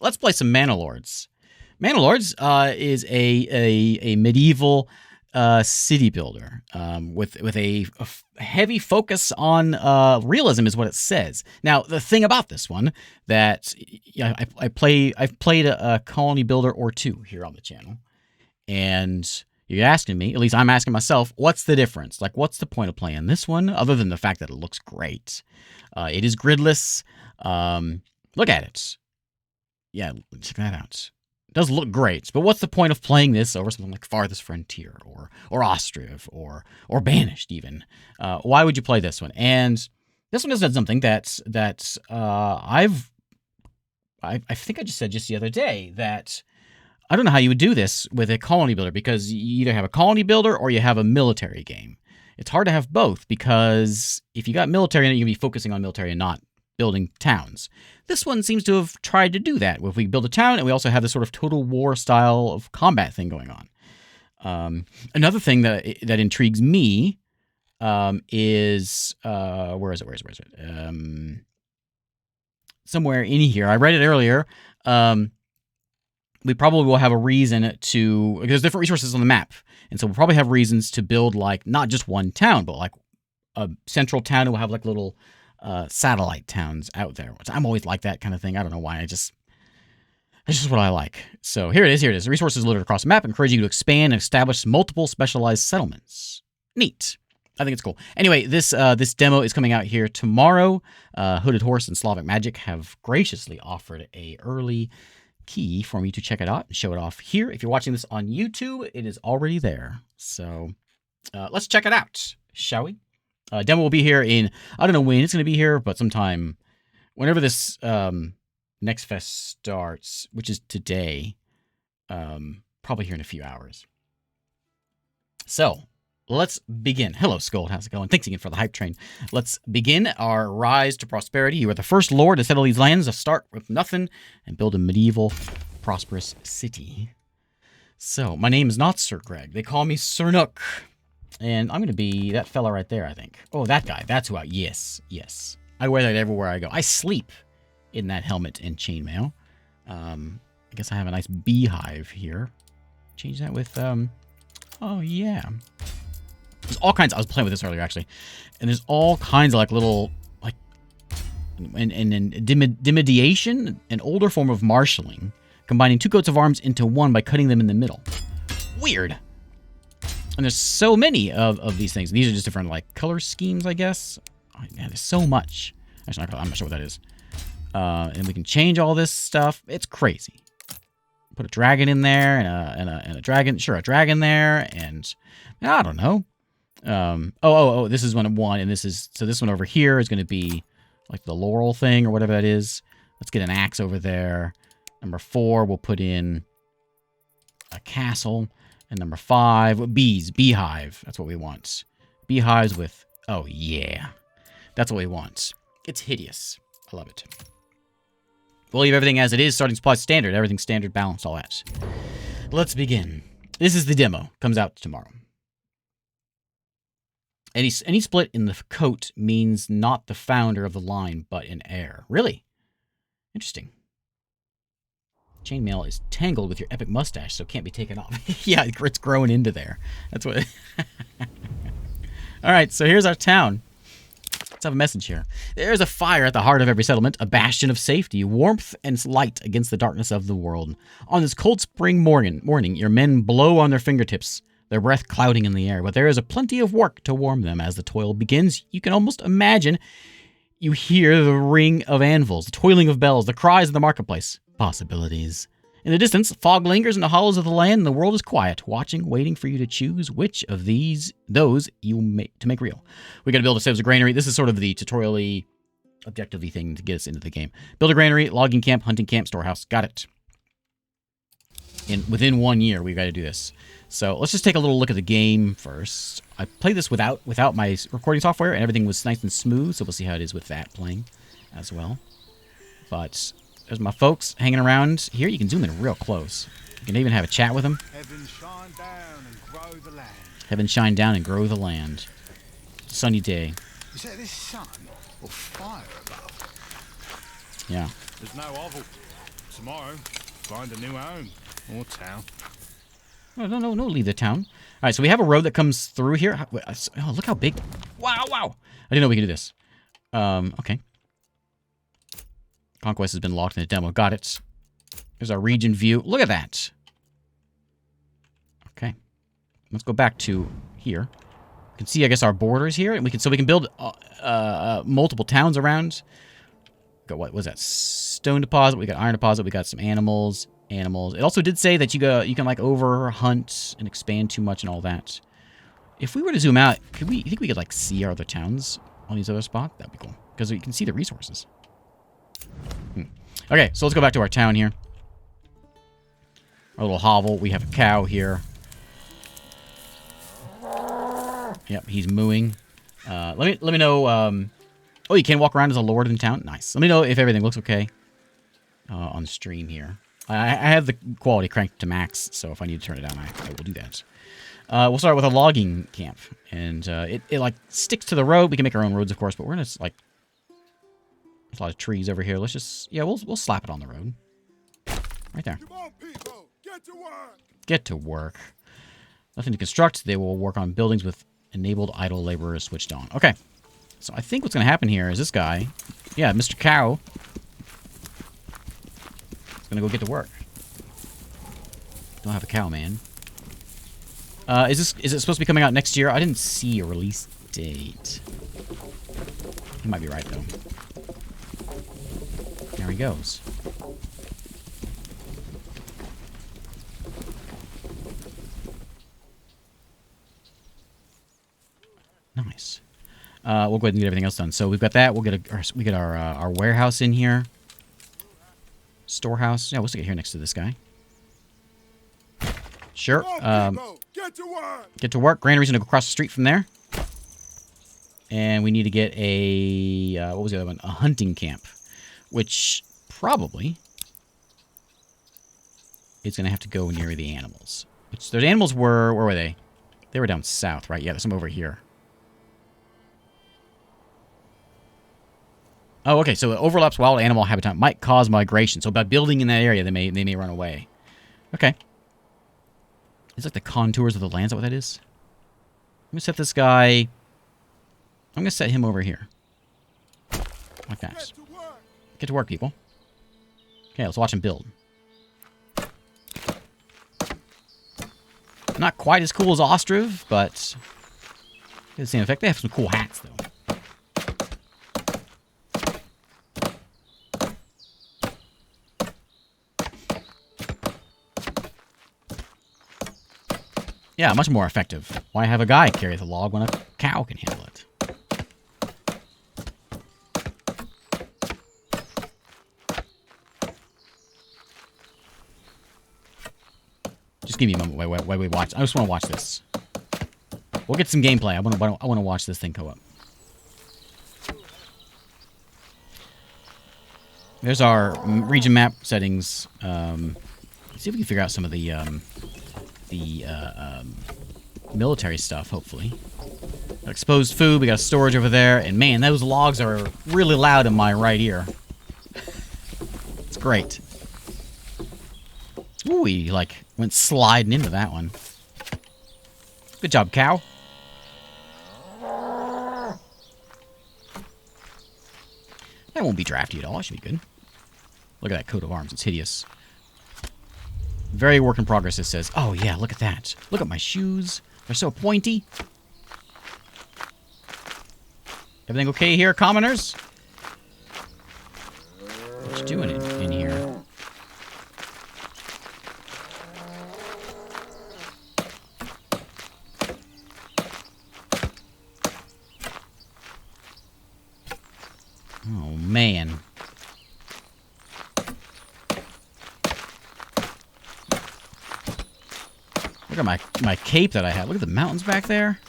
let's play some Manor Lords. Manor Lords is a medieval city builder with a heavy focus on realism, is what it says. Now, the thing about this one that I've played a colony builder or two here on the channel, and you're asking me, at least I'm asking myself, what's the difference? Like, what's the point of playing this one other than the fact that it looks great? It is gridless. Look at it. Yeah, check that out. It does look great, but what's the point of playing this over something like Farthest Frontier or Ostriv or Banished even? Why would you play this one? And this one has done something that I think I just said just the other day that I don't know how you would do this with a colony builder, because you either have a colony builder or you have a military game. It's hard to have both, because if you got military in it, you're going to be focusing on military and not building towns. This one seems to have tried to do that. If we build a town, and we also have this sort of total war style of combat thing going on. Another thing that intrigues me is where is it? Somewhere in here. I read it earlier. We probably will have a reason to, there's different resources on the map, and so we'll probably have reasons to build like not just one town, but like a central town, and we'll have like little satellite towns out there. I'm always like that kind of thing. I don't know why. It's just what I like. So here it is. The resources littered across the map encourage you to expand and establish multiple specialized settlements. Neat. I think it's cool. Anyway, this demo is coming out here tomorrow. Hooded Horse and Slavic Magic have graciously offered a early key for me to check it out and show it off here. If you're watching this on YouTube, it is already there. So let's check it out, shall we? Demo will be here in, I don't know when it's going to be here, but sometime whenever this next fest starts, which is today, probably here in a few hours. So let's begin. Hello, Scold. How's it going? Thanks again for the hype train. Let's begin our rise to prosperity. You are the first lord to settle these lands, to start with nothing and build a medieval, prosperous city. So, my name is not Sir Greg. They call me Sir Nook. And I'm going to be that fella right there, I think. Oh, that guy. That's who I... Yes. I wear that everywhere I go. I sleep in that helmet and chainmail. I guess I have a nice beehive here. Change that with... Oh, yeah. There's all kinds... I was playing with this earlier, actually. And there's all kinds of, like, little... Like... And dimediation, an older form of marshalling, combining two coats of arms into one by cutting them in the middle. Weird. And there's so many of these things. These are just different, like, color schemes, I guess. Oh, man, there's so much. Actually, I'm not sure what that is. And we can change all this stuff. It's crazy. Put a dragon in there, and a dragon. Sure, a dragon there, and I don't know. This is one, and this is... So this one over here is going to be, like, the laurel thing, or whatever that is. Let's get an axe over there. Number 4, we'll put in a castle. And number 5, bees, beehive. That's what we want. Beehives with, oh yeah. That's what we want. It's hideous. I love it. We'll leave everything as it is. Starting supply standard. Everything standard, balanced, all that. Let's begin. This is the demo. Comes out tomorrow. Any split in the coat means not the founder of the line, but an heir. Really? Interesting. Chainmail is tangled with your epic mustache, so it can't be taken off. Yeah, it's growing into there. That's what... All right, so here's our town. Let's have a message here. There's a fire at the heart of every settlement, a bastion of safety, warmth and light against the darkness of the world. On this cold spring morning, your men blow on their fingertips, their breath clouding in the air, but there is a plenty of work to warm them as the toil begins. You can almost imagine you hear the ring of anvils, the toiling of bells, the cries of the marketplace. Possibilities. In the distance, fog lingers in the hollows of the land, and the world is quiet, watching, waiting for you to choose which of those you make to make real. We got to build a set of granary. This is sort of the tutorially, objectively thing to get us into the game. Build a granary, logging camp, hunting camp, storehouse. Got it. Within 1 year, we've got to do this. So let's just take a little look at the game first. I played this without my recording software, and everything was nice and smooth, so we'll see how it is with that playing as well. But there's my folks hanging around here. You can zoom in real close. You can even have a chat with them. Heaven shine down and grow the land. Heaven shine down and grow the land. Sunny day. Is that this sun or fire above? Yeah. There's no oval. tomorrow. Find a new home. Or town. No, leave the town. All right, so we have a road that comes through here. Oh, look how big. Wow. I didn't know we could do this. Okay. Conquest has been locked in the demo. Got it. There's our region view. Look at that. Okay. Let's go back to here. You can see, I guess, our borders here, and we can build multiple towns around. Got what was that? Stone deposit. We got iron deposit. We got some animals. It also did say that you can like over hunt and expand too much and all that. If we were to zoom out, you think we could like see our other towns on these other spots? That'd be cool because you can see the resources. Okay, so let's go back to our town here. Our little hovel. We have a cow here. Yep, he's mooing. Let me know. Oh, you can walk around as a lord in town. Nice. Let me know if everything looks okay on the stream here. I have the quality cranked to max, so if I need to turn it down, I will do that. We'll start with a logging camp, and it like sticks to the road. We can make our own roads, of course, but we're gonna like there's a lot of trees over here. Let's just we'll slap it on the road, right there. Come on, people, get to work. Get to work. Nothing to construct. They will work on buildings with enabled idle laborers switched on. Okay, so I think what's gonna happen here is this guy, Mr. Cow. Gonna go get to work. Don't have a cow, man. Is it supposed to be coming out next year? I didn't see a release date. He might be right though. There he goes. Nice. We'll go ahead and get everything else done. So we've got that. We get our warehouse in here. Storehouse. Yeah, we'll stick it here next to this guy. Sure. Get to work. Get to work. Grand reason to go across the street from there. And we need to get a what was the other one? A hunting camp, which probably is going to have to go near the animals. Which those animals were where were they? They were down south, right? Yeah, there's some over here. Oh, okay. So it overlaps wild animal habitat. Might cause migration. So by building in that area, they may run away. Okay. It's like the contours of the land. Is that what that is? I'm gonna set this guy. I'm gonna set him over here, like that. Get to work, people. Okay, let's watch him build. Not quite as cool as Ostriv, but the same effect. They have some cool hats, though. Yeah, much more effective. Why have a guy carry the log when a cow can handle it? Just give me a moment while we watch. I just want to watch this. We'll get some gameplay. I want to watch this thing go up. There's our region map settings. Let's see if we can figure out some of the military stuff, hopefully. Exposed food, we got storage over there, and man, those logs are really loud in my right ear. It's great. Ooh, we like went sliding into that one. Good job, cow. That won't be drafty at all. It should be good. Look at that coat of arms. It's hideous. Very work in progress, it says. Oh, yeah, look at that. Look at my shoes. They're so pointy. Everything okay here, commoners? What you doing in here? Oh, man. Look at my cape that I have. Look at the mountains back there.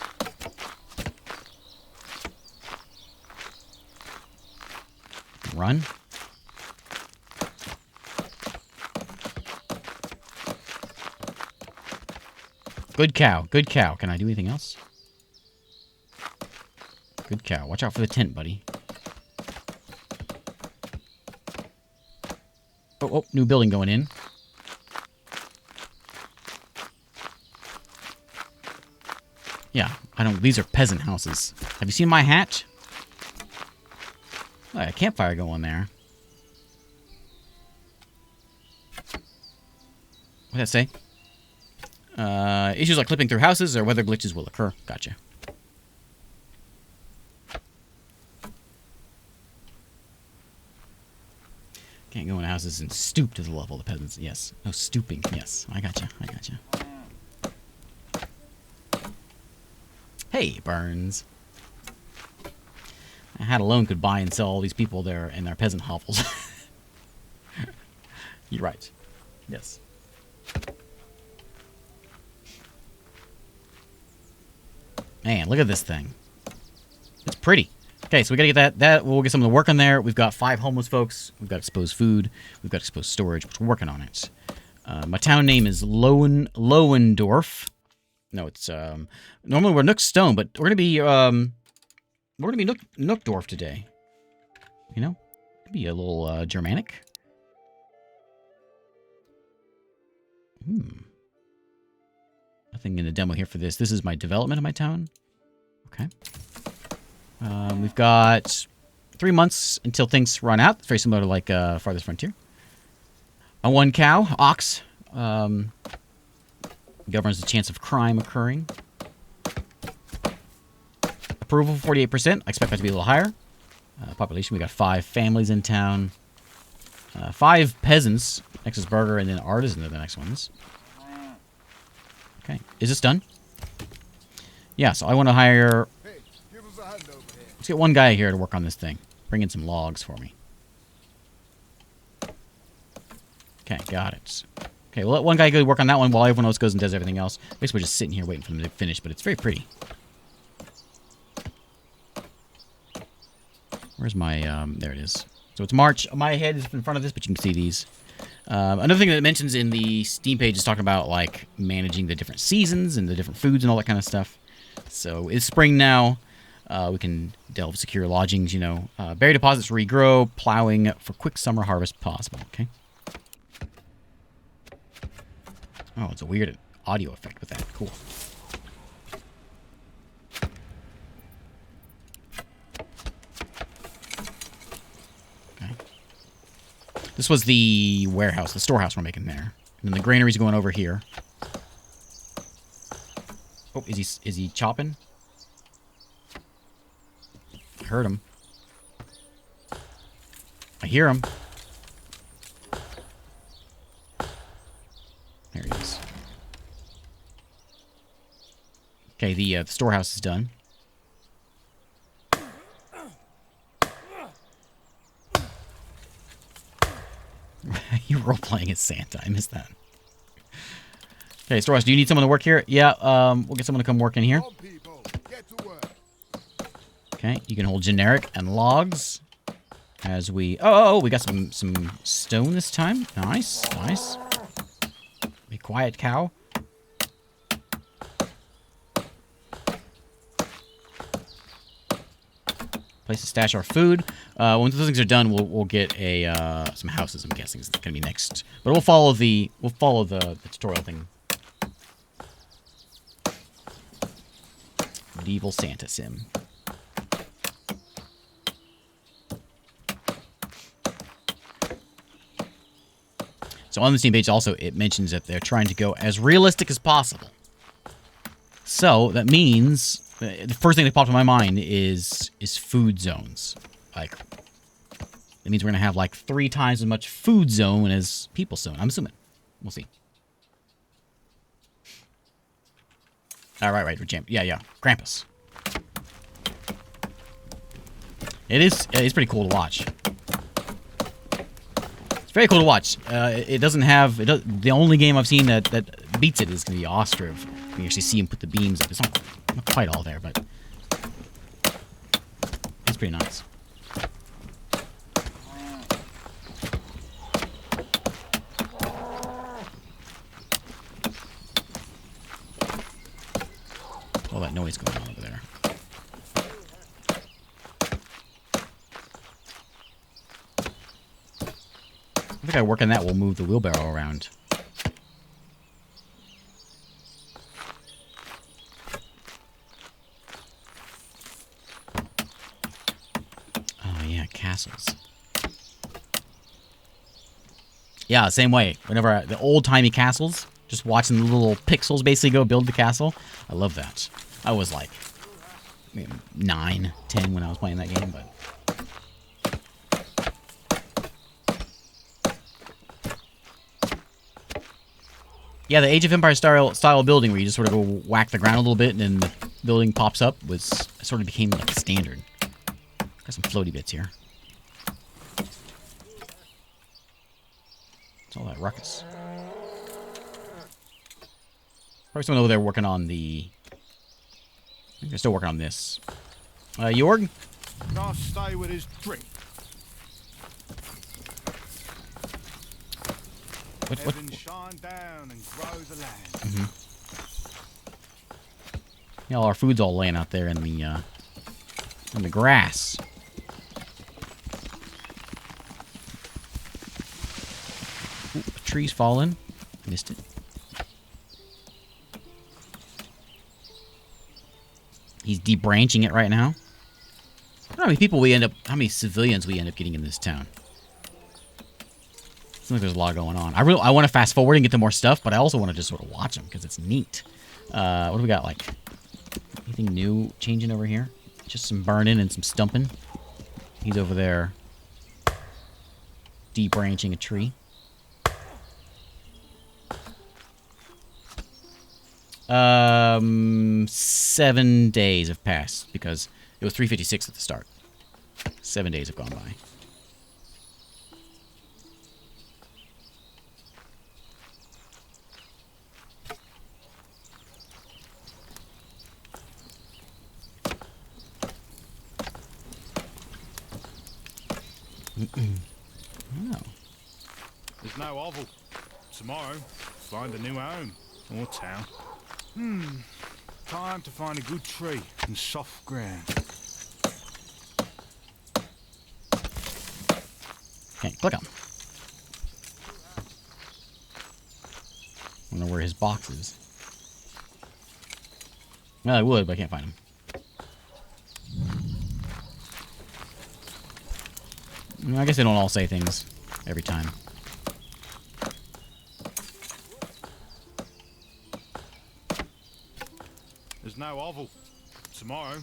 Run. Good cow. Good cow. Can I do anything else? Good cow. Watch out for the tent, buddy. Oh, Oh, new building going in. Yeah, I don't... These are peasant houses. Have you seen my hatch? Oh, a campfire going there. What'd that say? Issues like clipping through houses or weather glitches will occur. Gotcha. Can't go in houses and stoop to the level of the peasants. Yes. No stooping. Yes. I gotcha. I gotcha. Hey, Burns. I had alone could buy and sell all these people there in their peasant hovels. You're right. Yes. Man, look at this thing. It's pretty. Okay, so we gotta get that. We'll get some of the work on there. We've got 5 homeless folks. We've got exposed food. We've got exposed storage, which we're working on it. My town name is Lohendorf. No, it's normally we're Nookstone, but we're gonna be Nookdorf today. You know, it'd be a little Germanic. Nothing in the demo here for this. This is my development of my town. Okay. We've got 3 months until things run out. It's very similar to like Farthest Frontier. A 1 cow, ox, governs the chance of crime occurring. Approval 48%. I expect that to be a little higher. Population, we got 5 families in town. 5 peasants. Next is Burger, and then Artisan are the next ones. Okay. Is this done? Yeah, so I want to hire... Hey, give us a hand over here. Let's get 1 guy here to work on this thing. Bring in some logs for me. Okay, got it. Okay, we'll let 1 guy go work on that one while everyone else goes and does everything else. Basically, we're just sitting here waiting for them to finish, but it's very pretty. Where's my... there it is. So it's March. My head is in front of this, but you can see these. Another thing that it mentions in the Steam page is talking about, like, managing the different seasons and the different foods and all that kind of stuff. So it's spring now. We can delve secure lodgings, you know. Berry deposits regrow. Plowing for quick summer harvest possible, okay? Oh, it's a weird audio effect with that. Cool. Okay. This was the warehouse, the storehouse we're making there. And then the granary's going over here. Oh, is he chopping? I heard him. I hear him. There he is. Okay, the storehouse is done. You're role-playing as Santa. I missed that. Okay, storehouse, do you need someone to work here? Yeah, we'll get someone to come work in here. Okay, you can hold generic and logs as we... Oh, we got some stone this time. Nice, nice. Be quiet, cow. Place to stash our food. Once those things are done, we'll get some houses. I'm guessing is gonna be next, but we'll follow the tutorial thing. Medieval Santa sim. So on the Steam page also, it mentions that they're trying to go as realistic as possible. So that means the first thing that popped in my mind is food zones. Like, it means we're gonna have like 3 times as much food zone as people zone. I'm assuming. We'll see. All right, yeah, Krampus. It's pretty cool to watch. It's very cool to watch. It doesn't have... the only game I've seen that beats it is going to be Ostriv. You can actually see him put the beams up. It's not quite all there, but... it's pretty nice. All that noise going on over there. think I work on that. We'll move the wheelbarrow around. Oh, yeah, castles. Yeah, same way. Whenever the old-timey castles, just watching the little pixels basically go build the castle. I love that. I was like 9, 10 when I was playing that game, but... Yeah, the Age of Empires style building where you just sort of go whack the ground a little bit and then the building pops up was sort of became like a standard. Got some floaty bits here. What's all that ruckus? Probably someone over there working on the... I think they're still working on this. Jorg? Can't stay with his drink. What? Heaven shine down and grow the land. Yeah, all our food's all laying out there in the grass. Ooh, a tree's fallen. Missed it. He's debranching it right now. I don't know how many civilians we end up getting in this town. Seems like there's a lot going on. I want to fast forward and get to more stuff, but I also want to just sort of watch them because it's neat. What do we got? Like anything new changing over here? Just some burning and some stumping. He's over there debranching a tree. 7 days have passed because it was 3:56 at the start. 7 days have gone by. Oh. There's no oval. Tomorrow, find a new home or town. Time to find a good tree and soft ground. Can't click him. I don't know where his box is. Well, I would, but I can't find him. I guess they don't all say things every time. There's no oval. Tomorrow,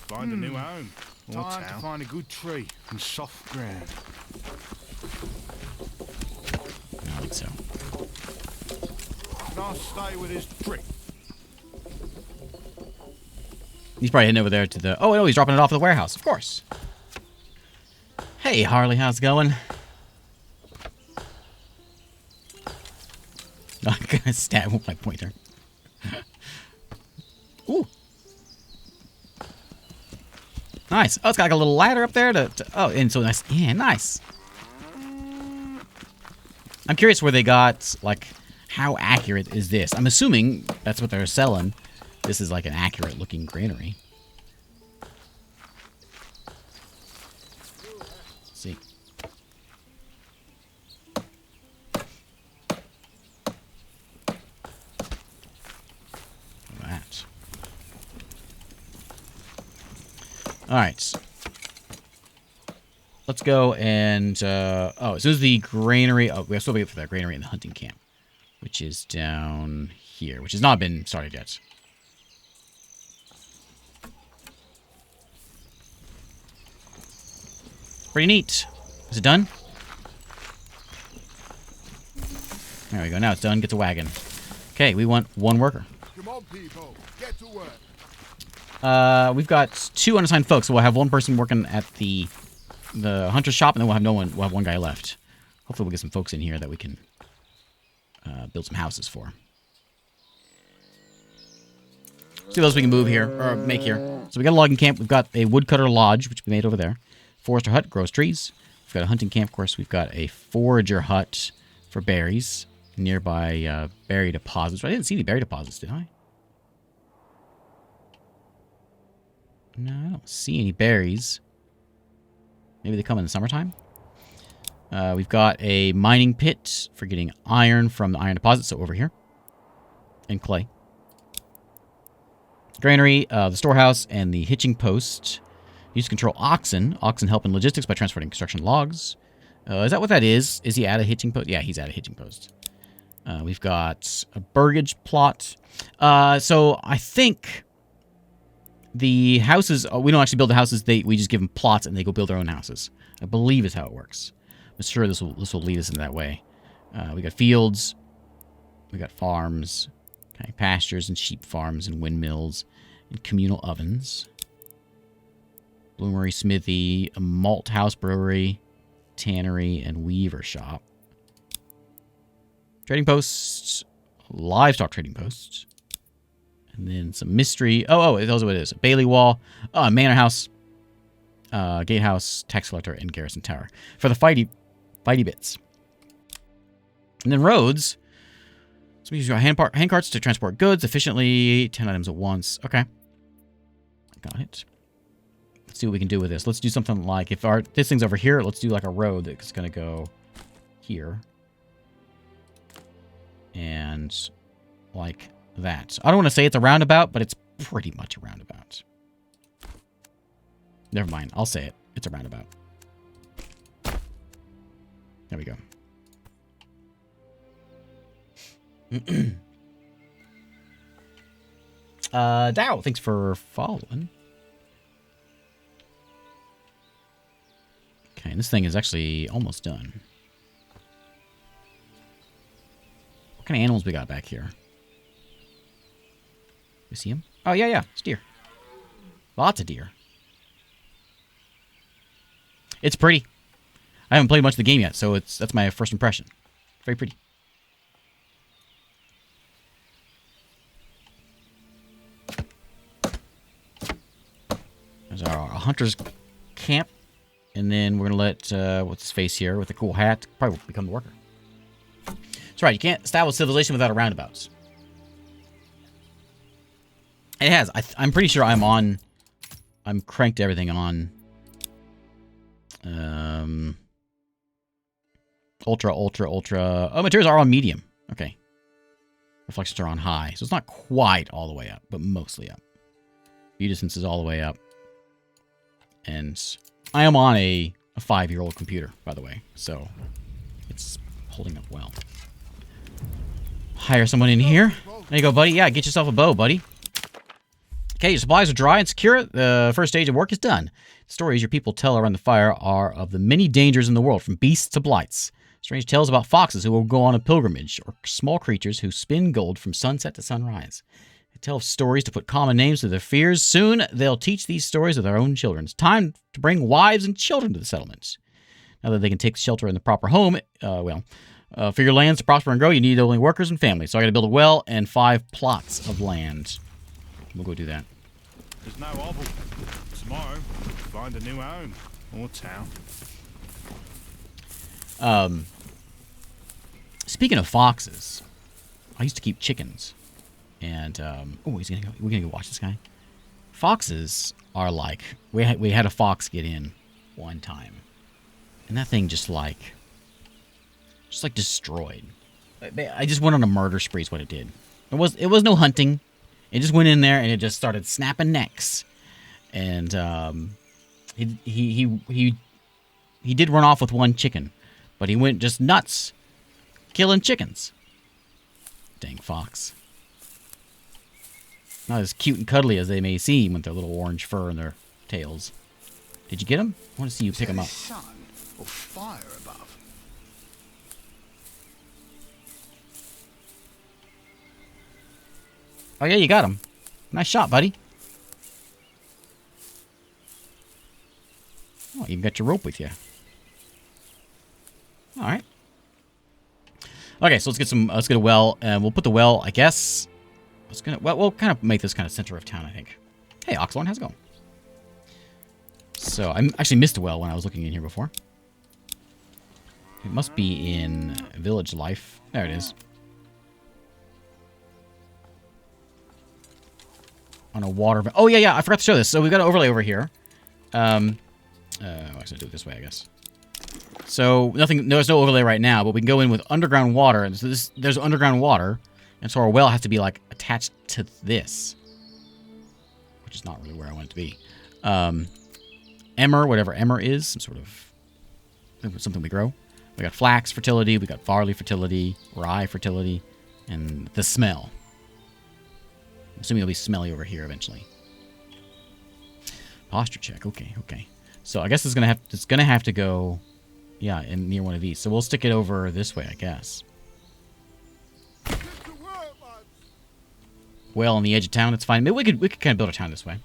find a new home or town. Time to find a good tree and soft ground. I don't think so. Can't stay with his drink. He's probably heading over there to the... Oh, no, he's dropping it off at the warehouse. Of course. Hey, Harley, how's it going? I'm gonna stab with my pointer. Ooh. Nice. Oh, it's got like a little ladder up there to... Oh, and so nice. Yeah, nice. I'm curious where they got, like, how accurate is this? I'm assuming that's what they're selling. This is like an accurate looking granary. Let's see. Look at that. Alright. Let's go and, oh, as soon as the granary, oh, we have to wait for that granary in the hunting camp, which is down here, which has not been started yet. Pretty neat. Is it done? There we go. Now it's done. Get the wagon. Okay, we want one worker. Come on, people. Get to work. We've got 2 unassigned folks, so we'll have one person working at the hunter's shop, and then we'll have no one. We'll have one guy left. Hopefully, we'll get some folks in here that we can build some houses for. See what else we can move here or make here. So we got a logging camp. We've got a woodcutter lodge, which we made over there. Forester hut grows trees. We've got a hunting camp, of course. We've got a forager hut for berries. Nearby berry deposits. I didn't see any berry deposits, did I? No, I don't see any berries. Maybe they come in the summertime. We've got a mining pit for getting iron from the iron deposit, so over here. And clay. Granary, the storehouse, and the hitching post. Use to control oxen. Oxen help in logistics by transporting construction logs. Is that what that is? Is he at a hitching post? Yeah, he's at a hitching post. We've got a burgage plot. So I think the houses, we don't actually build the houses. We just give them plots and they go build their own houses. I believe is how it works. I'm sure this will lead us in that way. We got fields. We got farms. Okay, pastures and sheep farms and windmills and communal ovens. Bloomery, smithy, a malt house, brewery, tannery, and weaver shop. Trading posts, livestock trading posts, and then some mystery. Oh, it tells you what it is. A Bailey wall, a manor house, gatehouse, tax collector, and garrison tower for the fighty bits. And then roads. So we use our hand carts to transport goods efficiently. 10 items at once. Okay. Got it. Let's see what we can do with this. Let's do something like, if this thing's over here, let's do like a road that's going to go here. And like that. I don't want to say it's a roundabout, but it's pretty much a roundabout. Never mind. I'll say it. It's a roundabout. There we go. Dow, thanks for following. Okay, and this thing is actually almost done. What kind of animals we got back here? You see them? Oh, yeah. It's deer. Lots of deer. It's pretty. I haven't played much of the game yet, so that's my first impression. Very pretty. There's our hunter's camp. And then we're going to let, what's his face here with the cool hat, probably become the worker. That's right, you can't establish civilization without a roundabouts. It has. I'm pretty sure I'm cranked everything on. Ultra. Oh, materials are on medium. Okay. Reflections are on high. So it's not quite all the way up, but mostly up. View distance is all the way up. And I am on a 5-year-old computer, by the way. So it's holding up well. Hire someone in here. There you go, buddy. Yeah, get yourself a bow, buddy. Okay, your supplies are dry and secure. The first stage of work is done. The stories your people tell around the fire are of the many dangers in the world, from beasts to blights. Strange tales about foxes who will go on a pilgrimage, or small creatures who spin gold from sunset to sunrise. They tell stories to put common names to their fears. Soon, they'll teach these stories to their own children. It's time to bring wives and children to the settlements. Now that they can take shelter in the proper home, for your lands to prosper and grow, you need only workers and families. So I got to build a well and 5 plots of land. We'll go do that. There's no hovel. Tomorrow, find a new home or town. Speaking of foxes, I used to keep chickens, and we're gonna go watch this guy. Foxes are like we had a fox get in one time, and that thing just like destroyed. I just went on a murder spree. Is what it did. It was no hunting. It just went in there and it just started snapping necks, and he did run off with one chicken, but he went just nuts, killing chickens. Dang fox! Not as cute and cuddly as they may seem with their little orange fur and their tails. Did you get him? I want to see you pick him up. Sun or fire above? Oh yeah, you got him. Nice shot, buddy. Oh, you got your rope with you. All right. Okay, so let's get a well, and we'll put the well, I guess. We'll kind of make this kind of center of town, I think. Hey, Oxlorn, how's it going? So I actually missed a well when I was looking in here before. It must be in Village Life. There it is. On a water... Oh, yeah, I forgot to show this. So we've got an overlay over here. I should do it this way, I guess. So there's no overlay right now, but we can go in with underground water. And so there's underground water, and so our well has to be like attached to this, which is not really where I want it to be. Emmer, whatever emmer is, some sort of something we grow. We got flax fertility, we got barley fertility, rye fertility, and the smell. I'm assuming it'll be smelly over here eventually. Posture check. Okay. So I guess it's gonna have to go, yeah, in near one of these. So we'll stick it over this way, I guess. Well, on the edge of town, it's fine. Maybe we could kind of build a town this way.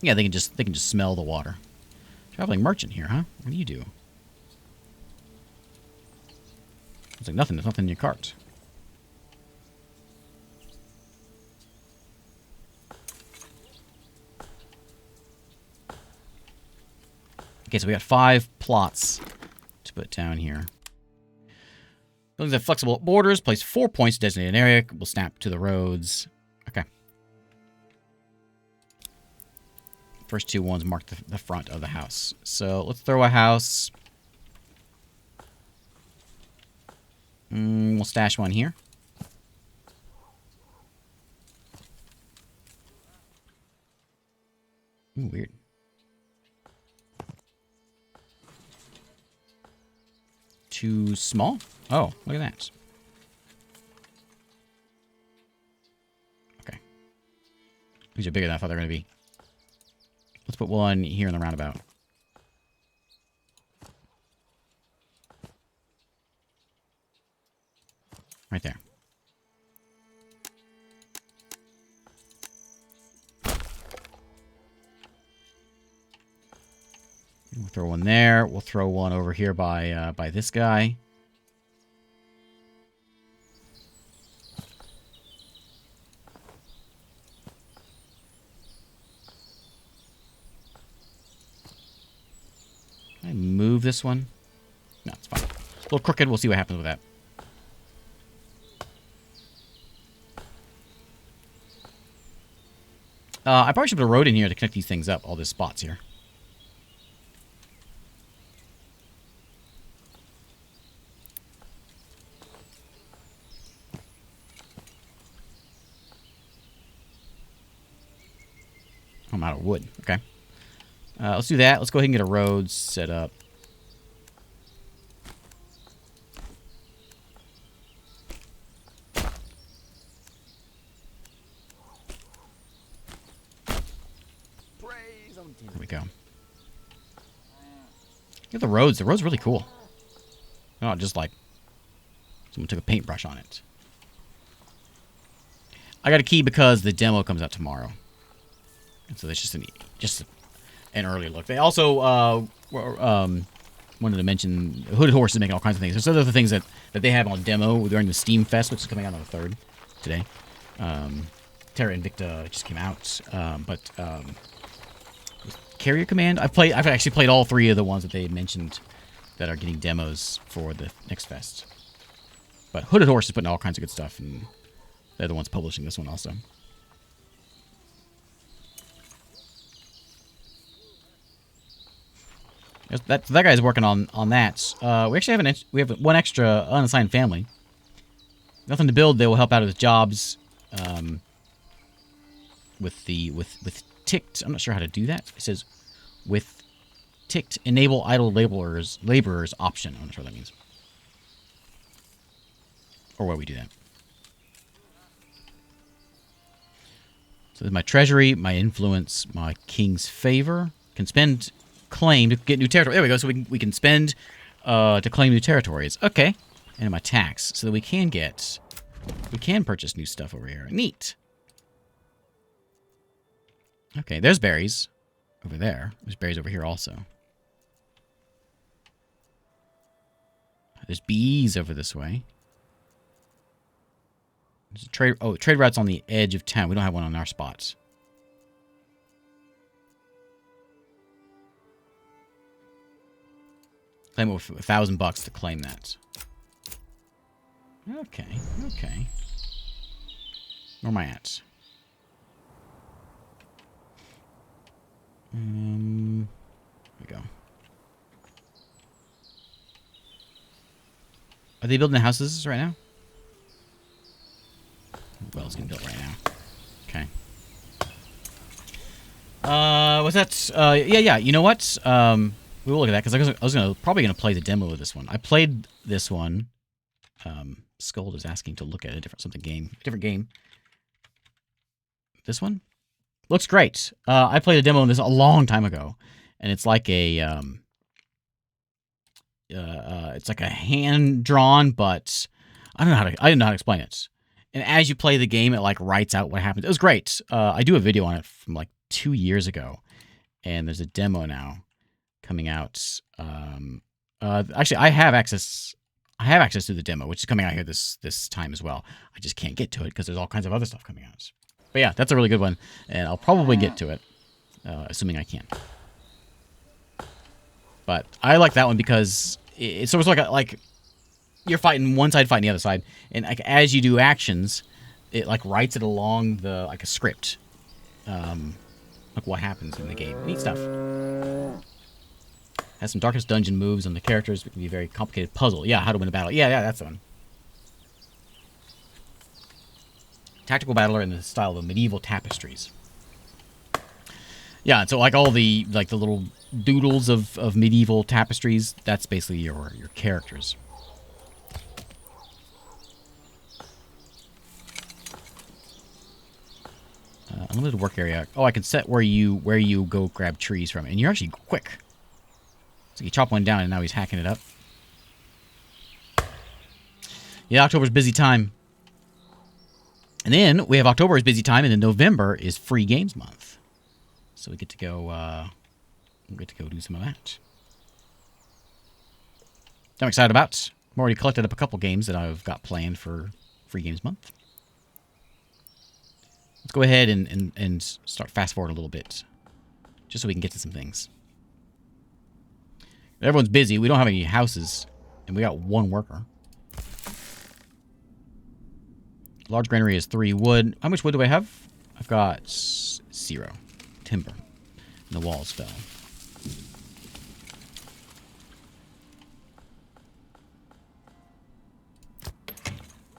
Yeah, they can just smell the water. Traveling merchant here, huh? What do you do? It's like nothing. There's nothing in your cart. Okay, so we got 5 plots to put down here. Buildings have flexible borders. Place 4 points to designate an area. We'll snap to the roads. Okay. First 2 ones mark the front of the house. So let's throw a house. We'll stash one here. Ooh, weird. Too small? Oh, look at that. Okay. These are bigger than I thought they were going to be. Let's put one here in the roundabout. Right there. We'll throw one there. We'll throw one over here by this guy. Can I move this one? No, it's fine. It's a little crooked. We'll see what happens with that. I probably should put a road in here to connect these things up, all these spots here. I'm out of wood. Okay. Let's do that. Let's go ahead and get a road set up. There we go. Look at the roads. The road's really cool. Not just like someone took a paintbrush on it. I got a key because the demo comes out tomorrow. And so that's just an early look. They also wanted to mention Hooded Horse is making all kinds of things. There's other things that they have on demo during the Steam Fest, which is coming out on the 3rd today. Terra Invicta just came out, but Carrier Command. I've actually played all 3 of the ones that they mentioned that are getting demos for the next fest. But Hooded Horse is putting all kinds of good stuff, and they're the ones publishing this one also. That guy's working on that. We actually have one extra unassigned family. Nothing to build. They will help out with jobs. With ticked. I'm not sure how to do that. It says with ticked enable idle laborers option. I'm not sure what that means. Or why we do that. So there's my treasury, my influence, my king's favor. Can spend claim to get new territory. There we go. So we can spend to claim new territories. Okay. And my tax, so that we can purchase new stuff over here. Neat. Okay, there's berries over there. There's berries over here also. There's bees over this way. There's a trade. Oh, trade route's on the edge of town. We don't have one on our spots. Claim it with $1,000 to claim that. Okay. Where am I at? There we go. Are they building the houses right now? Well, it's getting built right now. Okay. What's that? Yeah. You know what? We will look at that because I was probably gonna play the demo of this one. I played this one. Scold is asking to look at a different game. This one looks great. I played a demo of this a long time ago, and it's like a it's like a hand drawn, but I didn't know how to explain it. And as you play the game, it like writes out what happens. It was great. I do a video on it from like 2 years ago, and there's a demo now coming out. Actually, I have access to the demo, which is coming out here this time as well. I just can't get to it because there's all kinds of other stuff coming out. But yeah, that's a really good one, and I'll probably get to it, assuming I can. But I like that one because it's almost like you're fighting one side, fighting the other side, and like as you do actions, it like writes it along like a script, like what happens in the game. Neat stuff. Has some Darkest Dungeon moves on the characters. It can be a very complicated puzzle. Yeah, how to win a battle. Yeah, that's the one. Tactical battler in the style of medieval tapestries. Yeah, so like all the little doodles of medieval tapestries, that's basically your characters. Unlimited work area. Oh, I can set where you go grab trees from, and you're actually quick. So you chop one down, and now he's hacking it up. Yeah, October's busy time. And then we have October is busy time, and then November is free games month. So we get to go do some of that. I'm excited about. I've already collected up a couple games that I've got planned for free games month. Let's go ahead and start fast forward a little bit, just so we can get to some things. Everyone's busy. We don't have any houses, and we got one worker. Large granary is 3 wood. How much wood do I have? I've got 0 timber. And the walls fell.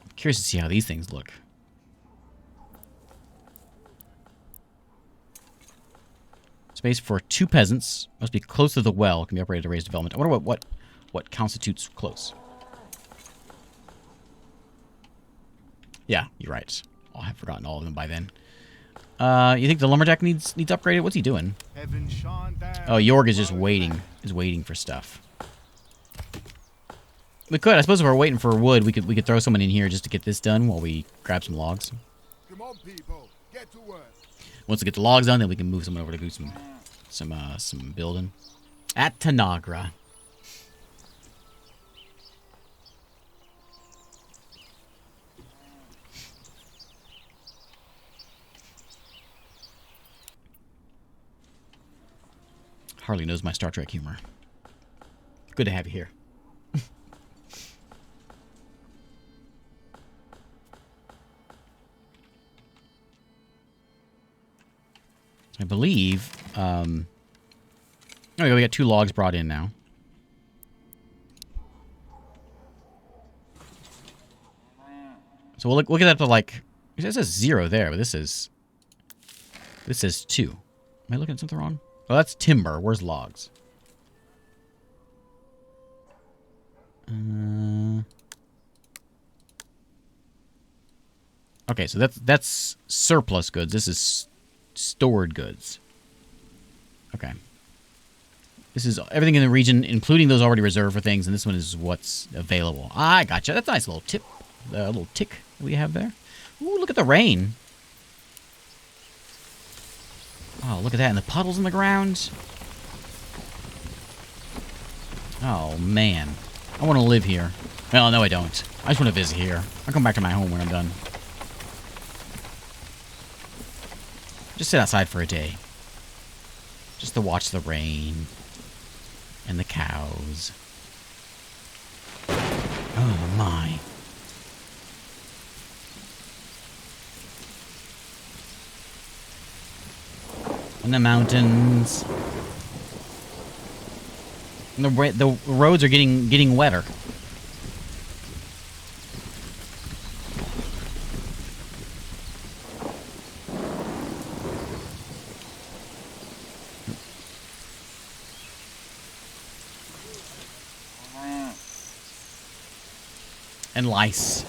I'm curious to see how these things look. Space for 2 peasants. Must be close to the well. Can be operated to raise development. I wonder what constitutes close. Yeah, you're right. I'll have forgotten all of them by then. You think the lumberjack needs upgraded? What's he doing? Oh, Jorg is just waiting. Is waiting for stuff. We could. I suppose if we're waiting for wood, we could throw someone in here just to get this done while we grab some logs. Come on, people. Get to work. Once we get the logs done, then we can move someone over to do some building. At Tanagra. Harley knows my Star Trek humor. Good to have you here. I believe, there we go, we got 2 logs brought in now. So we'll look at that to like, it says 0 there, but this says 2. Am I looking at something wrong? Oh, that's timber. Where's logs? Okay, so that's surplus goods. This is stored goods. Okay. This is everything in the region, including those already reserved for things, and this one is what's available. I gotcha. That's a nice little tip. A little tick we have there. Ooh, look at the rain. Oh, look at that. And the puddles in the ground. Oh, man. I want to live here. Well, no, I don't. I just want to visit here. I'll come back to my home when I'm done. Just sit outside for a day. Just to watch the rain. And the cows. Oh, my. in the mountains. And the roads are getting wetter. And lice.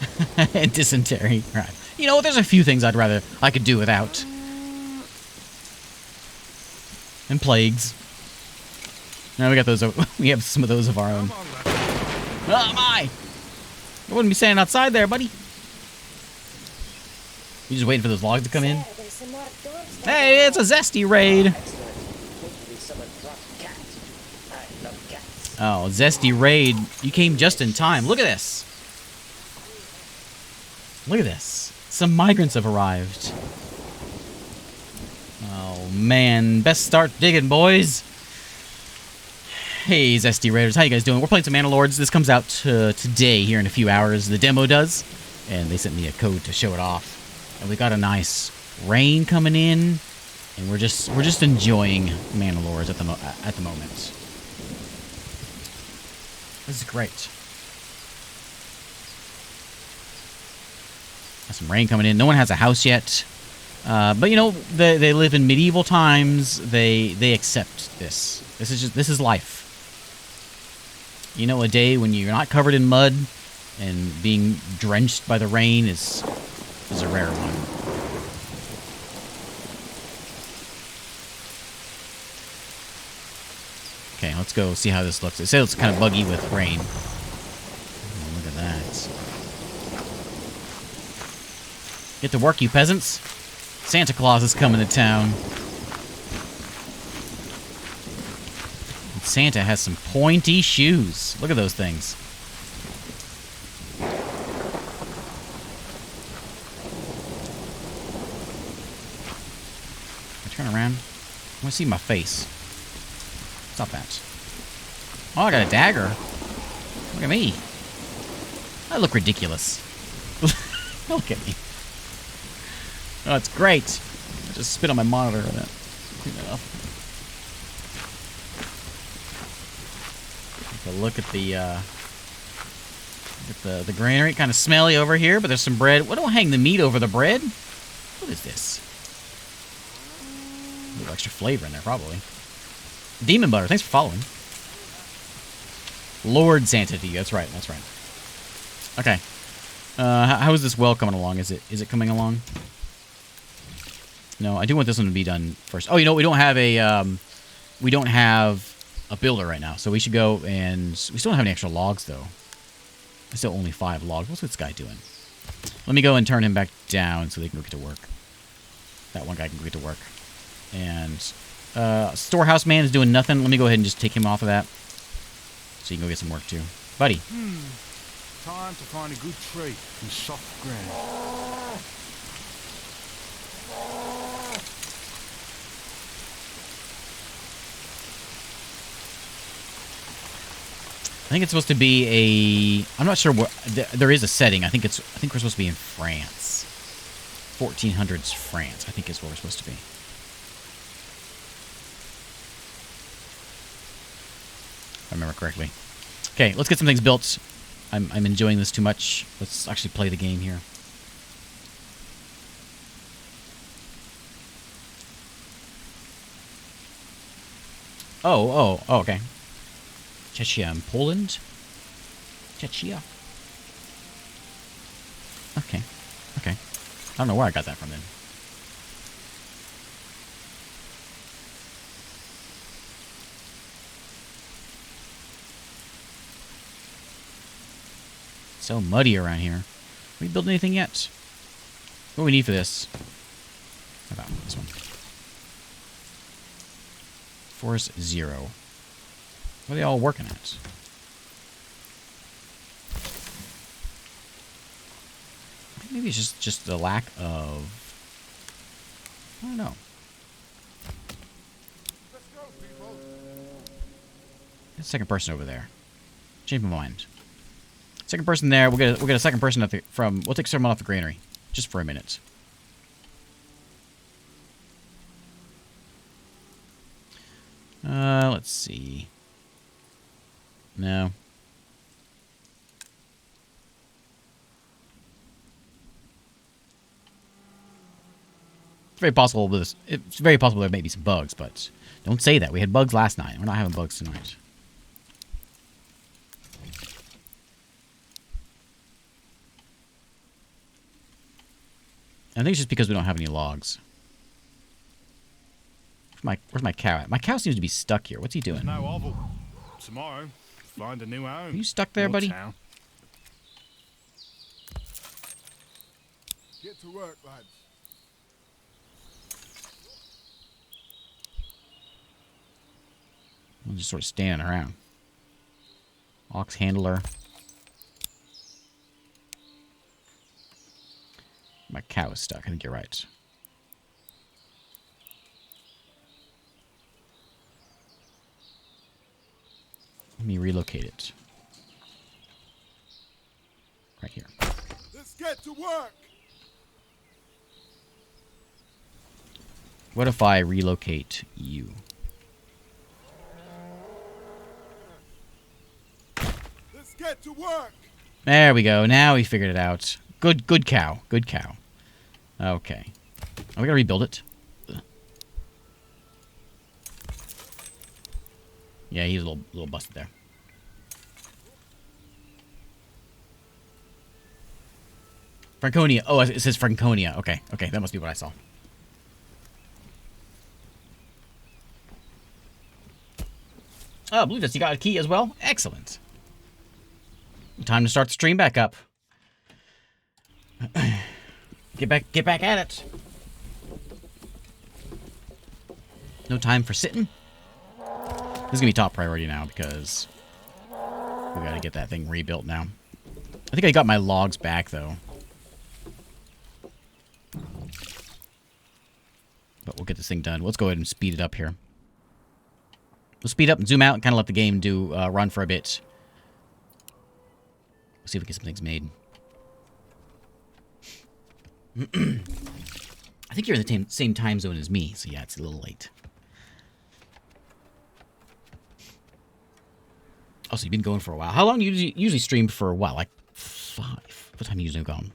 And dysentery. Right. You know, there's a few things I could do without. And plagues. Now we got those. We have some of those of our own. Oh my! I wouldn't be standing outside there, buddy. You just waiting for those logs to come in? Hey, it's a zesty raid. Oh, zesty raid! You came just in time. Look at this. Look at this. Some migrants have arrived. Oh man, best start digging, boys. Hey, Zesty Raiders, how you guys doing? We're playing some Manor Lords. This comes out today, here in a few hours. The demo does, and they sent me a code to show it off. And we got a nice rain coming in, and we're just enjoying Manor Lords at the moment. This is great. Got some rain coming in. No one has a house yet. But you know, they live in medieval times. They accept this. This is life. You know, a day when you're not covered in mud and being drenched by the rain is a rare one. Okay, let's go see how this looks. It says it's kind of buggy with rain. Oh, look at that. Get to work, you peasants. Santa Claus is coming to town. And Santa has some pointy shoes. Look at those things. I turn around. I want to see my face. Stop that. Oh, I got a dagger. Look at me. I look ridiculous. Look at me. Oh, it's great. I just spit on my monitor and clean that up. Take a look at the granary. Kind of smelly over here, but there's some bread. What don't hang the meat over the bread? What is this? A little extra flavor in there, probably. Demon butter. Thanks for following. Lord Santa to you. That's right. That's right. Okay. How is this well coming along? Is it coming along? No, I do want this one to be done first. Oh, you know, we don't have a builder right now, so we should go and... We still don't have any extra logs, though. There's still only 5 logs. What's this guy doing? Let me go and turn him back down so they can go get to work. That one guy can go get to work. And Storehouse Man is doing nothing. Let me go ahead and just take him off of that. So you can go get some work, too. Buddy. Time to find a good tree and soft ground. I think it's supposed to be a... I'm not sure what... There is a setting. I think we're supposed to be in France. 1400s France, I think is where we're supposed to be. If I remember correctly. Okay, let's get some things built. I'm enjoying this too much. Let's actually play the game here. Oh, okay. Czechia in Poland? Czechia. Okay. I don't know where I got that from then. So muddy around here. Have we built anything yet? What do we need for this? How about this one? Force 0. What are they all working at? Maybe it's just the lack of... I don't know. Let's go, people. Get a second person over there. Change my mind. Second person there. We'll get a second person we'll take someone off the granary. Just for a minute. Let's see. No. It's very possible there may be some bugs, but don't say that. We had bugs last night. We're not having bugs tonight. I think it's just because we don't have any logs. Where's my cow at? My cow seems to be stuck here. What's he doing? No oval. Tomorrow, find a new home. Are you stuck there, buddy? Town. Get to work, lads. I'm just sort of standing around. Ox handler. My cow is stuck. I think you're right. Let me relocate it. Right here. Let's get to work. What if I relocate you? Let's get to work. There we go. Now we figured it out. Good cow. Good cow. Okay. Are we gonna rebuild it? Yeah, he's a little busted there. Franconia. Oh, it says Franconia. Okay, okay, that must be what I saw. Oh, Blue Dust, you got a key as well? Excellent. Time to start the stream back up. Get back at it. No time for sitting. This is gonna be top priority now because we gotta get that thing rebuilt now. I think I got my logs back though. But we'll get this thing done. Let's go ahead and speed it up here. We'll speed up and zoom out and kind of let the game do run for a bit. Let's see if we get some things made. I think you're in the same time zone as me, so yeah, it's a little late. Oh, so you've been going for a while. How long do you usually stream for? What, like 5? What time are you usually going?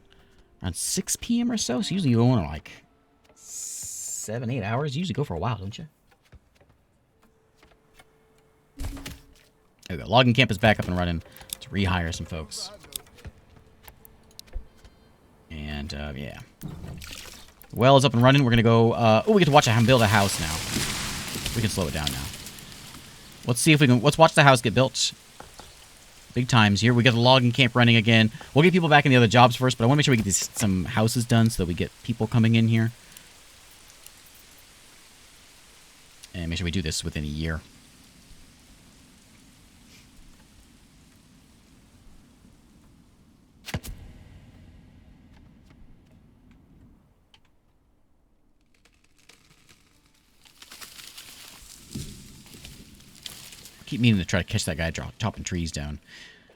Around 6 p.m. or so? So usually you go on like 7, 8 hours. You usually go for a while, don't you? There we go. Logging camp is back up and running to rehire some folks. And, yeah. Well is up and running. We're going to go... oh, we get to watch him build a house now. We can slow it down now. Let's see if we can... Let's watch the house get built. Big times here. We got the logging camp running again. We'll get people back in the other jobs first, but I want to make sure we get some houses done so that we get people coming in here. And make sure we do this within a year. Keep meaning to try to catch that guy chopping trees down.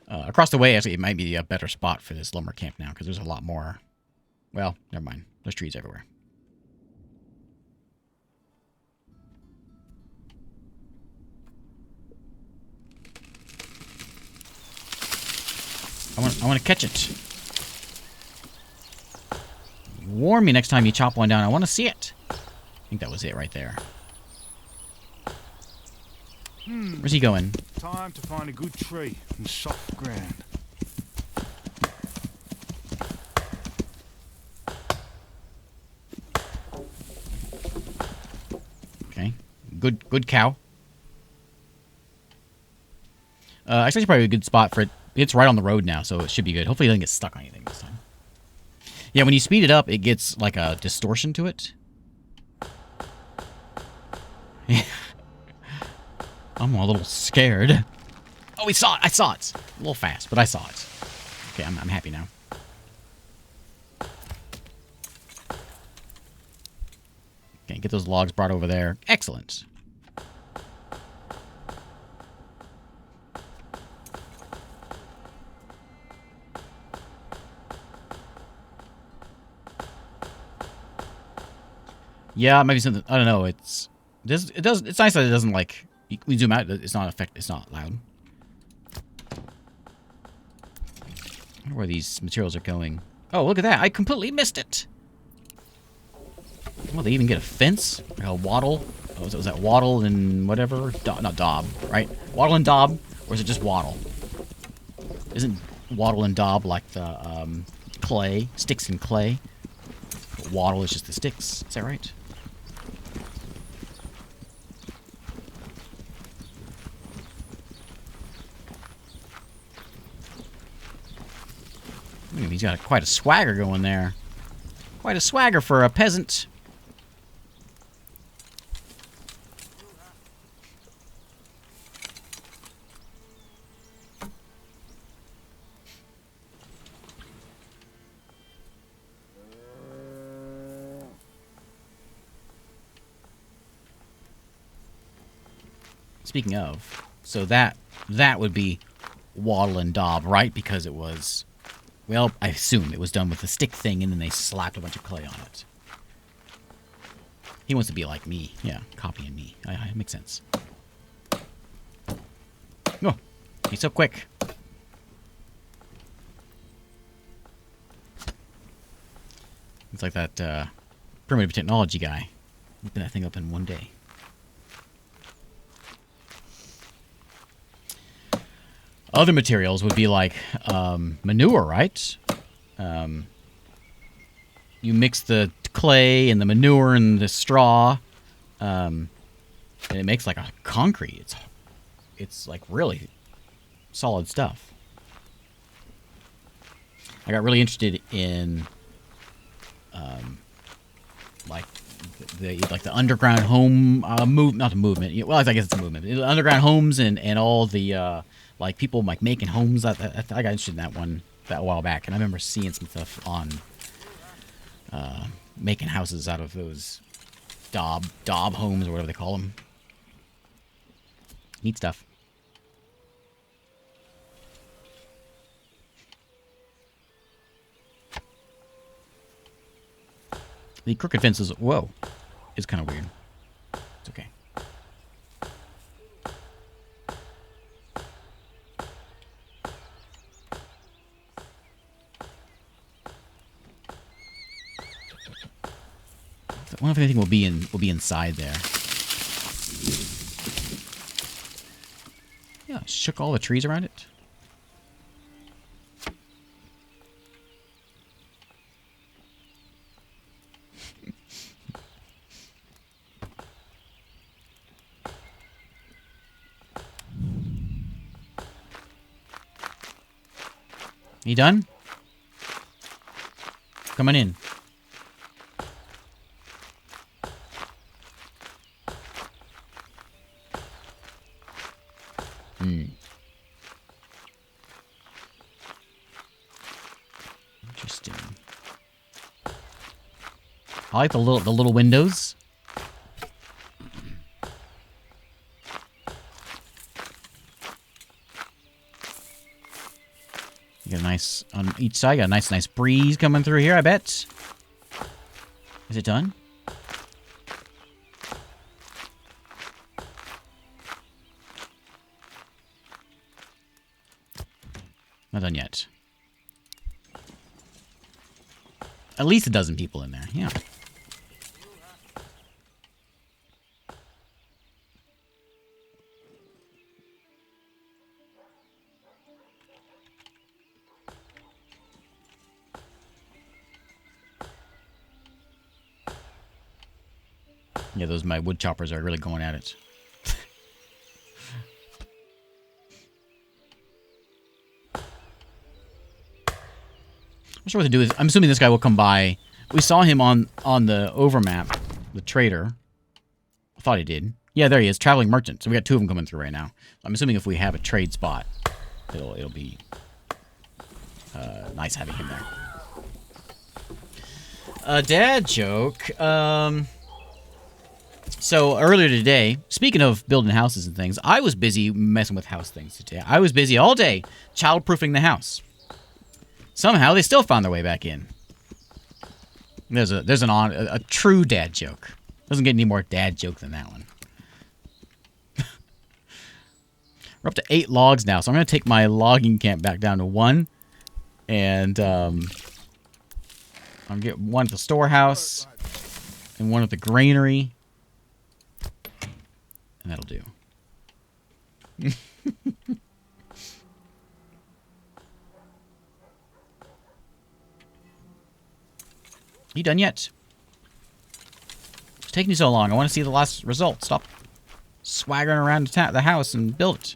Across the way, actually, it might be a better spot for this lumber camp now, because there's a lot more... Well, never mind. There's trees everywhere. I want to catch it. Warn me next time you chop one down. I want to see it. I think that was it right there. Where's he going? Time to find a good tree and soft ground. Okay. Good cow. Actually, it's probably a good spot for it. It's right on the road now, so it should be good. Hopefully it doesn't get stuck on anything this time. Yeah, when you speed it up, it gets like a distortion to it. I'm a little scared. Oh, we saw it. I saw it. A little fast, but I saw it. Okay, I'm happy now. Okay, get those logs brought over there. Excellent. Yeah, maybe something. I don't know. It's nice that it doesn't like We zoom out. It's not It's not loud. I wonder where these materials are going. Oh, look at that! I completely missed it. Well, they even get a fence, like a wattle. Oh, was that wattle and whatever? Not daub, right? Wattle and daub, or is it just wattle? Isn't wattle and daub like the clay, sticks and clay? But wattle is just the sticks. Is that right? He's got quite a swagger going there. Quite a swagger for a peasant. Speaking of, so that would be wattle and daub, right? Because it was, well, I assume it was done with the stick thing, and then they slapped a bunch of clay on it. He wants to be like me. Yeah, copying me. It makes sense. Oh, he's so quick. It's like that primitive technology guy. Whipping that thing up in one day. Other materials would be like manure, right? You mix the clay and the manure and the straw, and it makes like a concrete. It's like really solid stuff. I got really interested in like the underground home not the movement. Well, I guess it's a movement. The underground homes and all the like people like making homes. I got interested in that one a while back, and I remember seeing some stuff on making houses out of those daub homes or whatever they call them. Neat stuff. The crooked fences, whoa, is kind of weird. It's okay. I wonder if anything will be inside there. Yeah, shook all the trees around it. You done? Come on in. Interesting. I like the little windows. You got a nice on each side. Got a nice breeze coming through here. I bet. Is it done? Not done yet. At least a dozen people in there. Yeah. Yeah, those my wood choppers are really going at it. I'm not sure what to do is I'm assuming this guy will come by. We saw him on the overmap, the trader. I thought he did. Yeah, there he is, traveling merchant. So we got two of them coming through right now. I'm assuming if we have a trade spot, it'll be nice having him there. Dad joke. So earlier today, speaking of building houses and things, I was busy messing with house things today. I was busy all day child-proofing the house. Somehow they still found their way back in. There's a true dad joke. Doesn't get any more dad joke than that one. We're up to 8 logs now, so I'm going to take my logging camp back down to 1. And I'm going to get 1 at the storehouse and 1 at the granary. And that'll do. You done yet? It's taking you so long. I want to see the last result. Stop swaggering around the house and build it.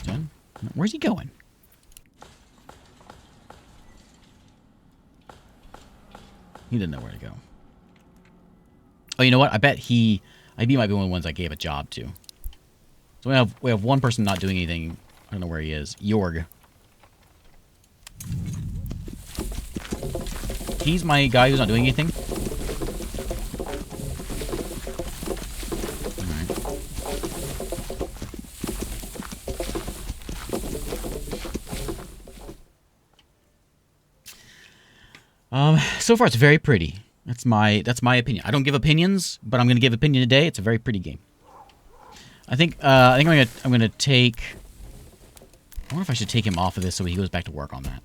Done? Where's he going? He didn't know where to go. Oh, you know what? I bet he might be one of the ones I gave a job to. So we have one person not doing anything. I don't know where he is. Jorg. He's my guy who's not doing anything. Alright. So far it's very pretty. That's my opinion. I don't give opinions, but I'm gonna give opinion today. It's a very pretty game. I think I'm gonna take. I wonder if I should take him off of this so he goes back to work on that.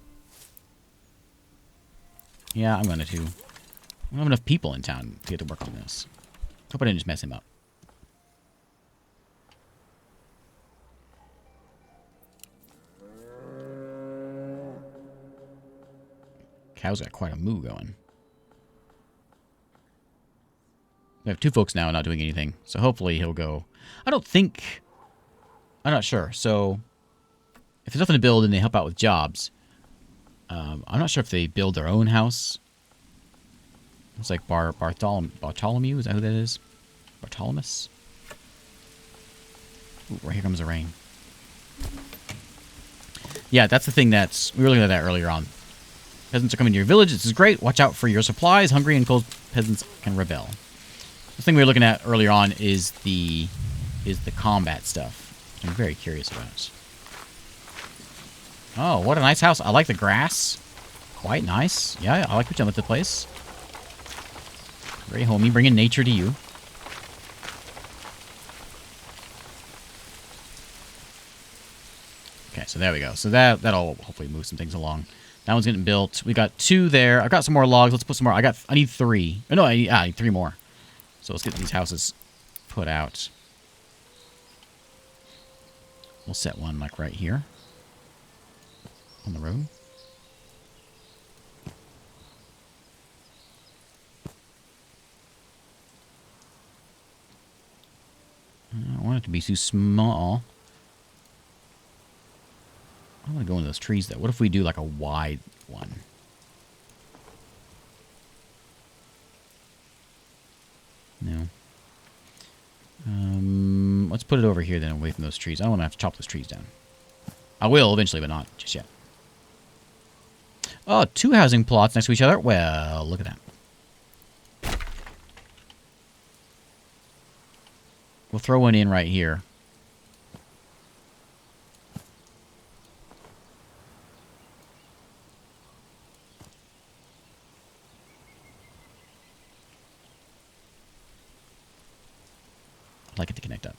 Yeah, I'm going to. I don't have enough people in town to get to work on this. Hope I didn't just mess him up. Cow's got quite a moo going. We have 2 folks now not doing anything, so hopefully he'll go. I'm not sure, so. If there's nothing to build and they help out with jobs, I'm not sure if they build their own house. It's like Bartholomew, is that who that is? Bartholomew? Ooh, right here comes the rain. Yeah, that's the thing we were looking at that earlier on. Peasants are coming to your village. This is great. Watch out for your supplies. Hungry and cold peasants can rebel. The thing we were looking at earlier on is the combat stuff, which I'm very curious about. Oh, what a nice house. I like the grass. Quite nice. Yeah, I like what you done with the place. Very homey, bringing nature to you. Okay, so there we go. So that'll hopefully move some things along. That one's getting built. We got 2 there. I've got some more logs. Let's put some more. I need 3. Oh, no, I need 3 more. So let's get these houses put out. We'll set one like right here. On the road. I don't want it to be too small. I want to go into those trees, though. What if we do, like, a wide one? No. Let's put it over here, then, away from those trees. I don't want to have to chop those trees down. I will eventually, but not just yet. Oh, 2 housing plots next to each other. Well, look at that. We'll throw one in right here. I'd like it to connect up.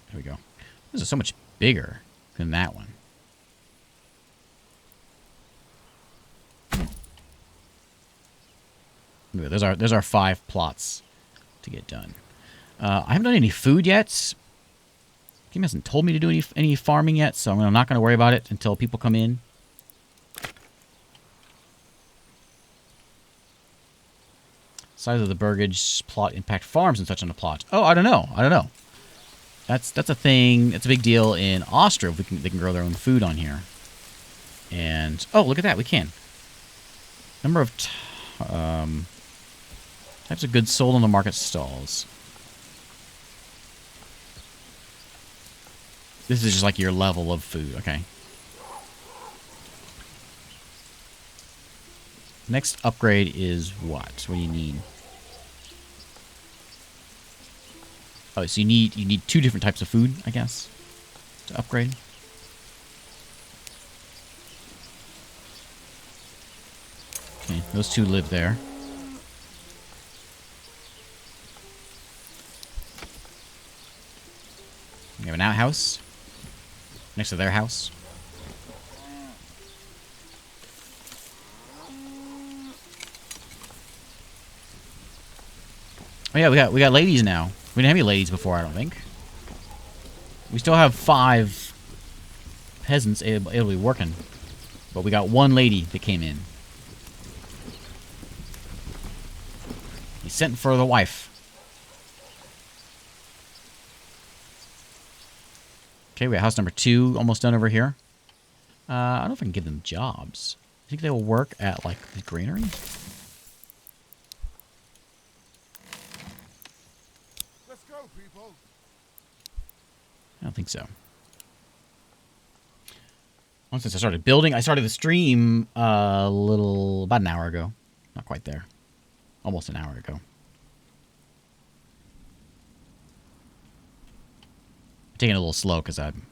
There we go. This is so much bigger than that one. There's our 5 plots to get done. I haven't done any food yet. Game hasn't told me to do any farming yet, so I'm not going to worry about it until people come in. Size of the burgage plot impact farms and such on the plot. Oh, I don't know. That's a thing. It's a big deal in Austria. They can grow their own food on here. And oh, look at that. We can. Number of types of goods sold on the market stalls. This is just like your level of food. Okay. Next upgrade is what? What do you need? Oh, so you need 2 different types of food, I guess, to upgrade. Okay, those two live there. We have an outhouse next to their house. Oh yeah, we got ladies now. We didn't have any ladies before, I don't think. We still have 5 peasants able to be working, but we got 1 lady that came in. He sent for the wife. Okay, we got house number 2 almost done over here. I don't know if I can give them jobs. I think they will work at, like, the granary? Let's go, people. I don't think so. Once since I started building, I started the stream about an hour ago. Not quite there. Almost an hour ago. I'm taking it a little slow because I'm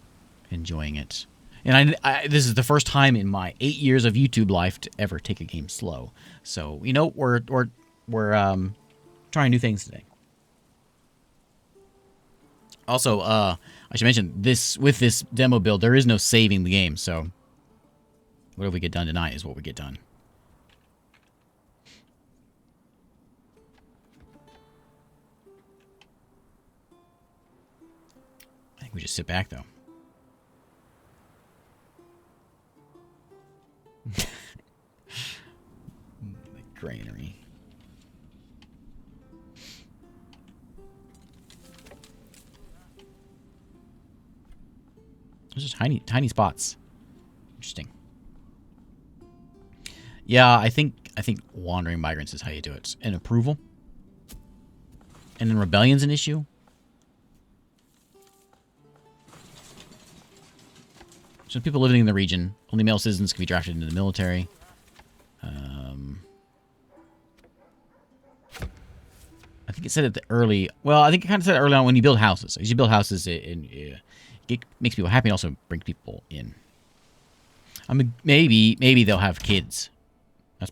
enjoying it. And this is the first time in my 8 years of YouTube life to ever take a game slow. So, you know, we're trying new things today. Also, I should mention with this demo build, there is no saving the game. So, whatever we get done tonight is what we get done. I think we just sit back though. The granary. Those are tiny spots. Interesting. Yeah, I think wandering migrants is how you do it. And approval. And then rebellion's an issue. So people living in the region, only male citizens can be drafted into the military. I think it said at the early... Well, I think it kind of said early on when you build houses. As you build houses, it makes people happy and also brings people in. I mean, maybe they'll have kids. That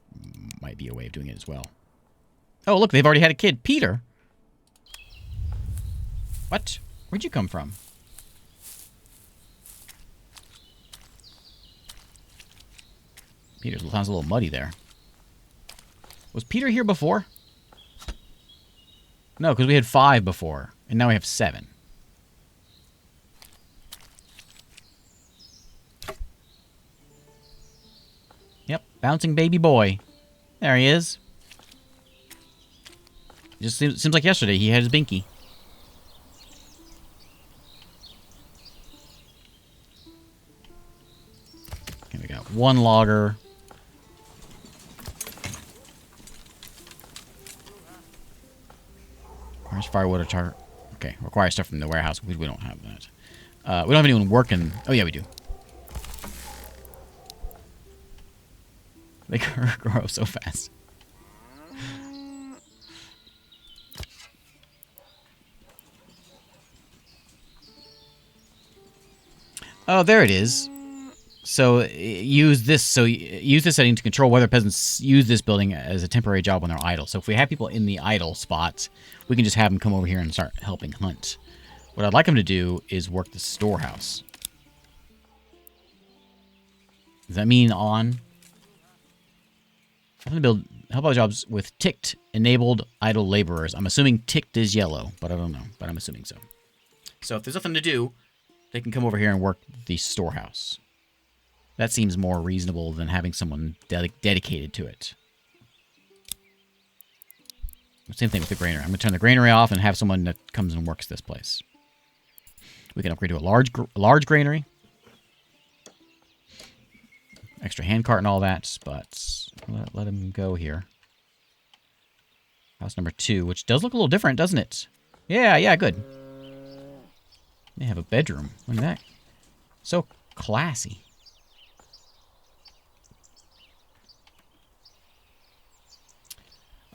might be a way of doing it as well. Oh, look, they've already had a kid. Peter! What? Where'd you come from? Peter sounds a little muddy there. Was Peter here before? No, because we had 5 before, and now we have 7. Yep, bouncing baby boy. There he is. Just seems like yesterday he had his binky. Okay, we got 1 logger. Where's firewood or tar? Okay, require stuff from the warehouse. We don't have that. We don't have anyone working. Oh, yeah, we do. They grow so fast. Oh, there it is. So use this setting to control whether peasants use this building as a temporary job when they're idle. So if we have people in the idle spots, we can just have them come over here and start helping hunt. What I'd like them to do is work the storehouse. Does that mean on? I'm going to help out jobs with ticked enabled idle laborers. I'm assuming ticked is yellow, but I don't know. But I'm assuming so. So if there's nothing to do, they can come over here and work the storehouse. That seems more reasonable than having someone dedicated to it. Same thing with the granary. I'm going to turn the granary off and have someone that comes and works this place. We can upgrade to a large granary. Extra handcart and all that, but let him go here. House number 2, which does look a little different, doesn't it? Yeah, good. They have a bedroom. Look at that. So classy.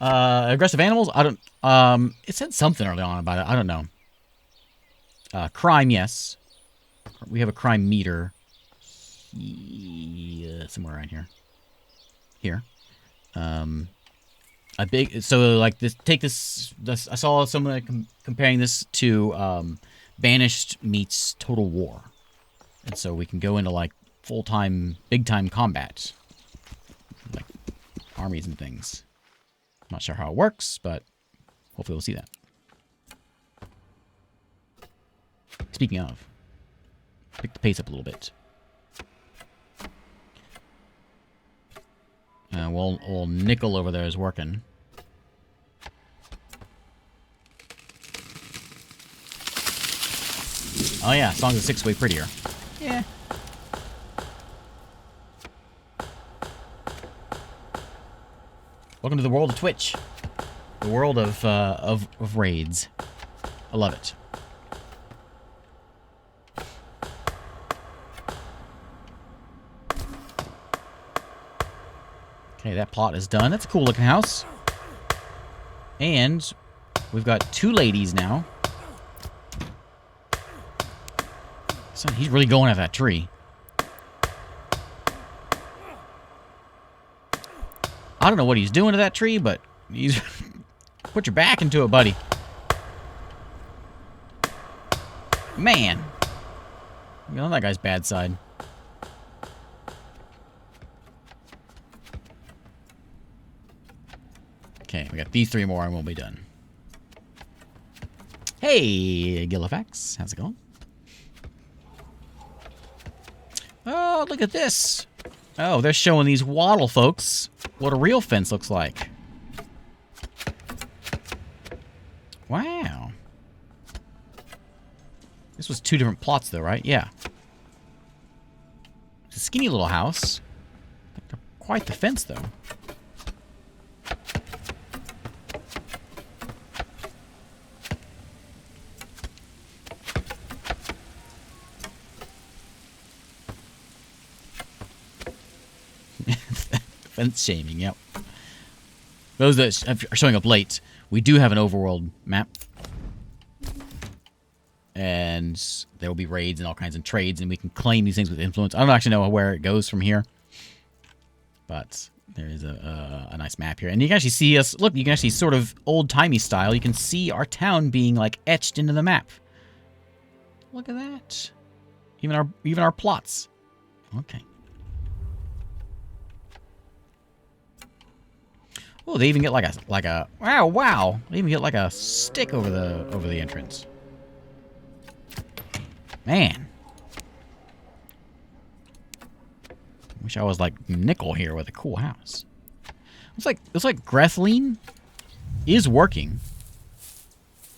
Aggressive animals? I don't... it said something early on about it. I don't know. Crime, yes. We have a crime meter. Somewhere around here. Here. A big, so like this, take this, I saw someone comparing this to Banished meets Total War. And so we can go into like full-time, big-time combat. Like armies and things. Not sure how it works, but hopefully we'll see that. Speaking of, pick the pace up a little bit. Well, old Nickel over there is working. Oh yeah, songs are 6 way prettier. Yeah. Welcome to the world of Twitch. The world of raids. I love it. Okay, that plot is done. That's a cool looking house. And we've got 2 ladies now. Son, he's really going at that tree. I don't know what he's doing to that tree, but he's... Put your back into it, buddy. Man. You're on that guy's bad side. Okay, we got these 3 more and we'll be done. Hey, Gillifax. How's it going? Oh, look at this. Oh, they're showing these wattle folks what a real fence looks like. Wow. This was 2 different plots, though, right? Yeah. It's a skinny little house. Quite the fence, though. Fence shaming, yep. Those that are showing up late, we do have an overworld map. And there will be raids and all kinds of trades, and we can claim these things with influence. I don't actually know where it goes from here. But there is a nice map here. And you can actually see us, look, you can actually sort of old-timey style, you can see our town being, like, etched into the map. Look at that. Even our plots. Okay. Oh, they even get like a wow. They even get like a stick over the entrance. Man. Wish I was like Nickel here with a cool house. It's like Grethlene is working.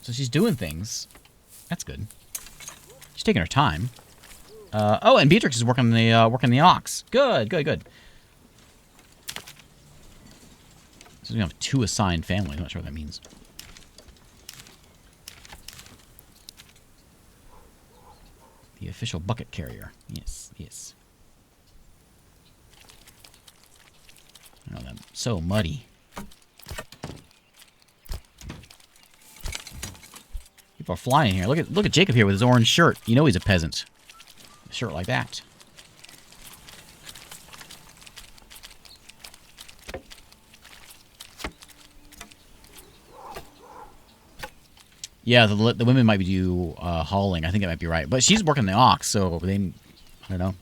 So she's doing things. That's good. She's taking her time. Oh, and Beatrix is working the ox. Good. So we have 2 assigned families. I'm not sure what that means. The official bucket carrier. Yes. Oh, that's so muddy. People are flying here. Look at Jacob here with his orange shirt. You know he's a peasant. A shirt like that. Yeah, the women might be hauling. I think that might be right. But she's working the ox, so they... I don't know.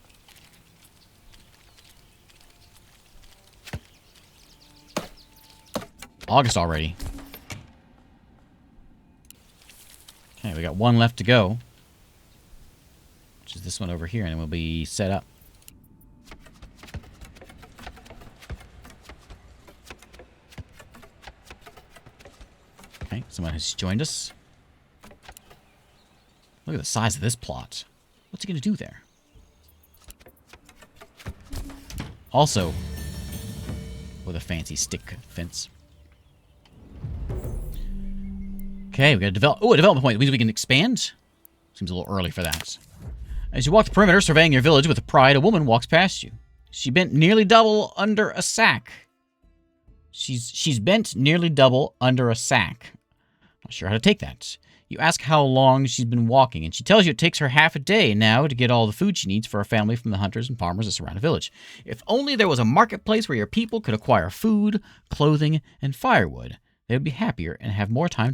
August already. Okay, we got 1 left to go. Which is this one over here, and we'll be set up. Okay, someone has joined us. Look at the size of this plot. What's he going to do there? Also, with a fancy stick fence. Okay, we got a development point. It means we can expand. Seems a little early for that. As you walk the perimeter, surveying your village with pride, a woman walks past you. She bent nearly double under a sack. She's bent nearly double under a sack. Not sure how to take that. You ask how long she's been walking, and she tells you it takes her half a day now to get all the food she needs for her family from the hunters and farmers that surround the village. If only there was a marketplace where your people could acquire food, clothing, and firewood, they would be happier and have more time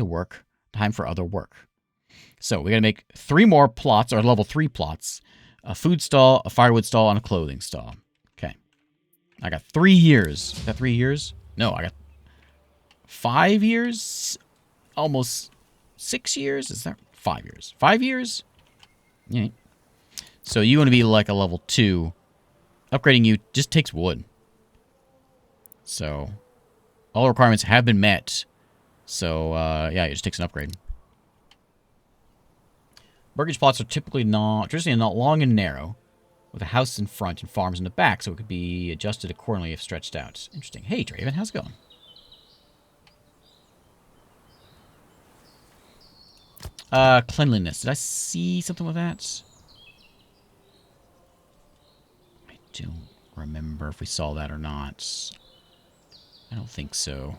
for other work. So we got to make 3 more plots, or level 3 plots. A food stall, a firewood stall, and a clothing stall. Okay. I got 3 years. Is that 3 years? No, I got 5 years? Almost 6 years? Is that 5 years? 5 years? Yeah. So you want to be like a level 2. Upgrading you just takes wood. So all requirements have been met. So yeah, it just takes an upgrade. Burgage plots are traditionally not long and narrow, with a house in front and farms in the back, so it could be adjusted accordingly if stretched out. Interesting. Hey, Draven, how's it going? Cleanliness. Did I see something with that? I don't remember if we saw that or not. I don't think so.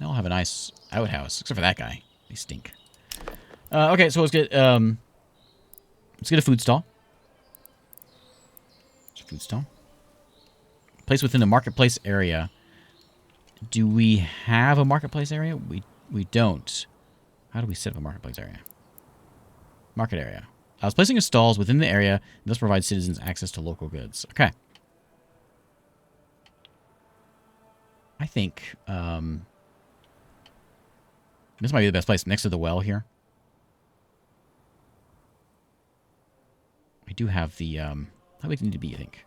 They all have a nice outhouse, except for that guy. They stink. Okay, so let's get a food stall. Food stall. Place within the marketplace area. Do we have a marketplace area? We don't. How do we set up a marketplace area? Market area. I was placing stalls within the area, and thus provide citizens access to local goods. Okay. I think this might be the best place, next to the well here. We do have the how big does it need to be, I think?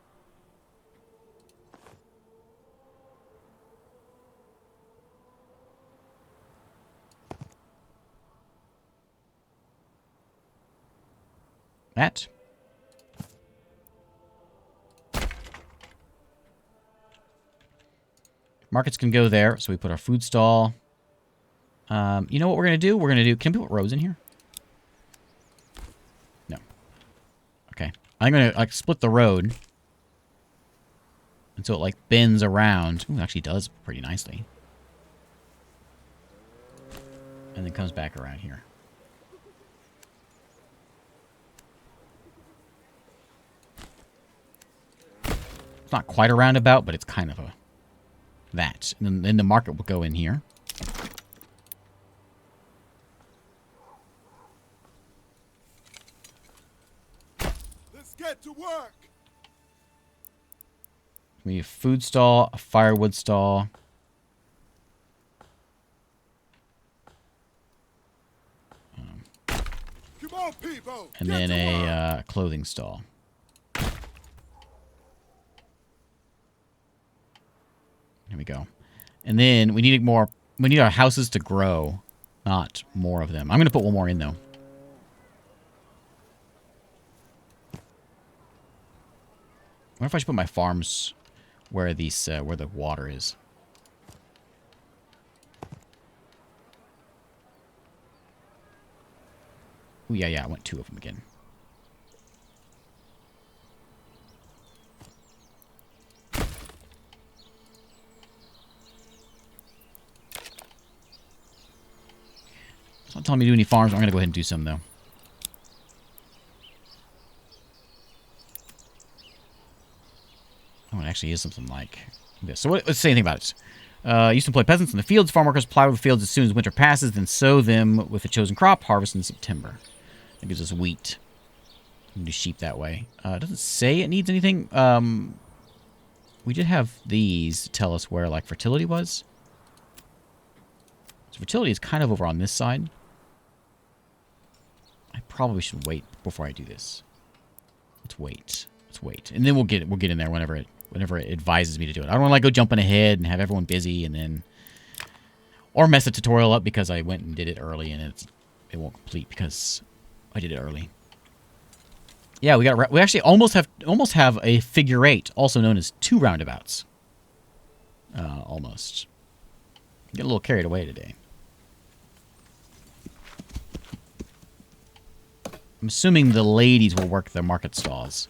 That. Markets can go there, so we put our food stall. You know what we're going to do? We're going to do... Can we put roads in here? No. Okay. I'm going to, like, split the road. And so it, like, bends around. Ooh, it actually does pretty nicely. And then comes back around here. It's not quite a roundabout, but it's kind of a... that. And then the market will go in here. Let's get to work. We need a food stall, a firewood stall. Come on, people. And then a clothing stall. Here we go. And then we need more. We need our houses to grow, not more of them. I'm going to put one more in though. I wonder if I should put my farms where these where the water is. Oh yeah, I want 2 of them again. It's not telling me to do any farms. I'm going to go ahead and do some, though. Oh, it actually is something like this. So let's say anything about it. Used to employ peasants in the fields. Farm workers plow the fields as soon as winter passes, then sow them with the chosen crop, harvest in September. That gives us wheat. We can do sheep that way. It doesn't say it needs anything. We did have these to tell us where, like, fertility was. So fertility is kind of over on this side. I probably should wait before I do this. Let's wait. Let's wait, and then we'll get in there whenever it advises me to do it. I don't want to like go jumping ahead and have everyone busy and then or mess the tutorial up because I went and did it early and it won't complete because I did it early. Yeah, we actually almost have a figure 8, also known as 2 roundabouts. Almost. Get a little carried away today. I'm assuming the ladies will work the market stalls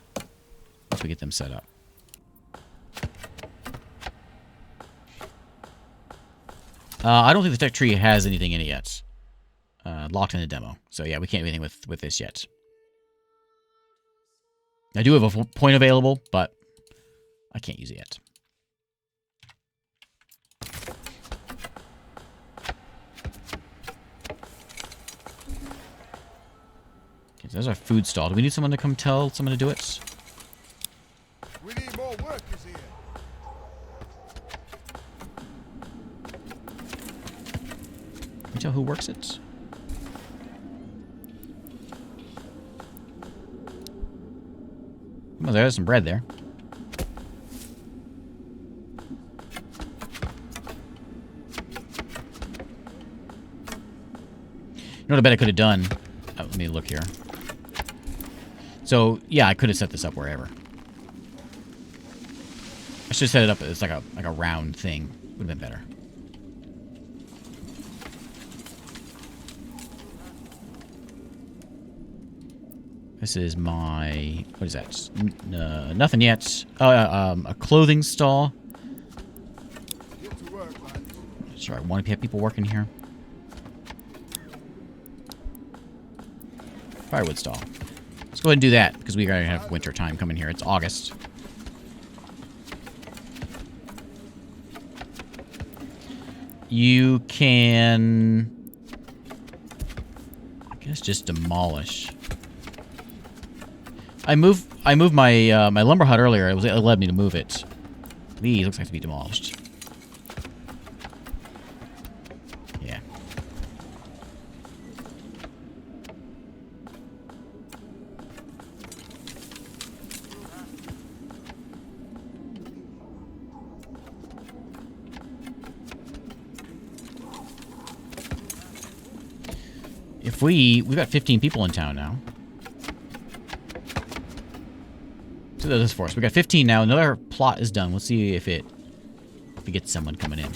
once we get them set up. I don't think the tech tree has anything in it yet. Locked in the demo. So yeah, we can't do anything with this yet. I do have a point available, but I can't use it yet. Okay, so there's our food stall. Do we need someone to come tell someone to do it? We need more workers here. Can you tell who works it? Well, there's some bread there. You know what I bet I could have done? Oh, let me look here. So, yeah, I could have set this up wherever. I should have set it up as like a round thing. Would have been better. This is my... What is that? Nothing yet. A clothing stall. Get to work, lad. Sure, I want to have people working here. Firewood stall. Let's go ahead and do that, because we're going to have winter time coming here. It's August. You can... I guess just demolish. I moved my my lumber hut earlier. It led me to move it. These looks like to be demolished. Yeah. If we've got 15 people in town now. So this for us. We got 15 now. Another plot is done. We'll see if we get someone coming in.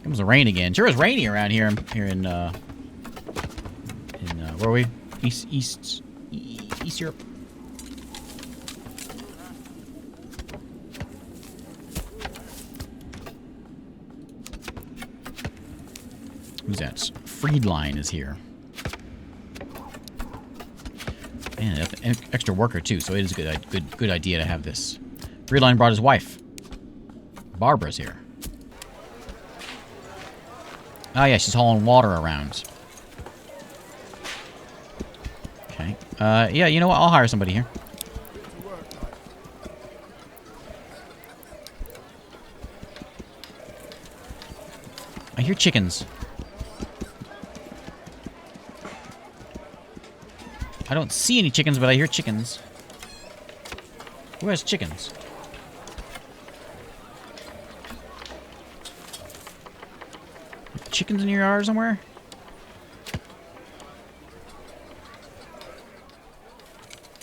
Comes the rain again. Sure is rainy around here. Here in where are we? East Europe. Who's that? Friedline is here. Man, an extra worker too, so it is a good idea to have this. Friedline brought his wife. Barbara's here. Oh yeah, she's hauling water around. Okay. Yeah, you know what? I'll hire somebody here. I hear chickens. I don't see any chickens, but I hear chickens. Who has chickens? Chickens in your yard somewhere?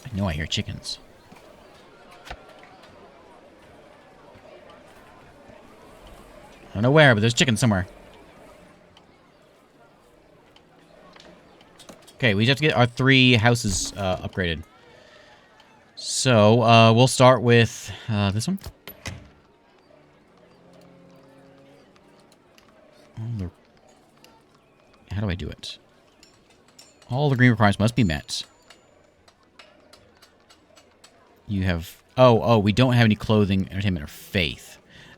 I know I hear chickens. I don't know where, but there's chickens somewhere. Okay, we just have to get our 3 houses upgraded. So, we'll start with this one. How do I do it? All the green requirements must be met. You have... Oh, we don't have any clothing, entertainment, or faith.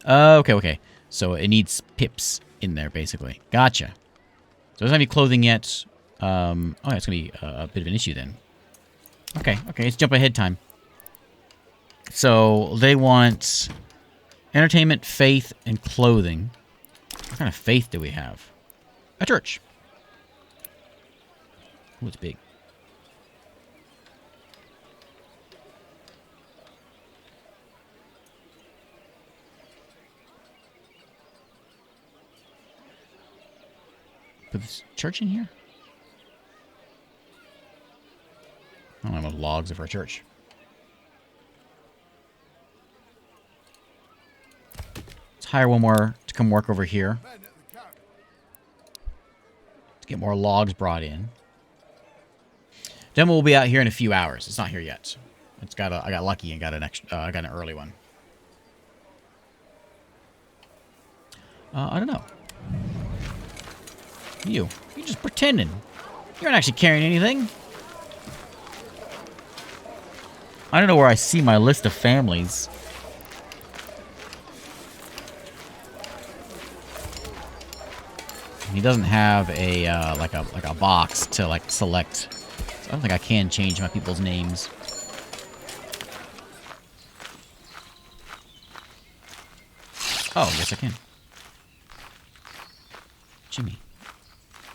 Okay. So it needs pips in there, basically. Gotcha. So it doesn't have any clothing yet. Oh, that's going to be a bit of an issue then. Okay, let's jump ahead time. So, they want entertainment, faith, and clothing. What kind of faith do we have? A church. Oh, it's big. Put this church in here? I don't have logs of our church. Let's hire one more to come work over here. To get more logs brought in. Demo will be out here in a few hours. It's not here yet. I got lucky and got an extra. I got an early one. I don't know. You're just pretending. You're not actually carrying anything. I don't know where I see my list of families. He doesn't have a like a box to like select. So I don't think I can change my people's names. Oh, yes I can. Jimmy.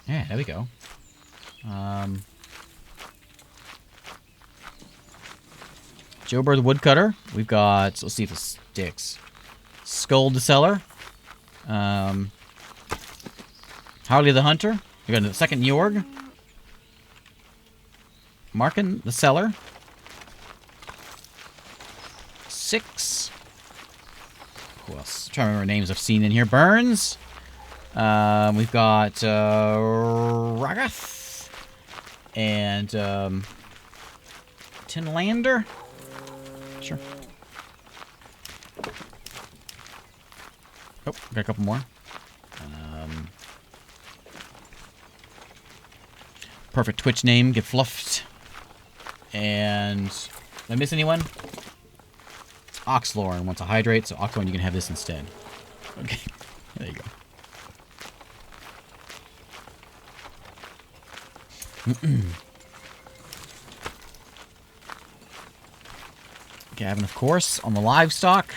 Yeah, there we go. Joe Bird the Woodcutter. We've got, let's see if it sticks. Skull the Seller. Harley the Hunter. We got the second Jorg. Markin the Seller. 6. Who else? I'm trying to remember names I've seen in here. Burns. We've got Ragath. And Tinlander. Sure. Oh, got a couple more. Perfect Twitch name, get fluffed. And did I miss anyone? Oxlorn wants a hydrate, so Oxlorn, you can have this instead. Okay, there you go. Gavin, of course, on the livestock.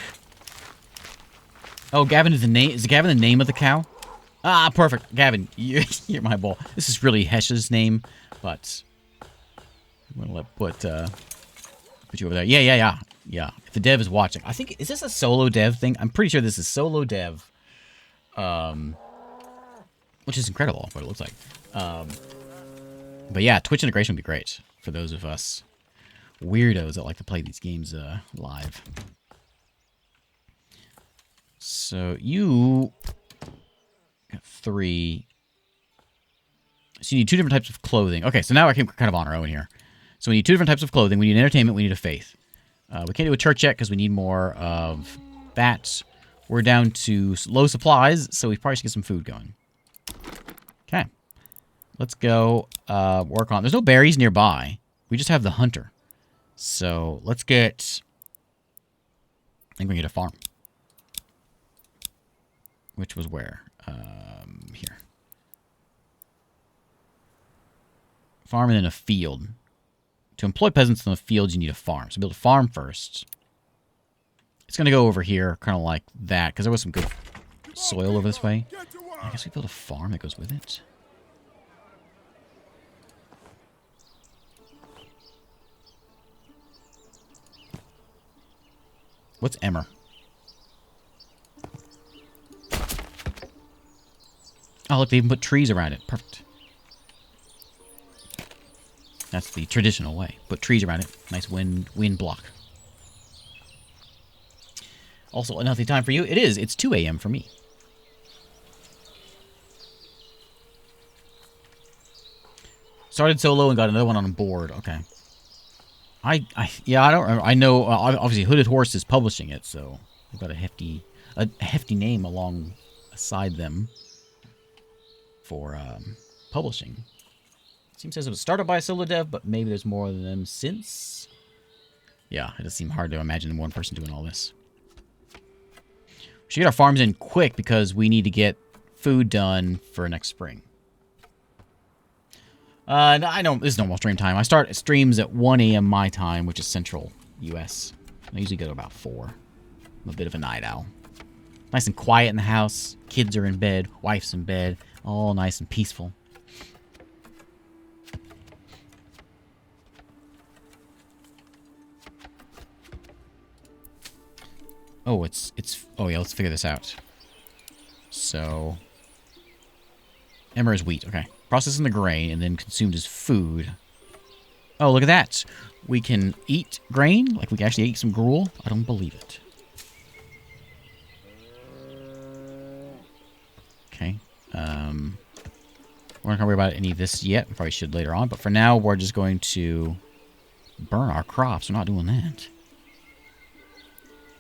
Oh, Gavin is the name. Is Gavin the name of the cow? Ah, perfect. Gavin, you're my bull. This is really Hesh's name, but I'm gonna put you over there. Yeah. If the dev is watching, I think, is this a solo dev thing? I'm pretty sure this is solo dev, which is incredible. What it looks like. But yeah, Twitch integration would be great for those of us weirdos that like to play these games live. So you got 3. So you need 2 different types of clothing. Okay, so now I can kind of on our own here. So we need 2 different types of clothing. We need entertainment. We need a faith. We can't do a church yet because we need more of that. We're down to low supplies, so we probably should get some food going. Okay. Let's go work on... There's no berries nearby. We just have the hunter. So let's get... I think we get a farm. Which was where? Here. Farm and then a field. To employ peasants in the fields, you need a farm. So build a farm first. It's going to go over here, kind of like that, because there was some good soil over this way. I guess we build a farm that goes with it. What's Emmer? Oh, look, they even put trees around it. Perfect. That's the traditional way. Put trees around it. Nice wind block. Also, a healthy time for you. It is. It's 2 a.m. for me. Started solo and got another one on board. Okay. Yeah, I don't remember. I know, obviously, Hooded Horse is publishing it, so they've got a hefty name alongside them for publishing. Seems as it was started by a solo dev, but maybe there's more than them since. Yeah, it does seem hard to imagine one person doing all this. We should get our farms in quick because we need to get food done for next spring. I know this is normal stream time. I start streams at 1 a.m. my time, which is Central U.S. I usually go to about 4. I'm a bit of a night owl. Nice and quiet in the house. Kids are in bed. Wife's in bed. All nice and peaceful. Oh, oh yeah, let's figure this out. So, emmer is wheat. Okay. Processing the grain and then consumed as food. Oh, look at that. We can eat grain? Like we can actually eat some gruel? I don't believe it. Okay. We're not going to worry about any of this yet. We probably should later on. But for now, we're just going to burn our crops. We're not doing that.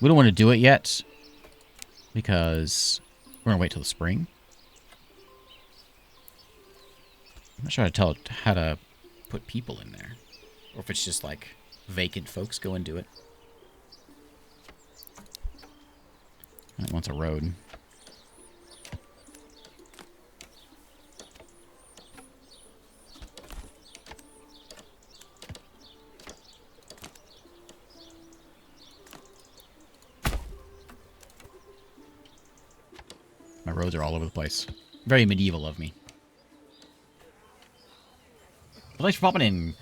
We don't want to do it yet. Because We're gonna wait till the spring. I'm not sure how to tell it how to put people in there. Or if it's just like vacant folks go and do it. It wants a road. My roads are all over the place. Very medieval of me. Well, thanks for popping in.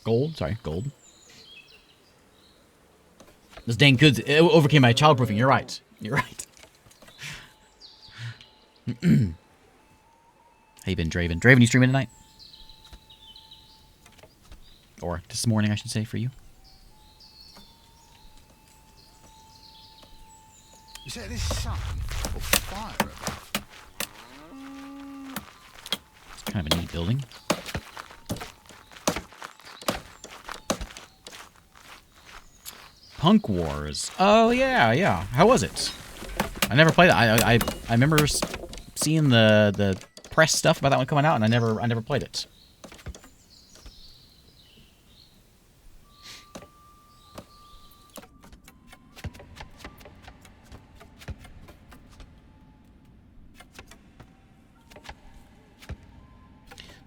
Gold. Sorry, gold. Those dang goods overcame my childproofing. You're right. You're right. How you been, Draven? Draven, you streaming tonight? Or this morning, I should say, for you. Is that this sun or fire above? It's kind of a neat building. Punk Wars. Oh yeah. How was it? I never played it. I remember seeing the press stuff about that one coming out, and I never played it.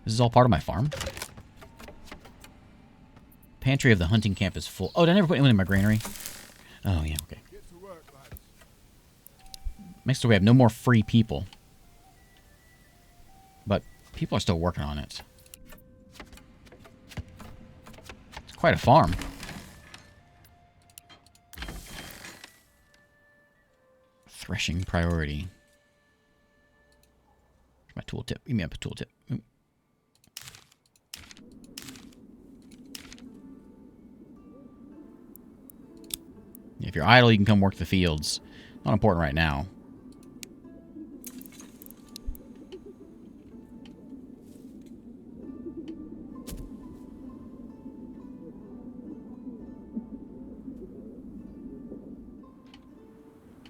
This is all part of my farm. Pantry of the hunting camp is full. Oh, did I never put anyone in my granary? Oh, yeah, okay. Get to work, lads. Makes it so we have no more free people. But people are still working on it. It's quite a farm. Threshing priority. Where's my tooltip? Give me up a tooltip. Ooh. If you're idle, you can come work the fields. Not important right now.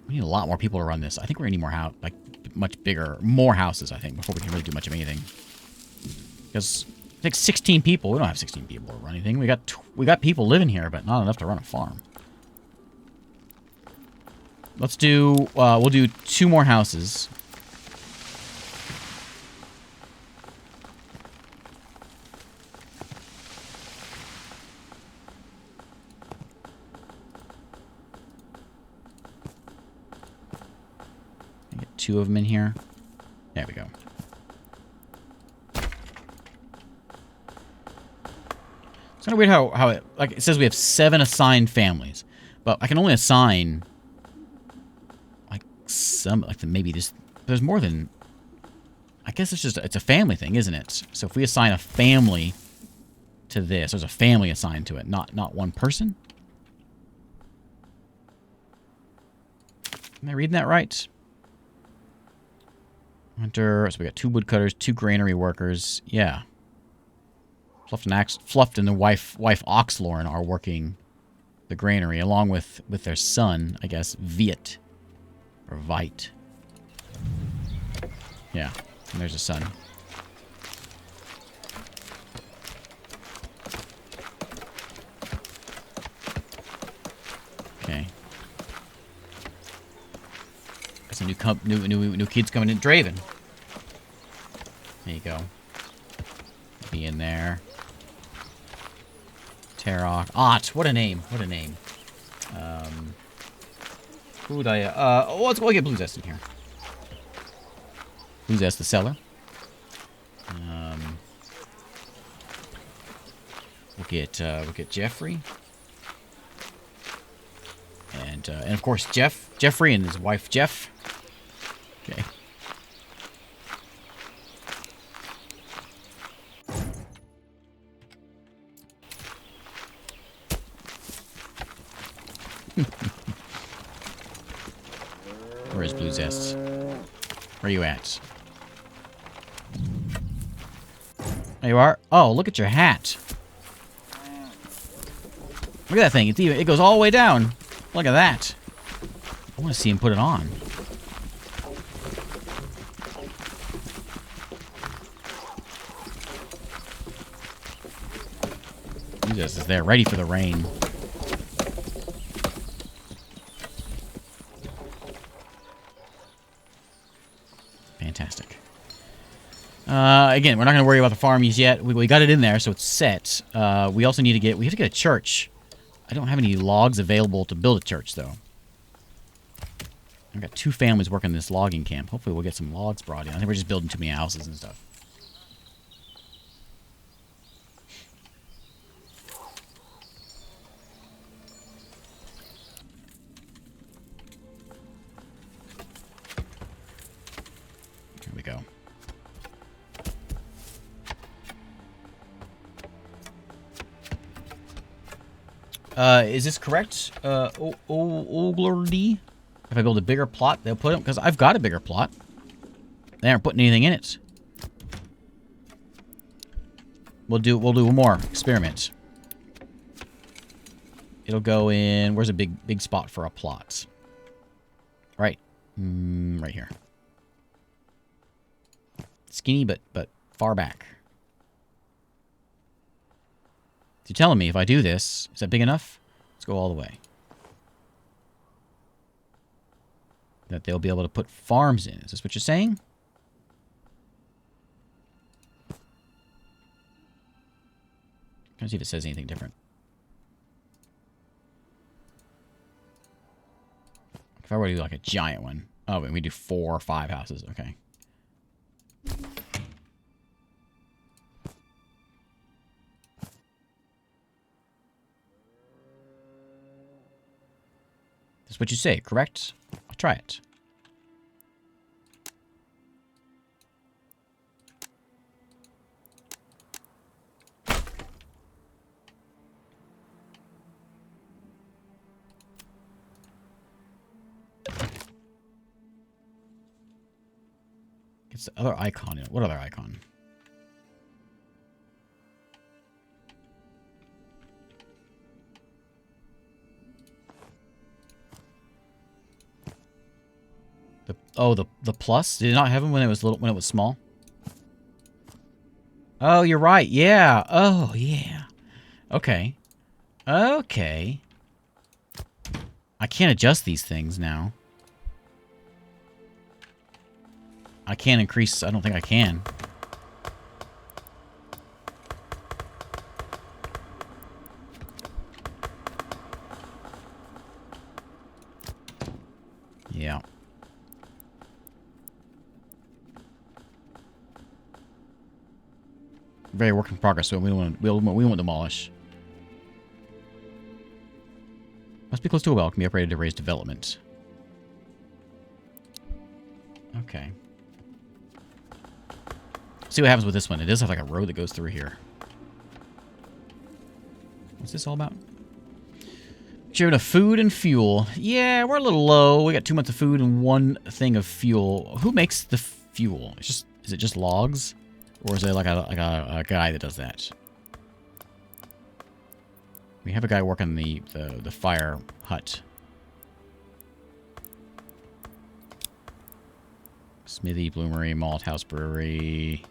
We need a lot more people to run this. I think we're gonna need more like much bigger, more houses. I think before we can really do much of anything. Because I think 16 people. We don't have 16 people to run anything. We got people living here, but not enough to run a farm. Let's do, we'll do 2 more houses. Get 2 of them in here. There we go. It's kind of weird how it, like, it says we have 7 assigned families, but I can only assign some, like, maybe there's more than, I guess it's a family thing, isn't it? So if we assign a family to this, there's a family assigned to it, not one person. Am I reading that right? Hunter, so we got 2 woodcutters, 2 granary workers. Yeah. Fluffed and the wife Oxlorn are working the granary, along with their son, I guess, Viet. Or Vite. Yeah, and there's a son. Okay. Got some new kids coming in. Draven. There you go. Be in there. Tarok. Ott. What a name. What a name. Who would I, let's go get Blue Zest in here. Blue Zest, the seller. We'll get Jeffrey. And of course, Jeffrey and his wife, Jeff. Okay. Where is Blue Zest? Where are you at? There you are. Oh, look at your hat. Look at that thing. It goes all the way down. Look at that. I want to see him put it on. Jesus is there, ready for the rain. Fantastic. Again, we're not going to worry about the farmies yet. We got it in there, so it's set. We also need to get... We have to get a church. I don't have any logs available to build a church, though. I've got 2 families working this logging camp. Hopefully we'll get some logs brought in. I think we're just building too many houses and stuff. Here we go. Is this correct? Oglardy? If I build a bigger plot, they'll put them... Because I've got a bigger plot. They aren't putting anything in it. We'll do one more experiment. It'll go in... Where's a big spot for a plot? Right. Right here. Skinny, but far back. You're telling me if I do this, is that big enough? Let's go all the way. That they'll be able to put farms in. Is this what you're saying? Let's see if it says anything different. If I were to do like a giant one. Oh, wait, we do 4 or 5 houses. Okay. That's what you say, correct? I'll try it. It's the other icon. What other icon? The plus? Did it not have them when it was little, when it was small? Oh, you're right. Yeah. Oh, yeah. Okay. Okay. I can't adjust these things now. I can't increase. I don't think I can. Yeah. Very work in progress, so we won't demolish. Must be close to a well. Can be upgraded to raise development. Okay. See what happens with this one. It does have like a road that goes through here. What's this all about? Sharing of food and fuel. Yeah, we're a little low. We got 2 months of food and 1 thing of fuel. Who makes the fuel? It's just, is it just logs? Or is there like a guy that does that? We have a guy working the fire hut. Smithy, bloomery, malt house, brewery.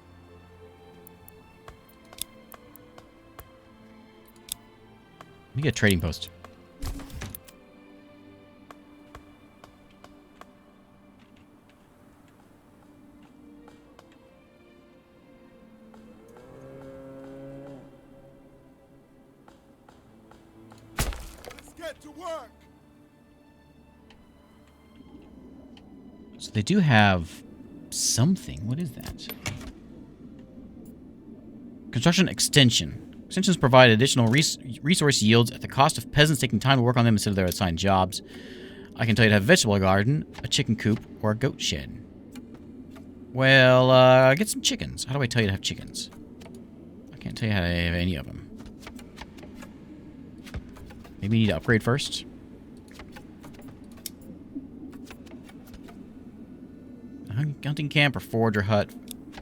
Let me get a trading post. To work. So they do have something. What is that? Construction extension. Extensions provide additional resource yields at the cost of peasants taking time to work on them instead of their assigned jobs. I can tell you to have a vegetable garden, a chicken coop, or a goat shed. Well, get some chickens. How do I tell you to have chickens? I can't tell you how to have any of them. Maybe you need to upgrade first. Hunting camp or forge or hut.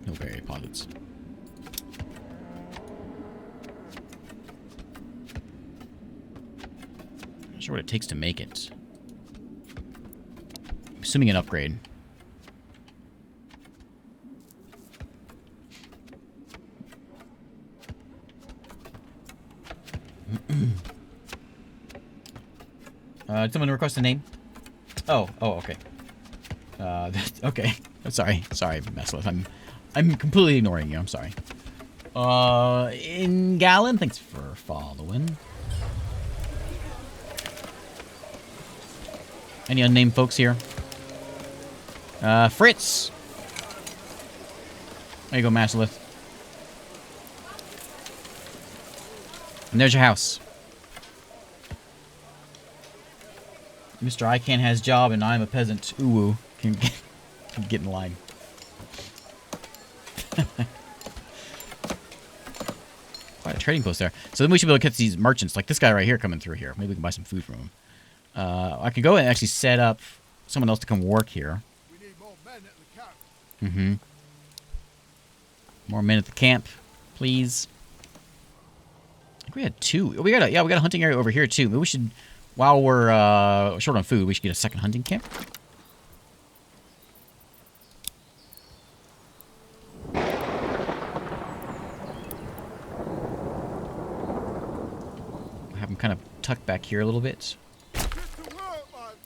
No berry deposits. Not sure what it takes to make it. I'm assuming an upgrade. Did someone request a name? Oh, okay. Okay. Sorry, Messlith. I'm completely ignoring you. I'm sorry. In Gallon, thanks for following. Any unnamed folks here? Fritz. There you go, Messlith. And there's your house. Mr. Ican has job and I'm a peasant. Ooh, can get in line. Quite a trading post there. So then we should be able to catch these merchants, like this guy right here coming through here. Maybe we can buy some food from him. I could go and actually set up someone else to come work here. We need more men at the camp. Mm-hmm. More men at the camp, please. I think we had 2. We got a hunting area over here too. Maybe we should, while we're short on food, we should get a second hunting camp. Have them kind of tucked back here a little bit. Get to work, lads.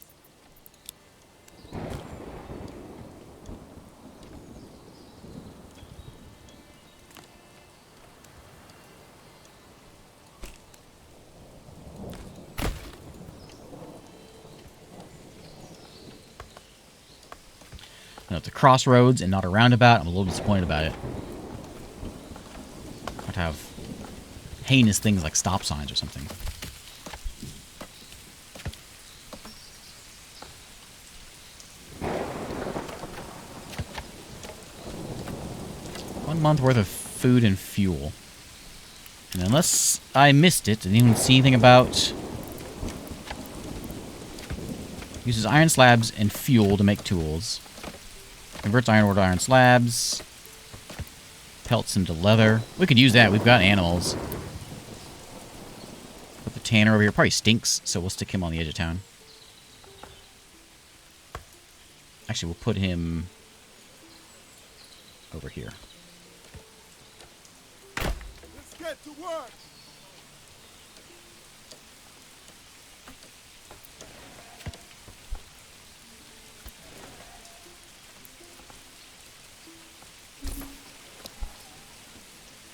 I know it's a crossroads and not a roundabout. I'm a little disappointed about it. I'd have heinous things like stop signs or something. One month worth of food and fuel. And unless I missed it, I didn't even see anything about... Uses iron slabs and fuel to make tools. Converts iron ore to iron slabs. Pelts into leather. We could use that. We've got animals. Put the tanner over here. Probably stinks, so we'll stick him on the edge of town. Actually, we'll put him over here. Let's get to work.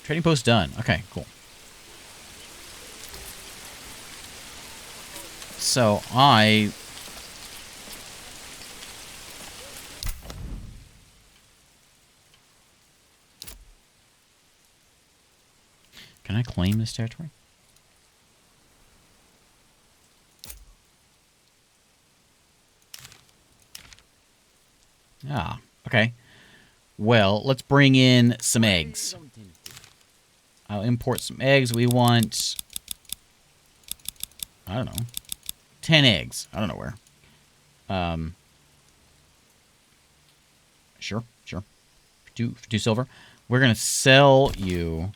Trading post done. Okay, cool. So can I claim this territory? Ah, okay. Well, let's bring in some eggs. I'll import some eggs. We want, I don't know, 10 eggs. I don't know where. Sure. For two silver. We're going to sell you.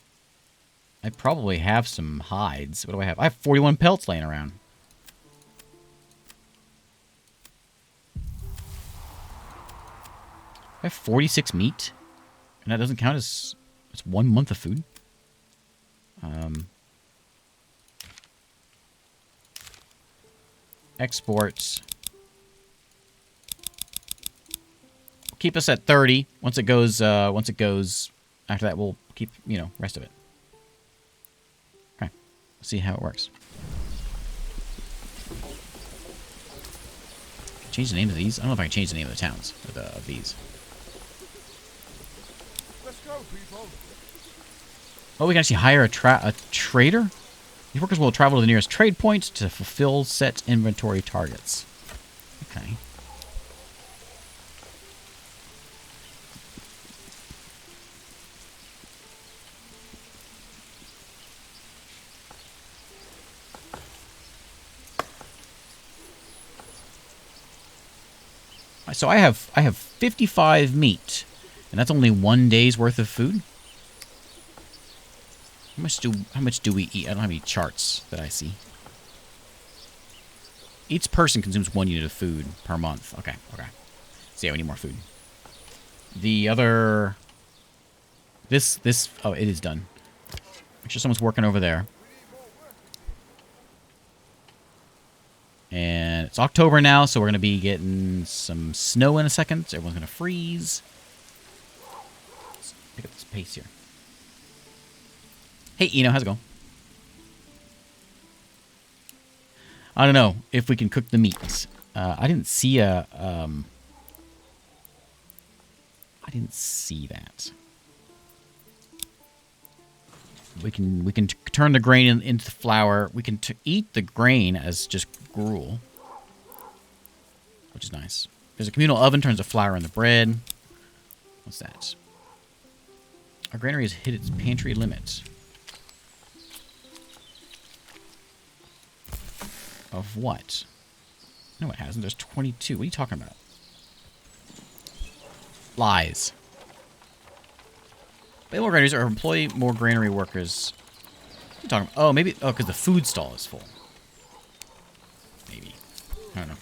I probably have some hides. What do I have? I have 41 pelts laying around. I have 46 meat. And that doesn't count as... It's 1 month of food. Exports. Keep us at 30. Once it goes, after that we'll keep, rest of it. Okay. See how it works. Change the name of these? I don't know if I can change the name of the towns of these. Let's go, people. Oh, we can actually hire a trader? These workers will travel to the nearest trade point to fulfill set inventory targets. Okay. So I have 55 meat, and that's only 1 day's worth of food. How much do we eat? I don't have any charts that I see. Each person consumes 1 unit of food per month. Okay. So yeah, we need more food. The other... This... Oh, it is done. Make sure someone's working over there. And it's October now, so we're going to be getting some snow in a second. Everyone's going to freeze. Let's pick up this pace here. Hey, Eno, how's it going? I don't know if we can cook the meats. I didn't see a... I didn't see that. We can turn the grain into flour. We can eat the grain as just gruel, which is nice. There's a communal oven, turns the flour into bread. What's that? Our granary has hit its pantry limit. Of what? No, it hasn't. There's 22. What are you talking about? Lies. Pay more granaries or employ more granary workers. What are you talking about? Oh, maybe... Oh, because the food stall is full. Maybe. I don't know.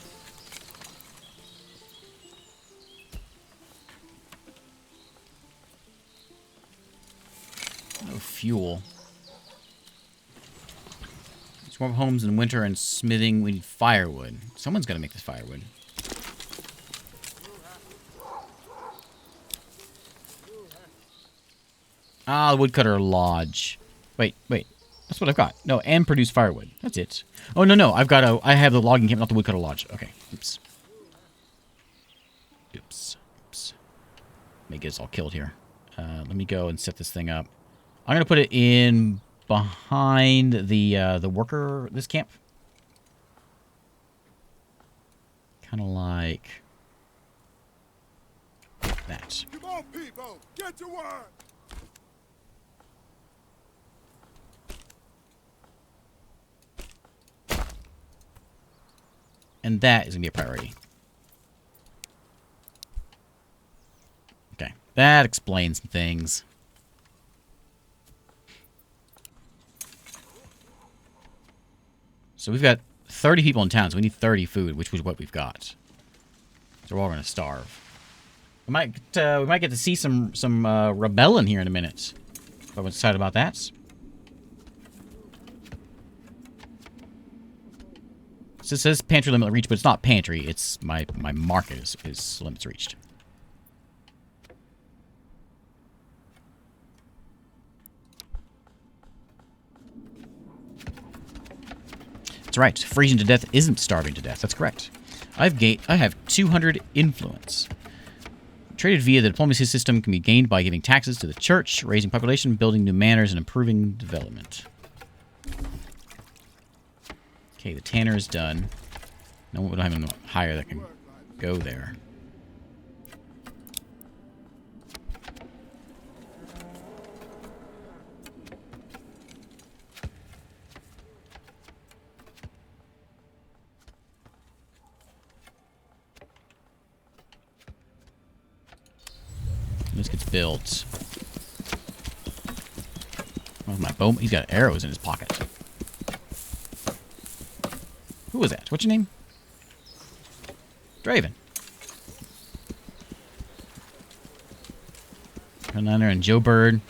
No fuel. Swarm homes in winter and smithing. We need firewood. Someone's got to make this firewood. Ah, the woodcutter lodge. Wait. That's what I've got. No, and produce firewood. That's it. Oh, no. I have the logging camp, not the woodcutter lodge. Okay. Oops. Let me get us all killed here. Let me go and set this thing up. I'm going to put it in behind the worker, this camp. Kind of like that. Come on, people, get to work. And that is going to be a priority. Okay. That explains some things. So we've got 30 people in town, so we need 30 food, which was what we've got. So we're all going to starve. We might get to see some rebellion here in a minute. Everyone's excited about that. So it says pantry limit reached, but it's not pantry. It's my market is limits reached. That's right. Freezing to death isn't starving to death. That's correct. I have 200 influence. Traded via the diplomacy system can be gained by giving taxes to the church, raising population, building new manors, and improving development. Okay, the tanner is done. No, we don't have anyone higher that can go there. This gets built. Oh, my bow. He's got arrows in his pocket. Who was that? What's your name? Draven. Niner and Joe Bird.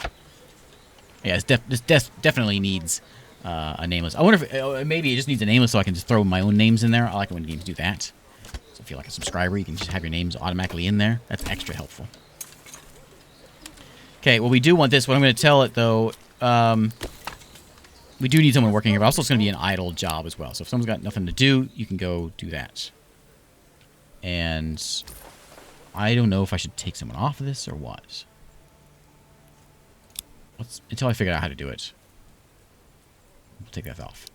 Yeah, this definitely needs a nameless. I wonder if maybe it just needs a nameless so I can just throw my own names in there. I like it when games do that. So if you're like a subscriber, you can just have your names automatically in there. That's extra helpful. Okay, well, we do want this. What I'm going to tell it, though, we do need someone working here, but also it's going to be an idle job as well. So if someone's got nothing to do, you can go do that. And I don't know if I should take someone off of this or what. Until I figure out how to do it. We'll take that off.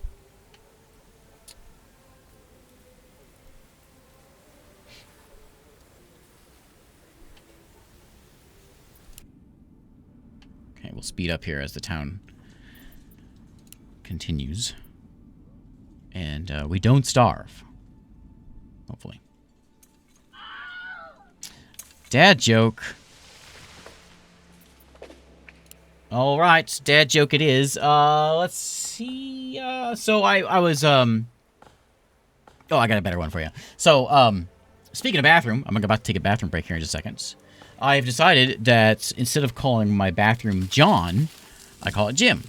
Okay, we'll speed up here as the town continues. And we don't starve. Hopefully. Dad joke. All right, dad joke it is. Let's see. So I was oh, I got a better one for you. So speaking of bathroom, I'm about to take a bathroom break here in just a second. I've decided that instead of calling my bathroom John, I call it Jim.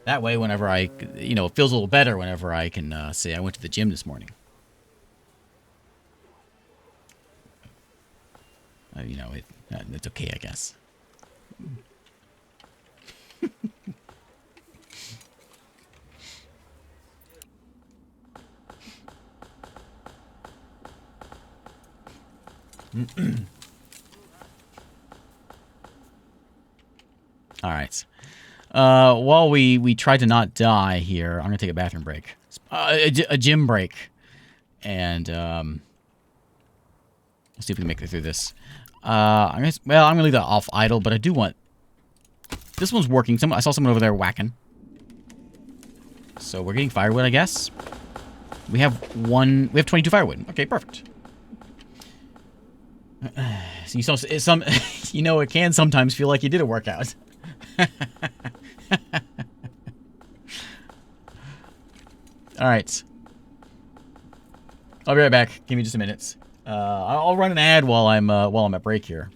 That way, whenever I, it feels a little better whenever I can say I went to the gym this morning. It's okay, I guess. All right. While we try to not die here, I'm gonna take a bathroom break, a gym break, and let's see if we can make it through this. I'm gonna leave that off idle, but I do want. This one's working. I saw someone over there whacking. So we're getting firewood, I guess. We have 22 firewood. Okay, perfect. So it can sometimes feel like you did a workout. All right. I'll be right back. Give me just a minute. I'll run an ad while I'm at break here.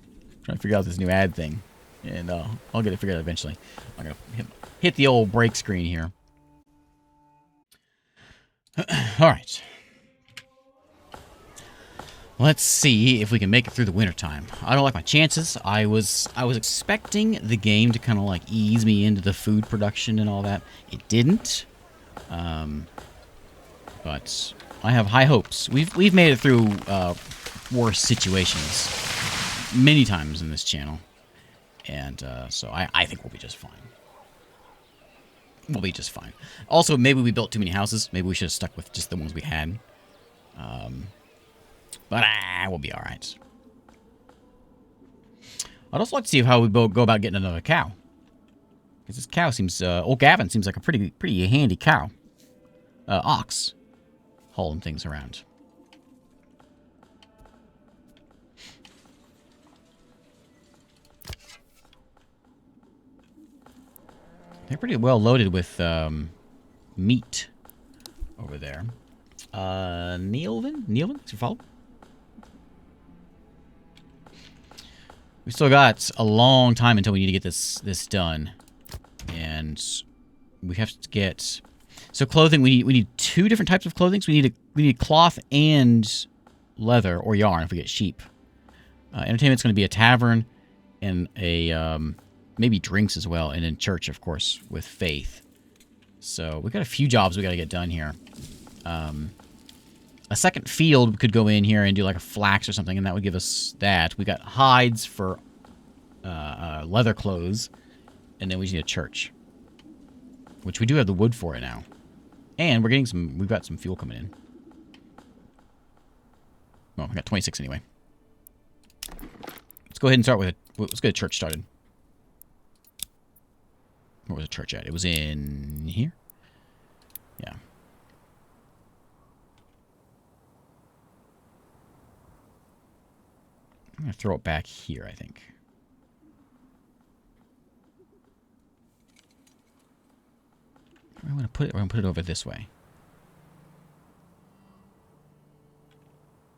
Trying to figure out this new ad thing, and I'll get it figured out eventually. I'm gonna hit the old break screen here. All right. Let's see if we can make it through the wintertime. I don't like my chances. I was expecting the game to kind of like ease me into the food production and all that. It didn't. But I have high hopes. We've made it through worse situations many times in this channel, and so I think we'll be just fine. We'll be just fine. Also, maybe we built too many houses. Maybe we should have stuck with just the ones we had. But we'll be all right. I'd also like to see how we go about getting another cow. Because this cow seems, old Gavin seems like a pretty handy cow. Ox. Hauling things around. They're pretty well loaded with, meat over there. Neilvin? Thanks for following. We still got a long time until we need to get this done, and we have to get. So clothing, we need two different types of clothing. So we need cloth and leather or yarn if we get sheep. Entertainment's going to be a tavern and a maybe drinks as well, and then church, of course, with faith. So we got a few jobs we got to get done here. A second field could go in here and do like a flax or something, and that would give us that. We got hides for leather clothes, and then we just need a church, which we do have the wood for it now. And we're getting some. We've got some fuel coming in. Well, we got 26 anyway. Let's go ahead and start with it. Let's get a church started. Where was the church at? It was in here. Yeah. I'm going to throw it back here, I think. Where am I going to put it? We're going to put it over this way.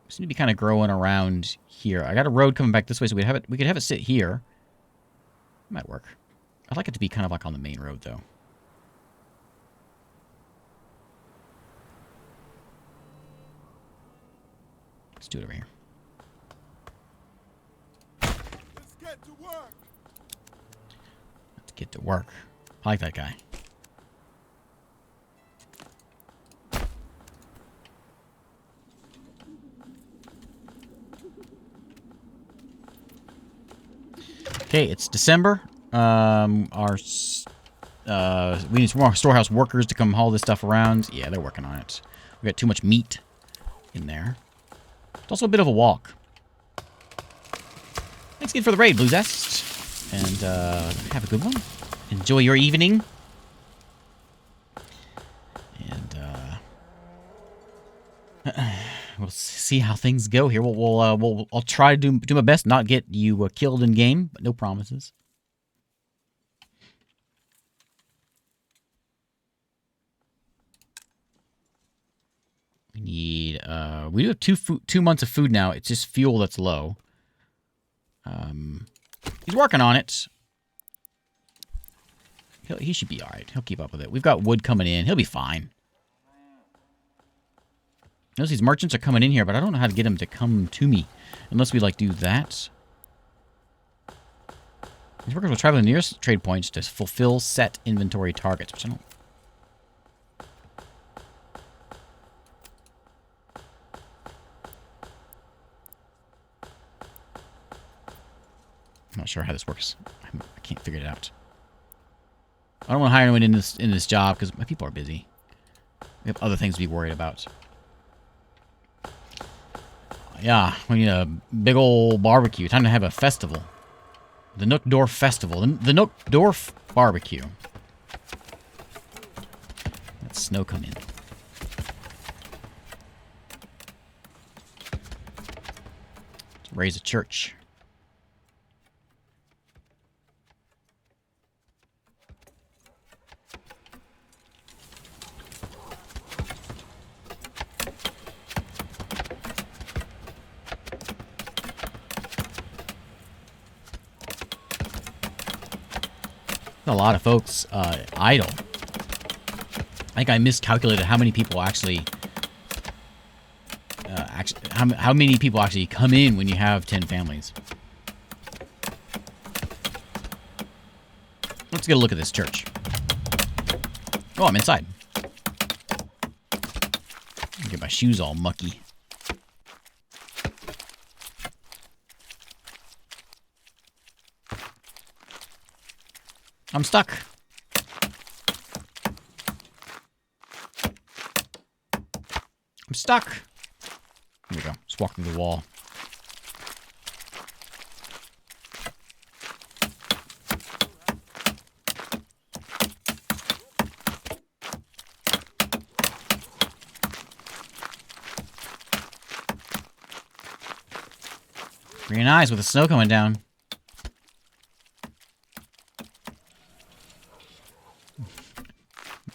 We seem to be kind of growing around here. I got a road coming back this way, so we could have it sit here. Might work. I'd like it to be kind of like on the main road, though. Let's do it over here. Let's get to work. Let's get to work. I like that guy. Okay, it's December. We need some more storehouse workers to come haul this stuff around. Yeah, they're working on it. We got too much meat in there. It's also a bit of a walk. Thanks again for the raid, Blue Zest. And have a good one. Enjoy your evening. And we'll see how things go here. I'll try to do my best, not get you killed in game, but no promises. We need, we do have 2 months of food now. It's just fuel that's low. He's working on it. He should be all right. He'll keep up with it. We've got wood coming in. He'll be fine. Notice these merchants are coming in here, but I don't know how to get them to come to me. Unless we, like, do that. These workers will travel to the nearest trade points to fulfill set inventory targets, which I don't... I'm not sure how this works. I can't figure it out. I don't want to hire anyone in this job because my people are busy. We have other things to be worried about. Yeah, we need a big old barbecue. Time to have a festival. The Nookdorf Festival. The Nookdorf Barbecue. Let snow come in. Let's raise a church. A lot of folks idle. I think I miscalculated how many people actually how many people actually come in when you have 10 families. Let's get a look at this church. Oh, I'm inside. Get my shoes all mucky. I'm stuck. I'm stuck. Here we go. Just walk through the wall. Very nice with the snow coming down.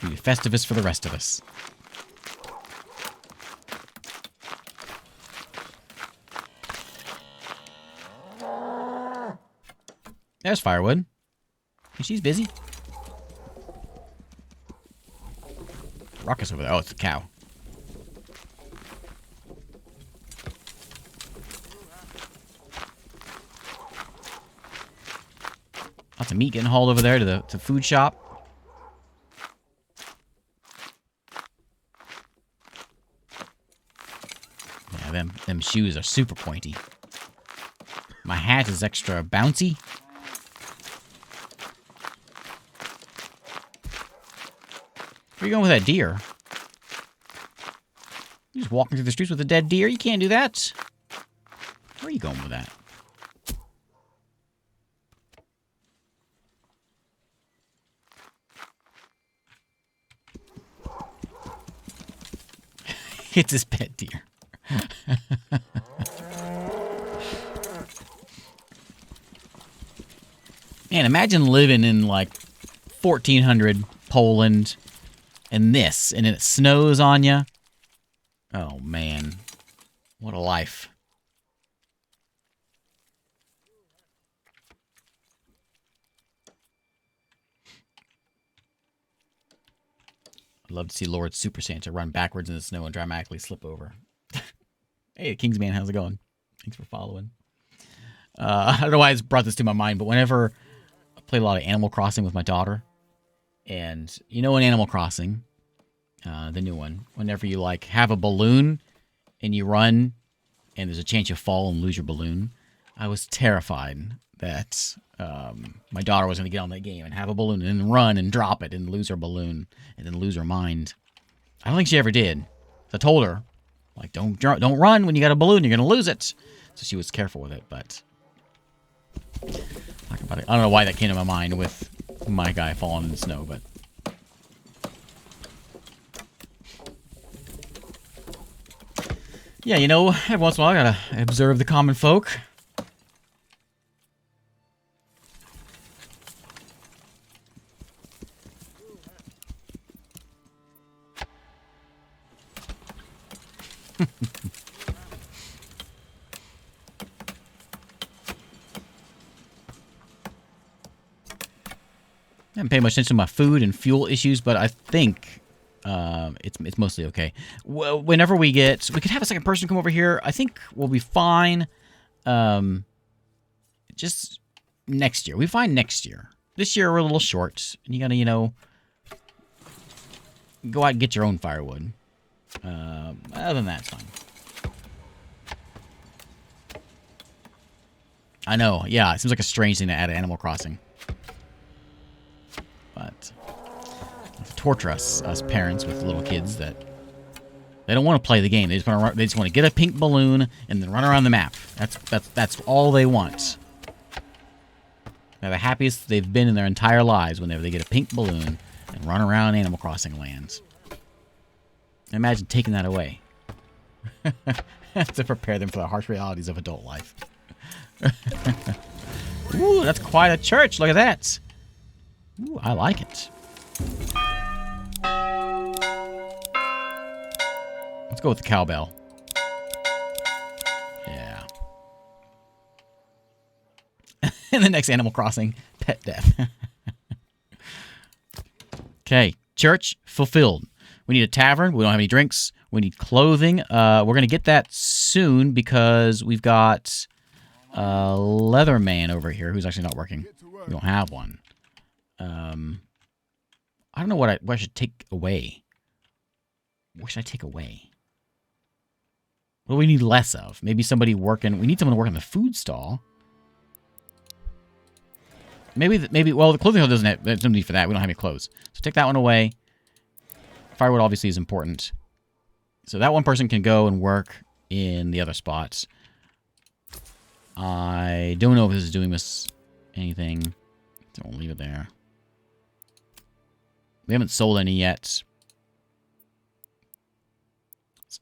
Be Festivus for the rest of us. There's firewood. And she's busy. Ruckus over there. Oh, it's a cow. Lots of meat getting hauled over there to the food shop. Yeah, them shoes are super pointy. My hat is extra bouncy. Where are you going with that deer? You're just walking through the streets with a dead deer? You can't do that. Where are you going with that? It's his pet deer. Man, imagine living in like 1400 Poland and this, and it snows on you. Oh man, what a life. I'd love to see Lord Super Santa run backwards in the snow and dramatically slip over. Hey, Kingsman, how's it going? Thanks for following. I don't know why I brought this to my mind, but whenever I play a lot of Animal Crossing with my daughter, and you know in Animal Crossing, the new one, whenever you like have a balloon and you run and there's a chance you fall and lose your balloon, I was terrified that my daughter was going to get on that game and have a balloon and then run and drop it and lose her balloon and then lose her mind. I don't think she ever did. I told her, like, don't run when you got a balloon, you're going to lose it. So she was careful with it, but talk about it. I don't know why that came to my mind with my guy falling in the snow, but yeah, you know, every once in a while I gotta observe the common folk. haven't paid much attention to my food and fuel issues, but I think it's mostly okay. Whenever we could have a second person come over here. I think we'll be fine. Just next year. We find next year. This year we're a little short, and you gotta, you know, go out and get your own firewood. Other than that, it's fine. I know, yeah, it seems like a strange thing to add to Animal Crossing. But torture us parents with little kids that they don't want to play the game. They just want to get a pink balloon and then run around the map. That's all they want. They're the happiest they've been in their entire lives whenever they get a pink balloon and run around Animal Crossing lands. Imagine taking that away. To prepare them for the harsh realities of adult life. Ooh, that's quite a church. Look at that. Ooh, I like it. Let's go with the cowbell. Yeah. In the next Animal Crossing, pet death. Okay, church fulfilled. We need a tavern. We don't have any drinks. We need clothing. We're going to get that soon because we've got a leather man over here who's actually not working. We don't have one. I don't know what I should take away. What should I take away? What do we need less of? Maybe somebody working. We need someone to work in the food stall. Maybe. Well, the clothing doesn't have. There's no need for that. We don't have any clothes, so take that one away. Firewood obviously is important, so that one person can go and work in the other spots. I don't know if this is doing us anything, so we'll leave it there. We haven't sold any yet, so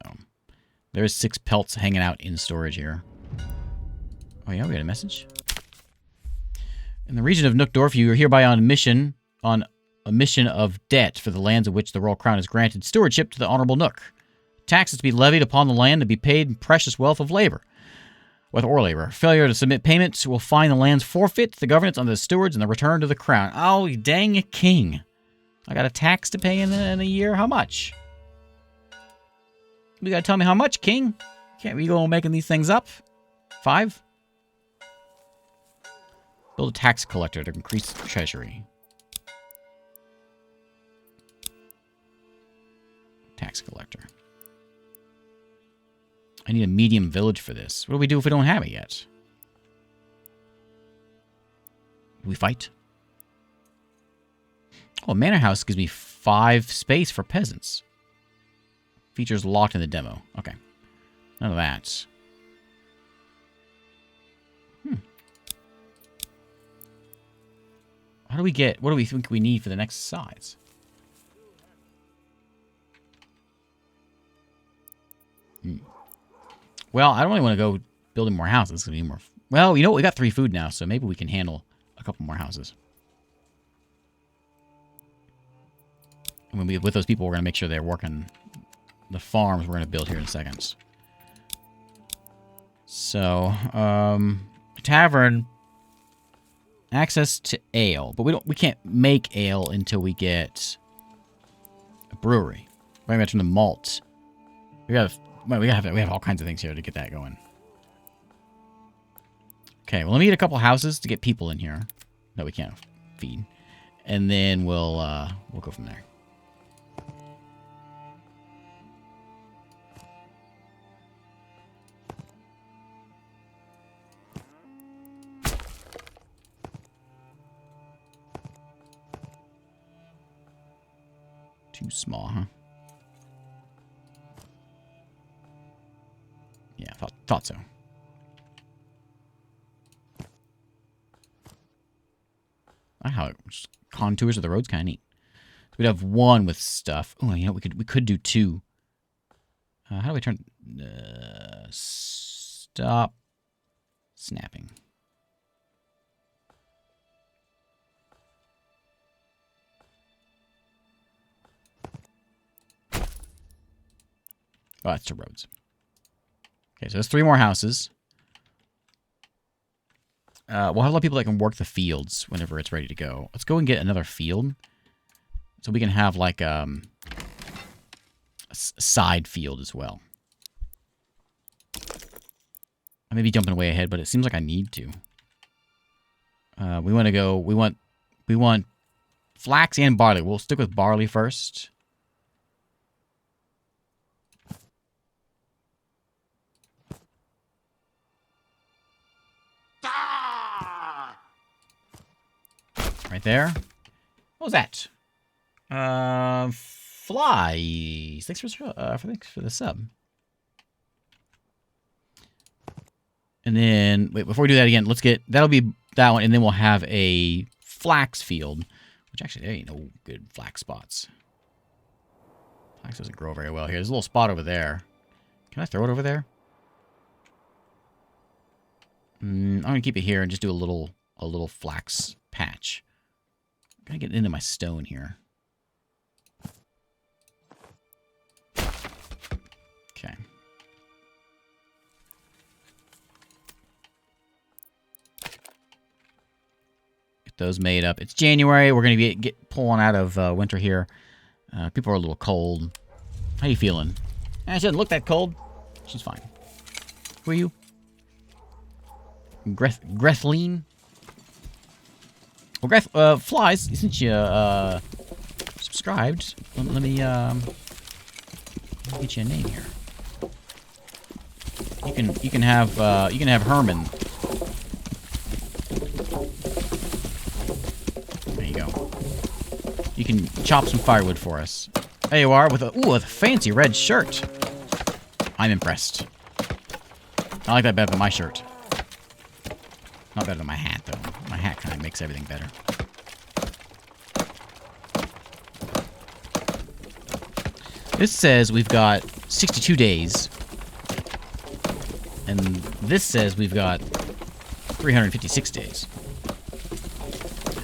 there's 6 pelts hanging out in storage here. Oh yeah, we got a message. In the region of Nookdorf, you are hereby on a mission of debt for the lands of which the Royal Crown has granted stewardship to the Honorable Nook. Tax is to be levied upon the land to be paid in precious wealth of labor. Or labor. Failure to submit payments will fine the land's forfeit, the governance under the stewards, and the return to the crown. Oh, dang it, king. I got a tax to pay in a year? How much? You gotta tell me how much, king. Can't we go making these things up? 5? Build a tax collector to increase treasury. Tax collector. I need a medium village for this. What do we do if we don't have it yet? Do we fight? Oh, a manor house gives me 5 space for peasants. Features locked in the demo. Okay. None of that. How do we get... What do we think we need for the next size? Well, I don't really want to go building more houses. It's going to be more... Well, you know what? We got 3 food now, so maybe we can handle a couple more houses. And when with those people, we're going to make sure they're working the farms we're going to build here in a second. So, tavern... Access to ale, but we can't make ale until we get a brewery. We're going to turn the malt. We have all kinds of things here to get that going. Okay, well, let me get a couple houses to get people in here that we can't feed, and then we'll go from there. Too small, huh? Yeah, thought so. I how contours of the road's kind of neat. So we'd have one with stuff. Oh, you know, we could do 2. How do we turn? Stop snapping. Oh, that's 2 roads. Okay, so there's 3 more houses. we'll have a lot of people that can work the fields whenever it's ready to go. Let's go and get another field. So we can have, like, a side field as well. I may be jumping way ahead, but it seems like I need to. We want to go... We want flax and barley. We'll stick with barley first. Right there. What was that? Flies. Thanks for the sub. And then, wait, before we do that again, let's get, that'll be that one, and then we'll have a flax field, which actually, there ain't no good flax spots. Flax doesn't grow very well here. There's a little spot over there. Can I throw it over there? I'm going to keep it here and just do a little flax patch. I'm going to get into my stone here. Okay. Get those made up. It's January. We're going to get pulling out of winter here. People are a little cold. How you feeling? She doesn't look that cold. She's fine. Who are you? Grethleen? Well, Flies, since you subscribed, let me get you a name here. You can have Herman. There you go. You can chop some firewood for us. There you are with a fancy red shirt. I'm impressed. I like that better than my shirt. Not better than my hat though. My hat kind of makes everything better. This says we've got 62 days. And this says we've got 356 days.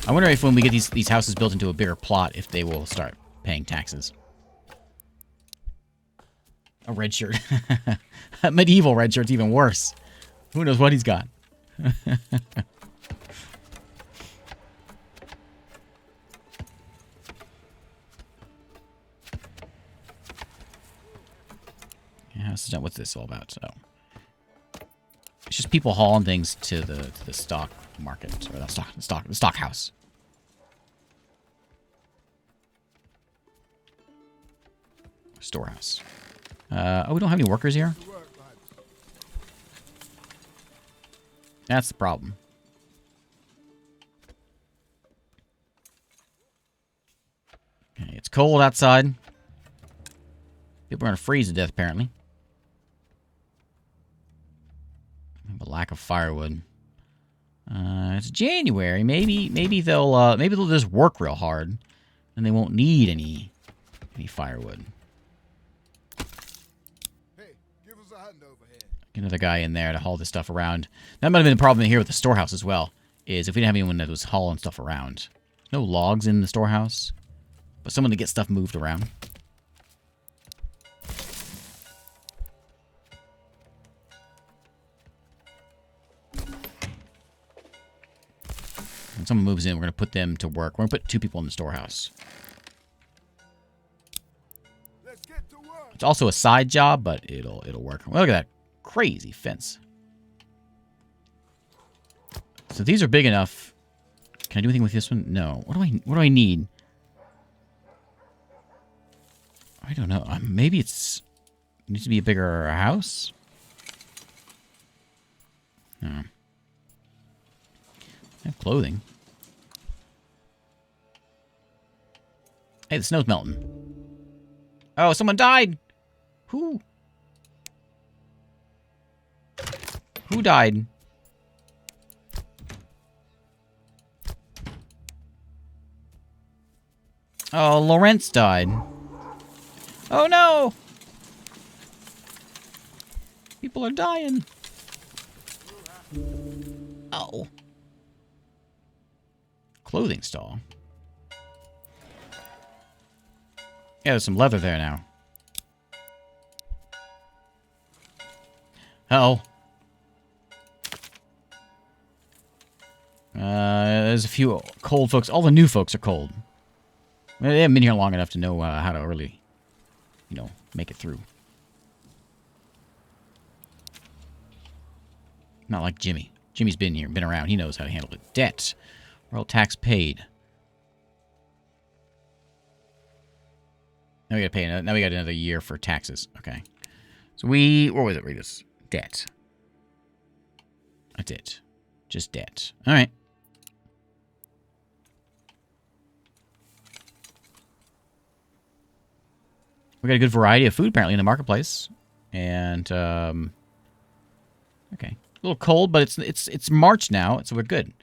I wonder if when we get these houses built into a bigger plot, if they will start paying taxes. A red shirt. A medieval red shirt's even worse. Who knows what he's got? Yeah, what's this all about? So it's just people hauling things to the stock market or the stock house. Storehouse. Oh, we don't have any workers here? That's the problem. Okay, it's cold outside. People are going to freeze to death, apparently. A lack of firewood. It's January. Maybe they'll just work real hard, and they won't need any firewood. Hey, give us a hand over here. Get another guy in there to haul this stuff around. That might have been the problem here with the storehouse as well. Is if we didn't have anyone that was hauling stuff around. No logs in the storehouse, but someone to get stuff moved around. When someone moves in, we're going to put them to work. We're going to put 2 people in the storehouse. Let's get to work. It's also a side job, but it'll work. Well, look at that crazy fence. So these are big enough. Can I do anything with this one? No. What do I need? I don't know. Maybe it needs to be a bigger house. No. I have clothing. Hey, the snow's melting. Oh, someone died. Who? Who died? Oh, Lawrence died. Oh no! People are dying. Oh. Clothing stall. Yeah, there's some leather there now. Uh-oh. There's a few cold folks. All the new folks are cold. They haven't been here long enough to know how to really, you know, make it through. Not like Jimmy. Jimmy's been here, been around. He knows how to handle it. Debt. Royal tax paid. Now we gotta pay. Now we got another year for taxes. Okay. So what was it? Read this. Debt. That's it. Just debt. All right. We got a good variety of food apparently in the marketplace, and okay, a little cold, but it's March now, so we're good.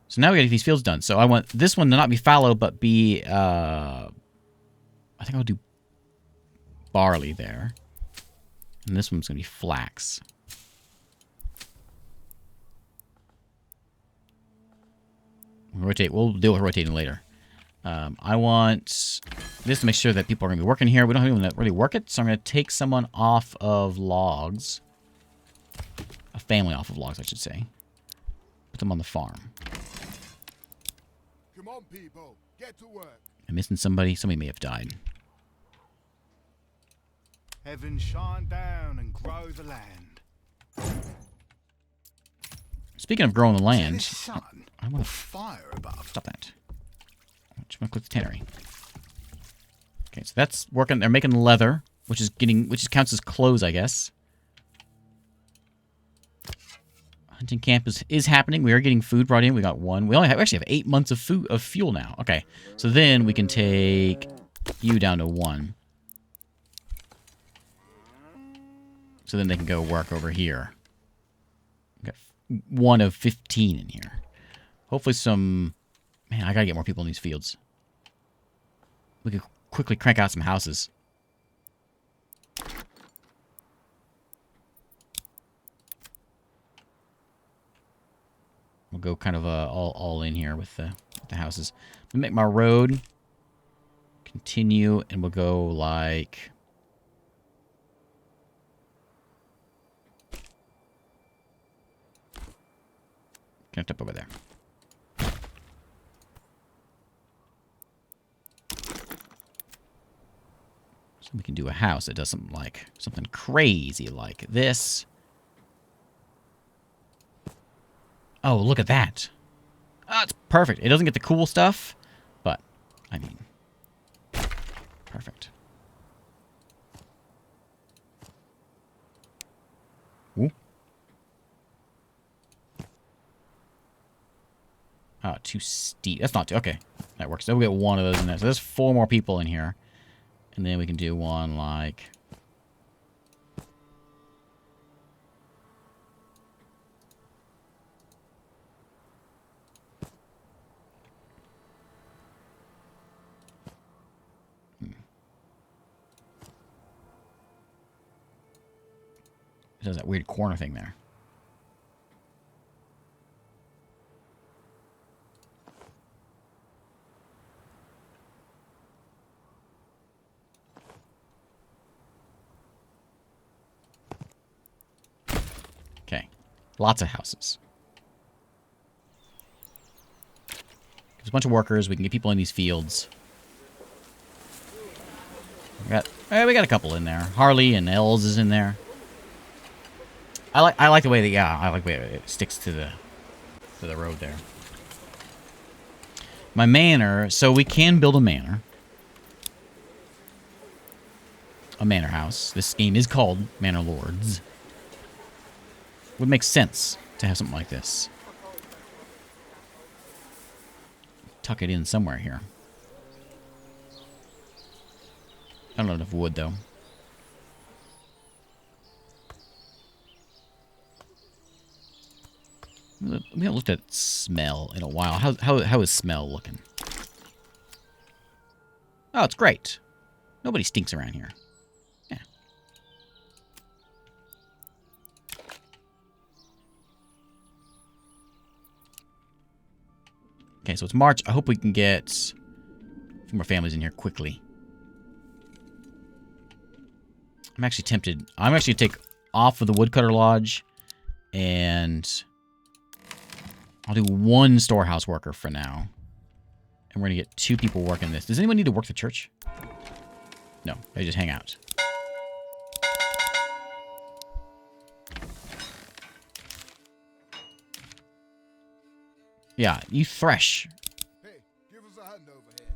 So now we got to get these fields done. So I want this one to not be fallow, but be I think I'll do barley there, and this one's gonna be flax. Rotate. We'll deal with rotating later. I want this to make sure that people are going to be working here. We don't even really work it, so I'm going to take someone off of logs. A family off of logs, I should say. Put them on the farm. Come on, people. Get to work. I'm missing somebody. Somebody may have died. Heaven shine down and grow the land. Speaking of growing the land, Is there sun I or want to fire above. stop that. Just want to click the tannery. Okay, so that's working. They're making leather, which counts as clothes, I guess. Hunting camp is happening. We are getting food brought in. We got one. We actually have 8 months of fuel now. Okay, so then we can take you down to 1. So then they can go work over here. We got 1 of 15 in here. Hopefully some... Man, I gotta get more people in these fields. We could quickly crank out some houses. We'll go kind of all in here with the houses. We'll make my road continue, and we'll go like... Connect up over there. So we can do a house that does something crazy like this. Oh, look at that. Oh, it's perfect. It doesn't get the cool stuff, but, I mean, perfect. Ooh. Oh, too steep. That's not too... Okay, that works. So we'll get 1 of those in there. So there's 4 more people in here. And then we can do one like... It does that weird corner thing there. Okay. Lots of houses. There's a bunch of workers. We can get people in these fields. We got a couple in there. Harley and Els is in there. I like the way that I like the way it sticks to the road there. My manor, so we can build a manor. A manor house. This game is called Manor Lords. Would make sense to have something like this. Tuck it in somewhere here. I don't have enough wood though. We haven't looked at smell in a while. How is smell looking? Oh, it's great. Nobody stinks around here. Yeah. Okay, so it's March. I hope we can get a few more families in here quickly. I'm actually tempted. I'm actually going to take off of the Woodcutter Lodge and I'll do 1 storehouse worker for now. And we're going to get 2 people working this. Does anyone need to work the church? No, they just hang out. Yeah, you thresh. Hey, give us a hand over here.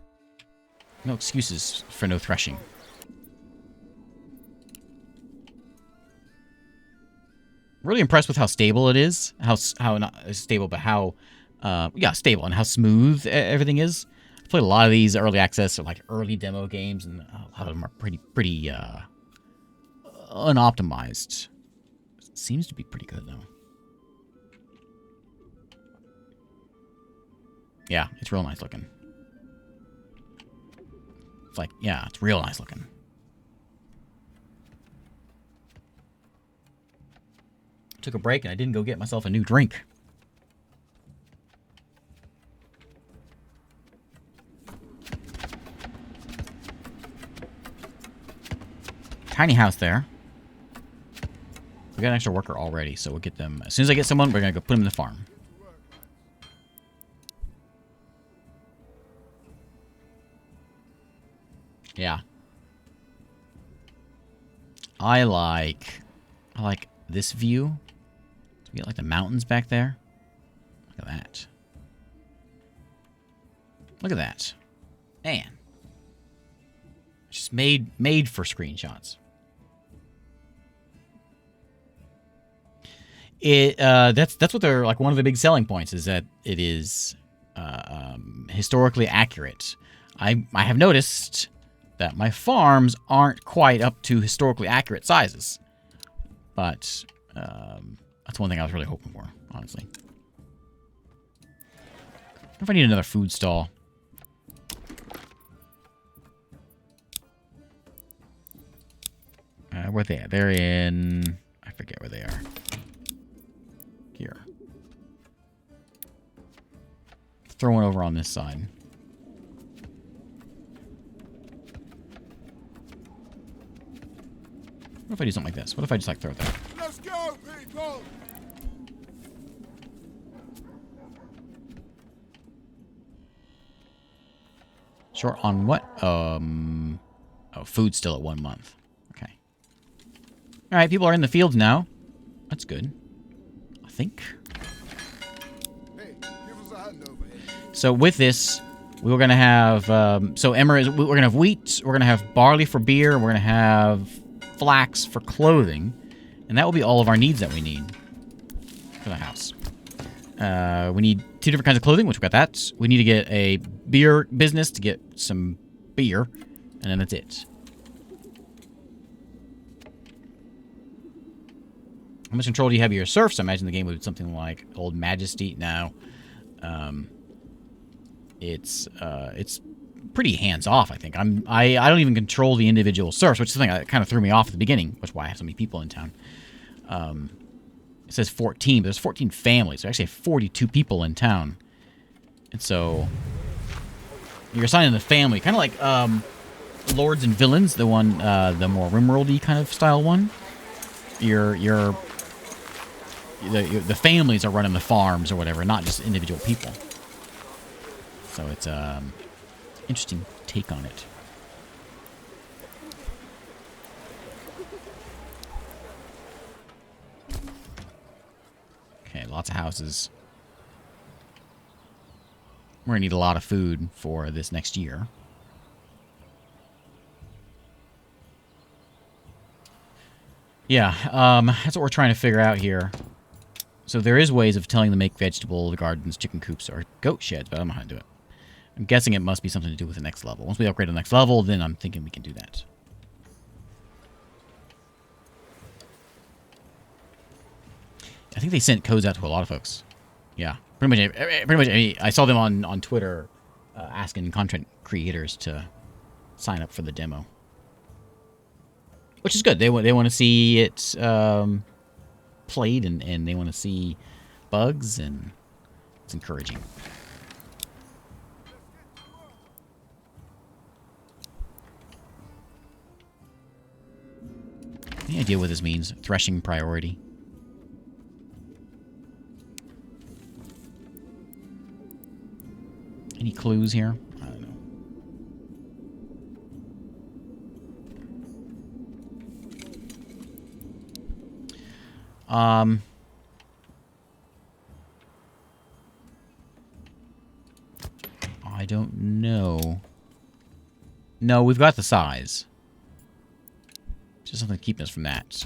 No excuses for no threshing. Really impressed with how stable it is. How not stable, but how yeah, stable and how smooth everything is. I played a lot of these early access or like early demo games, and a lot of them are pretty unoptimized. Seems to be pretty good though. Yeah, it's real nice looking. It's like, yeah, it's real nice looking. Took a break and I didn't go get myself a new drink. Tiny house there. We got an extra worker already, so we'll get them. As soon as I get someone, we're going to go put them in the farm. Yeah. I like this view. So we get like the mountains back there. Look at that. Look at that. Man. Just made for screenshots. That's what they're like. One of the big selling points is that it is historically accurate. I have noticed that my farms aren't quite up to historically accurate sizes, but that's one thing I was really hoping for, honestly. I wonder if I need another food stall. Where they at? They're in... I forget where they are. Here. Throw one over on this side. What if I do something like this? What if I just like throw it there? Let's go, people! Short on what? Oh, food's still at 1 month. Okay. Alright, people are in the fields now. That's good. I think. Hey, give us a hand over here. So with this, we're going to have... so Emmer is... We're going to have wheat, we're going to have barley for beer, we're going to have flax for clothing, and that will be all of our needs that we need for the house. We need 2 different kinds of clothing, which we got that. We need to get a beer business to get some beer, and then that's it. How much control do you have of your serfs? I imagine the game would be something like Old Majesty. Now, it's pretty hands-off, I think. I don't even control the individual serfs, which is something that kind of threw me off at the beginning, which is why I have so many people in town. It says 14, but there's 14 families. There's actually 42 people in town. And so you're assigning the family, kind of like Lords and Villains, the one, the more Rimworld-y kind of style one. The families are running the farms or whatever, not just individual people. So it's interesting take on it. Okay, lots of houses. We're gonna need a lot of food for this next year. Yeah, that's what we're trying to figure out here. So there is ways of telling them to make vegetable gardens, chicken coops, or goat sheds, but I don't know how to do it. I'm guessing it must be something to do with the next level. Once we upgrade to the next level, then I'm thinking we can do that. I think they sent codes out to a lot of folks. Yeah, pretty much. I saw them on Twitter asking content creators to sign up for the demo, which is good. They want to see it played, and they want to see bugs, and it's encouraging. Any idea what this means? Threshing priority. clues here? I don't know. I don't know. No, we've got the size. Just something keeping us from that.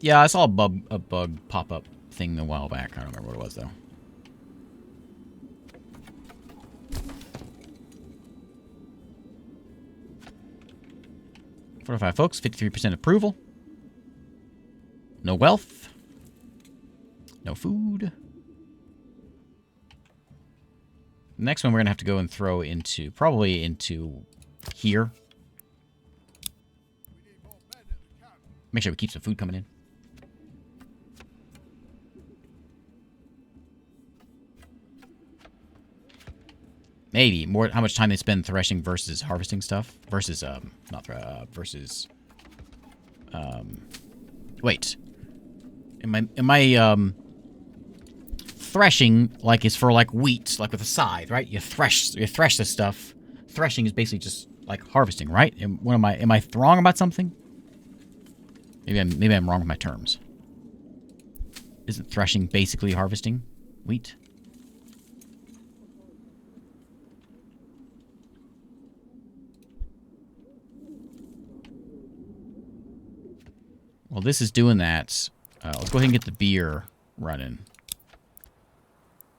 Yeah, I saw a bug pop-up thing a while back. I don't remember what it was, though. $45 folks, 53% approval. No wealth. No food. The next one we're going to have to go and throw into, probably into here. Make sure we keep some food coming in. Maybe more how much time they spend threshing versus harvesting stuff versus wait. Am I threshing like is for like wheat, like with a scythe, right? You thresh this stuff. Threshing is basically just like harvesting, right? And what am I wrong about something? Maybe I'm wrong with my terms. Isn't threshing basically harvesting wheat? Well, this is doing that. Let's go ahead and get the beer running.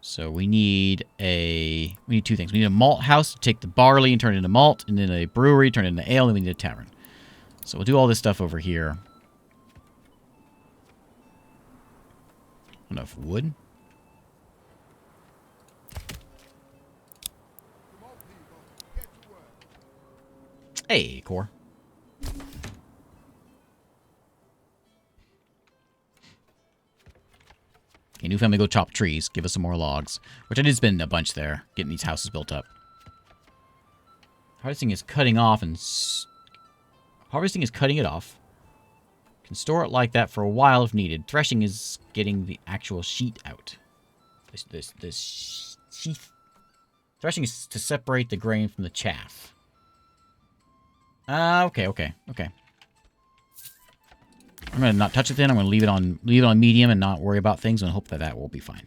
So we need two things. We need a malt house to take the barley and turn it into malt, and then a brewery to turn it into ale, and we need a tavern. So we'll do all this stuff over here. Enough wood. Hey, core. Okay, new family go chop trees. Give us some more logs. Which I did spend a bunch there, getting these houses built up. Harvesting is cutting off and... Harvesting is cutting it off. Can store it like that for a while if needed. Threshing is getting the actual sheet out. This sheath. Threshing is to separate the grain from the chaff. Okay. I'm gonna not touch it then. I'm gonna leave it on medium and not worry about things and hope that that will be fine.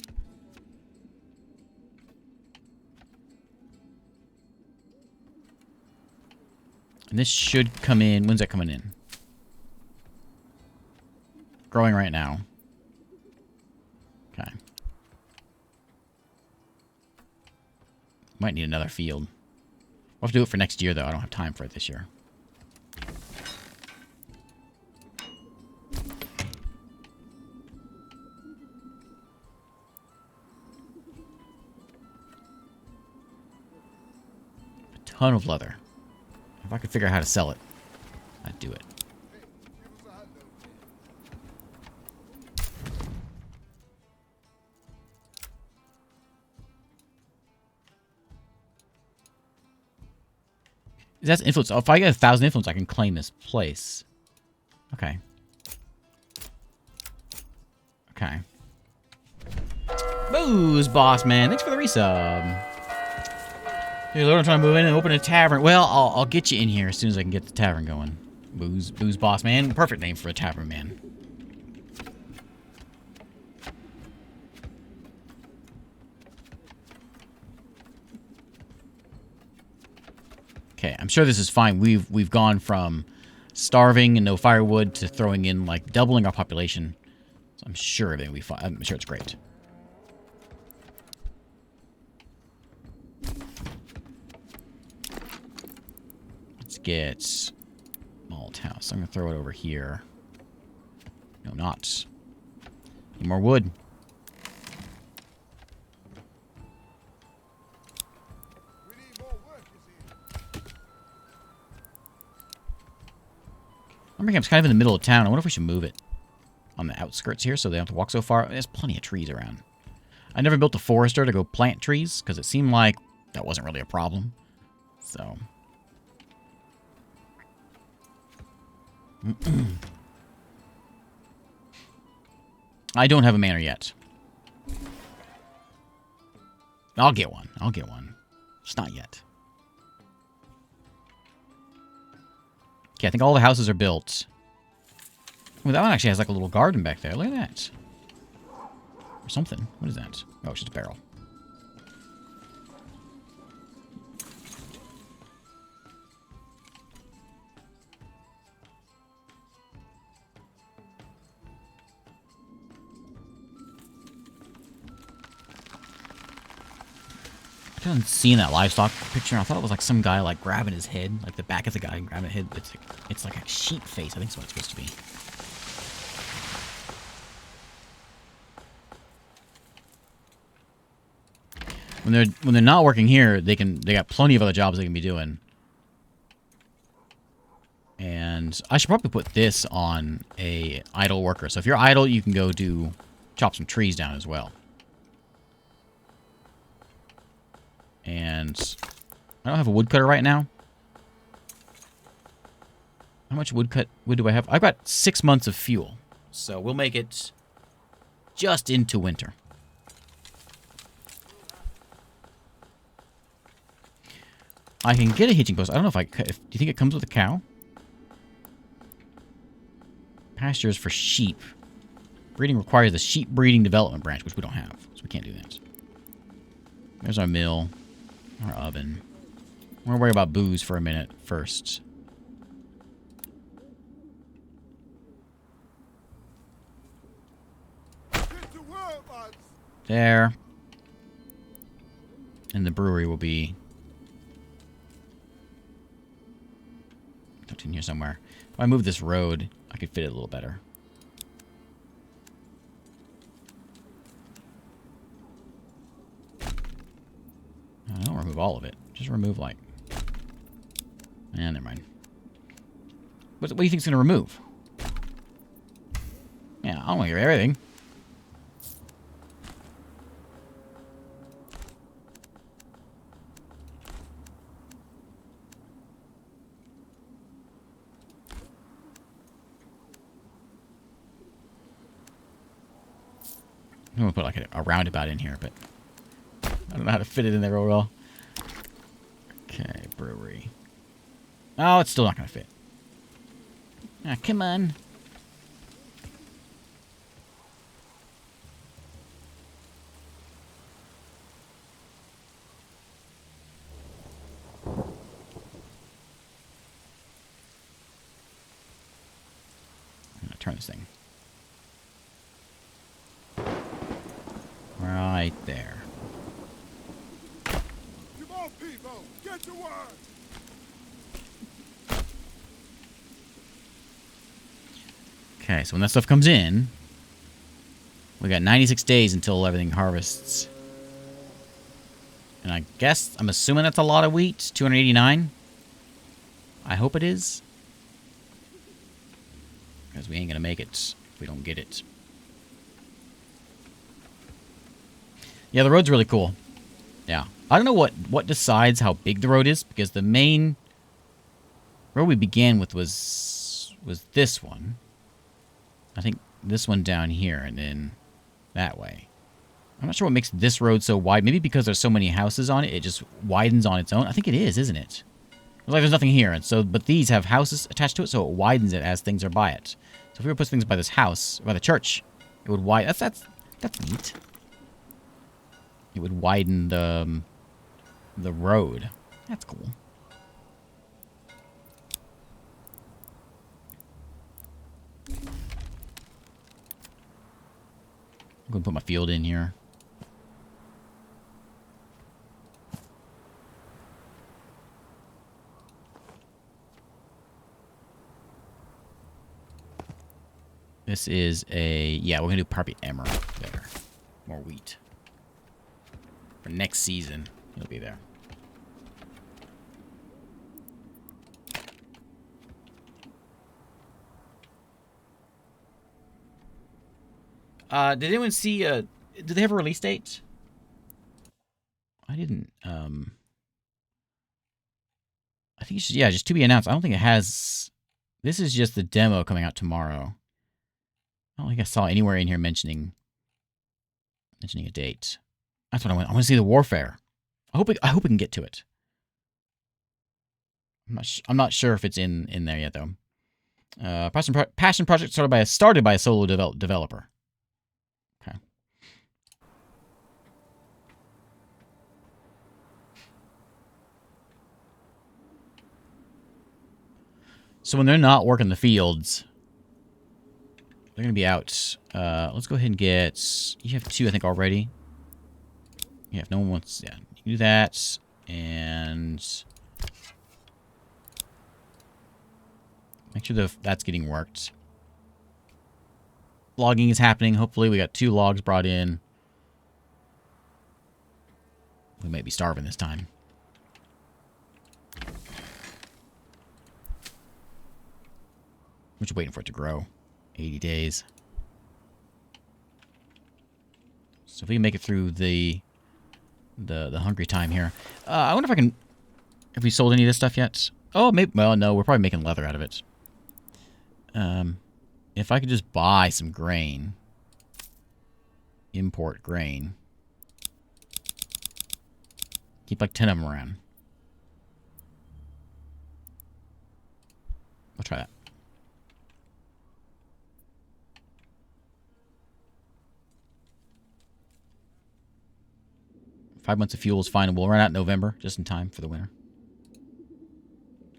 And this should come in. When's that coming in? Growing right now. Okay. Might need another field. We'll have to do it for next year, though. I don't have time for it this year. A ton of leather. If I could figure out how to sell it, I'd do it. That's influence. Oh, if I get 1,000 influence, I can claim this place. Okay. Okay. Booze, boss man. Thanks for the resub. Hey, Lord, I'm trying to move in and open a tavern. Well, I'll get you in here as soon as I can get the tavern going. Booze, boss man. Perfect name for a tavern man. Okay, I'm sure this is fine. We've gone from starving and no firewood to throwing in like doubling our population. So I'm sure everything will be fine. I'm sure it's great. Let's get malt house. I'm gonna throw it over here. No, not. Need more wood. Nookrium's kind of in the middle of town. I wonder if we should move it on the outskirts here so they don't have to walk so far. There's plenty of trees around. I never built a forester to go plant trees because it seemed like that wasn't really a problem. So. I don't have a manor yet. I'll get one. I'll get one. Just not yet. Okay, I think all the houses are built. Well, that one actually has like a little garden back there. Look at that. Or something. What is that? Oh, it's just a barrel. I haven't seen that livestock picture. I thought it was like some guy like grabbing his head, like the back of the guy grabbing his head. It's like a sheep face. I think that's what it's supposed to be. When they're not working here, they got plenty of other jobs they can be doing. And I should probably put this on a idle worker. So if you're idle, you can go chop some trees down as well. And I don't have a woodcutter right now. How much wood do I have? I've got 6 months of fuel. So we'll make it just into winter. I can get a hitching post. I don't know do you think it comes with a cow? Pastures for sheep. Breeding requires the sheep breeding development branch, which we don't have. So we can't do that. There's our mill. Our oven. We're going to worry about booze for a minute first. There. And the brewery will be tucked in here somewhere. If I move this road, I could fit it a little better. I don't remove all of it. Just remove, like... never mind. What do you think it's going to remove? Yeah, I don't want to hear everything. I'm going to put, like, a roundabout in here, but... I don't know how to fit it in there real well. Okay, brewery. Oh, it's still not going to fit. Ah, come on. I'm going to turn this thing. Right there. Get to work. Okay, so when that stuff comes in, we got 96 days until everything harvests. And I'm assuming that's a lot of wheat. 289. I hope it is. Because we ain't gonna make it if we don't get it. Yeah, the road's really cool. Yeah. I don't know what decides how big the road is, because the main road we began with was this one. I think this one down here, and then that way. I'm not sure what makes this road so wide. Maybe because there's so many houses on it, it just widens on its own. I think it is, isn't it? It's like there's nothing here, and so but these have houses attached to it, so it widens it as things are by it. So if we were to put things by this house, by the church, it would widen. That's neat. It would widen the road. That's cool. I'm going to put my field in here. This is yeah, we're going to do probably emerald there. More wheat. For next season, it'll be there. Did anyone see, did they have a release date? I didn't, I think it's just to be announced. I don't think it has, this is just the demo coming out tomorrow. I don't think I saw anywhere in here mentioning a date. That's what I want. I want to see the warfare. I hope we can get to it. I'm not sure if it's in there yet though. Passion project started by a solo developer. Okay. So when they're not working the fields, they're gonna be out. Let's go ahead and get. You have 2, I think, already. Yeah, if no one wants, yeah, you can do that, and make sure that's getting worked. Logging is happening. Hopefully, we got 2 logs brought in. We might be starving this time. We're just waiting for it to grow. 80 days. So if we can make it through the hungry time here. I wonder if I can... Have we sold any of this stuff yet? Oh, maybe... Well, no, we're probably making leather out of it. If I could just buy some grain. Import grain. Keep like 10 of them around. We'll try that. Five months of fuel is fine, and we'll run out in November, just in time for the winter.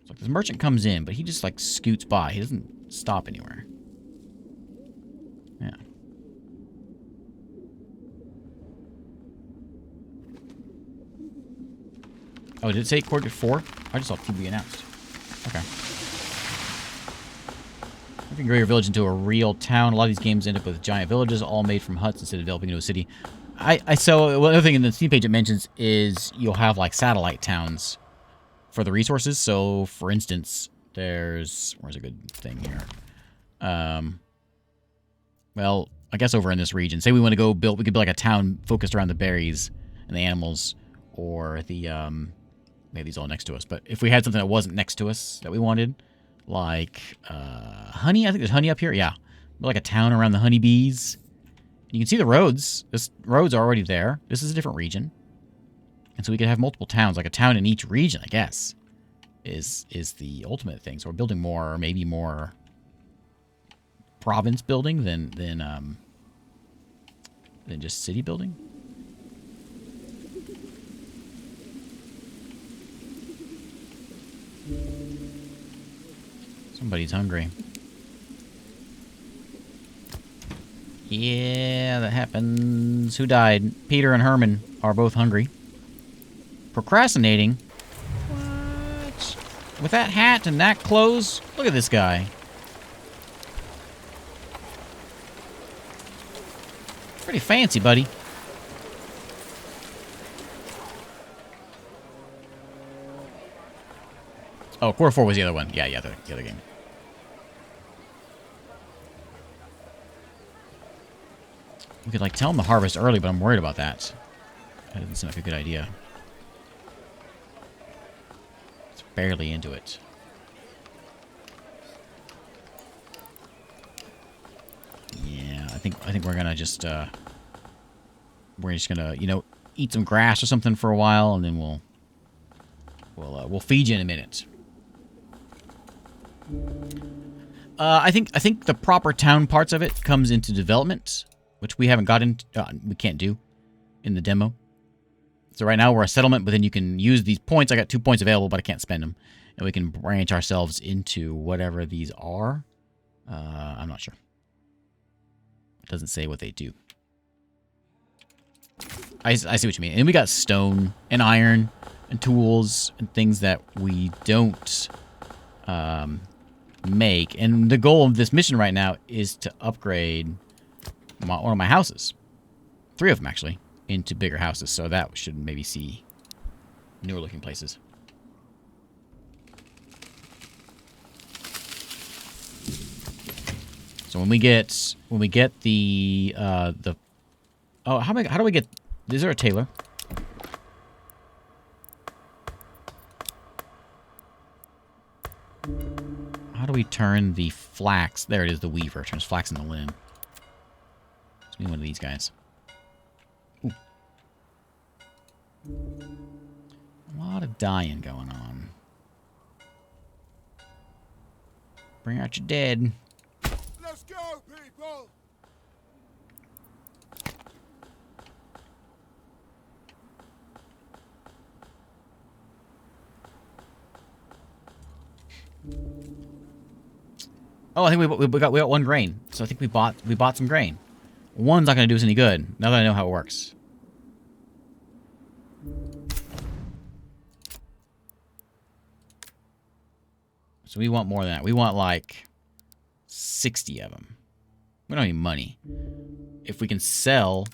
So this merchant comes in, but he just, like, scoots by. He doesn't stop anywhere. Yeah. Oh, did it say Court at 4? I just saw to be announced. Okay. You can grow your village into a real town. A lot of these games end up with giant villages, all made from huts instead of developing into a city. So one other thing in the Steam page it mentions is you'll have like satellite towns for the resources. So for instance, where's a good thing here? Well, I guess over in this region, say we want to go we could build like a town focused around the berries and the animals, or the maybe these all next to us. But if we had something that wasn't next to us that we wanted, like honey, I think there's honey up here. Yeah, like a town around the honeybees. You can see the roads. This roads are already there. This is a different region. And so we could have multiple towns, like a town in each region, I guess, is the ultimate thing. So we're building more, or maybe more province building than just city building. Somebody's hungry. Yeah, that happens. Who died? Peter and Herman are both hungry. Procrastinating? What? With that hat and that clothes? Look at this guy. Pretty fancy, buddy. Oh, Quarter 4 was the other one. Yeah, the other game. We could, like, tell them to harvest early, but I'm worried about that. That doesn't seem like a good idea. It's barely into it. Yeah, I think we're gonna just gonna, you know, eat some grass or something for a while, and then we'll feed you in a minute. I think the proper town parts of it comes into development, which we haven't gotten, we can't do in the demo. So right now we're a settlement, but then you can use these points. I got 2 points available, but I can't spend them. And we can branch ourselves into whatever these are. I'm not sure. It doesn't say what they do. I see what you mean. And we got stone and iron and tools and things that we don't make. And the goal of this mission right now is to upgrade one of my houses. 3 of them, actually, into bigger houses. So that should maybe see newer looking places. So when we get the oh, how do we get, is there a tailor? How do we turn the flax? There it is, the weaver turns flax into linen. Let's be one of these guys. Ooh. dying going on. Bring out your dead. Let's go, people! Oh, I think we got one grain. So I think we bought some grain. One's not gonna do us any good. Now that I know how it works. So we want more than that. We want like 60 of them. We don't need money. If we can sell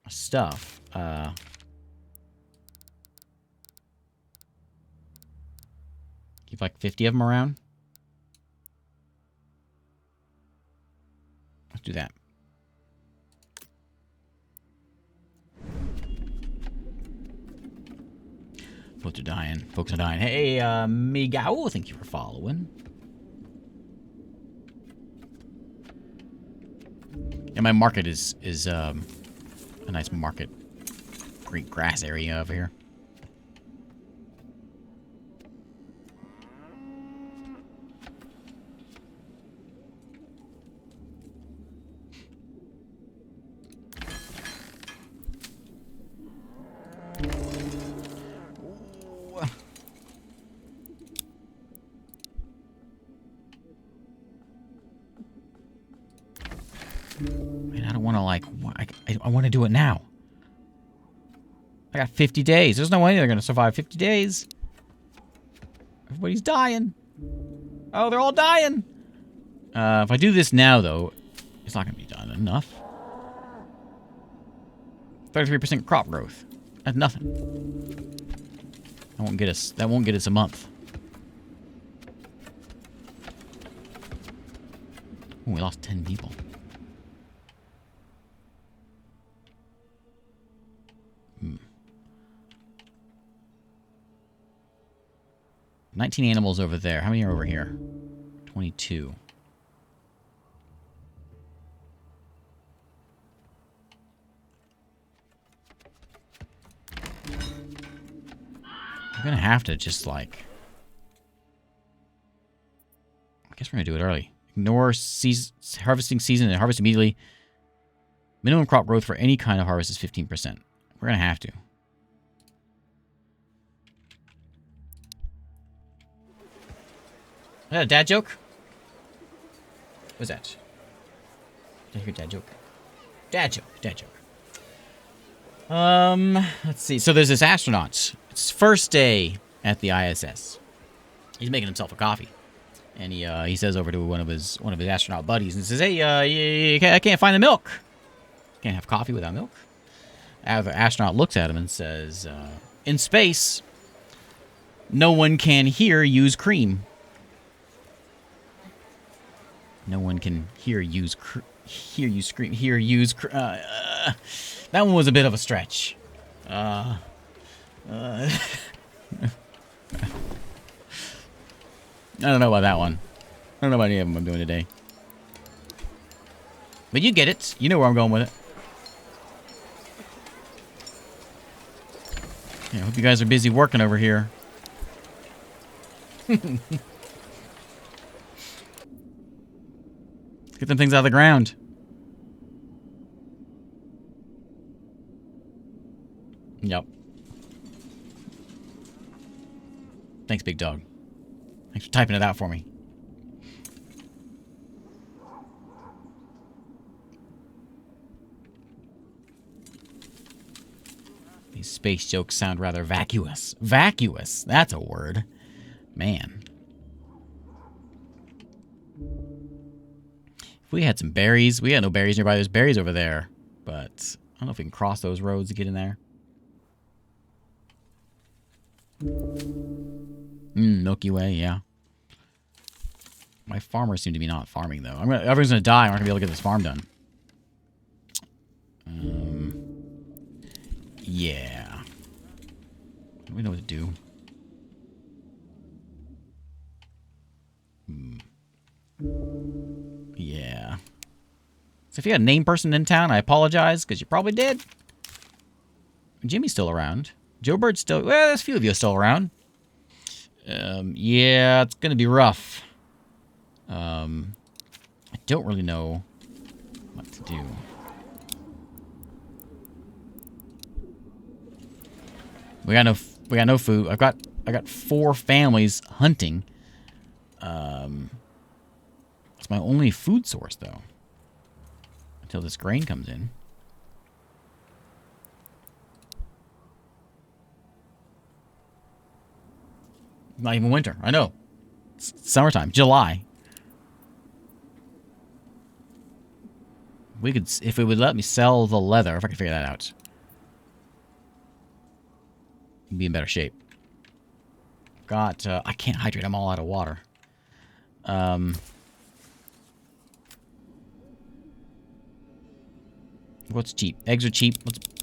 stuff, keep like 50 of them around. Let's do that. Folks are dying. Folks are dying. Hey, Migao, thank you for following. And my market is a nice market. Great grass area over here. Man, I don't want to like. I want to do it now. I got 50 days. There's no way they're gonna survive 50 days. Everybody's dying. Oh, they're all dying. If I do this now, though, it's not gonna be done enough. 33% crop growth. That's nothing. That won't get us. That won't get us a month. Oh, we lost 10 people. Hmm. 19 animals over there. How many are over here? 22. I'm gonna have to just like... I guess we're gonna do it early. Ignore harvesting season and harvest immediately. Minimum crop growth for any kind of harvest is 15%. We're gonna have to. Is that a dad joke? What's that? Did I hear dad joke? Dad joke. Dad joke. Let's see. So there's this astronaut. It's his first day at the ISS. He's making himself a coffee, and he says over to one of his astronaut buddies and says, "Hey, I can't find the milk. Can't have coffee without milk." The astronaut looks at him and says, "In space, no one can use cream." No one can use cream. That one was a bit of a stretch. I don't know about that one. I don't know about any of them I'm doing today. But you get it. You know where I'm going with it. Yeah, I hope you guys are busy working over here. Get them things out of the ground. Yep. Thanks, big dog. Thanks for typing it out for me. These space jokes sound rather vacuous. Vacuous? That's a word. Man. If we had some berries. We got no berries nearby. There's berries over there. But I don't know if we can cross those roads to get in there. Milky Way, yeah. My farmers seem to be not farming, though. Everyone's gonna die. I'm not gonna be able to get this farm done. Yeah. We know what to do. Yeah. So if you got a named person in town, I apologize, because you probably did. Jimmy's still around. Joe Bird's still... Well, there's a few of you still around. Yeah, it's going to be rough. I don't really know what to do. We got no food. I got 4 families hunting. It's my only food source though. Until this grain comes in. Not even winter. I know. It's summertime. July. We could, if it would let me sell the leather, if I could figure that out. Be in better shape. Got, I can't hydrate. I'm all out of water. What's cheap? Eggs are cheap.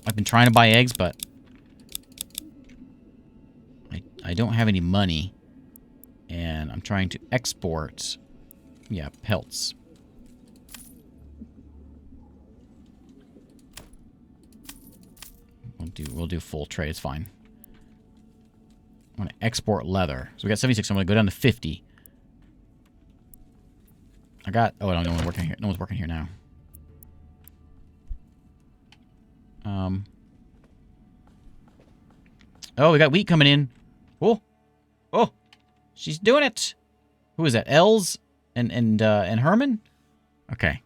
I've been trying to buy eggs, but I don't have any money. And I'm trying to export, yeah, pelts. We'll do full trade. It's fine. I want to export leather. So we got 76. So I'm going to go down to 50. I got... Oh, no one's working here. No one's working here now. Oh, we got wheat coming in. Oh. Oh. She's doing it. Who is that? Els and Herman? Okay.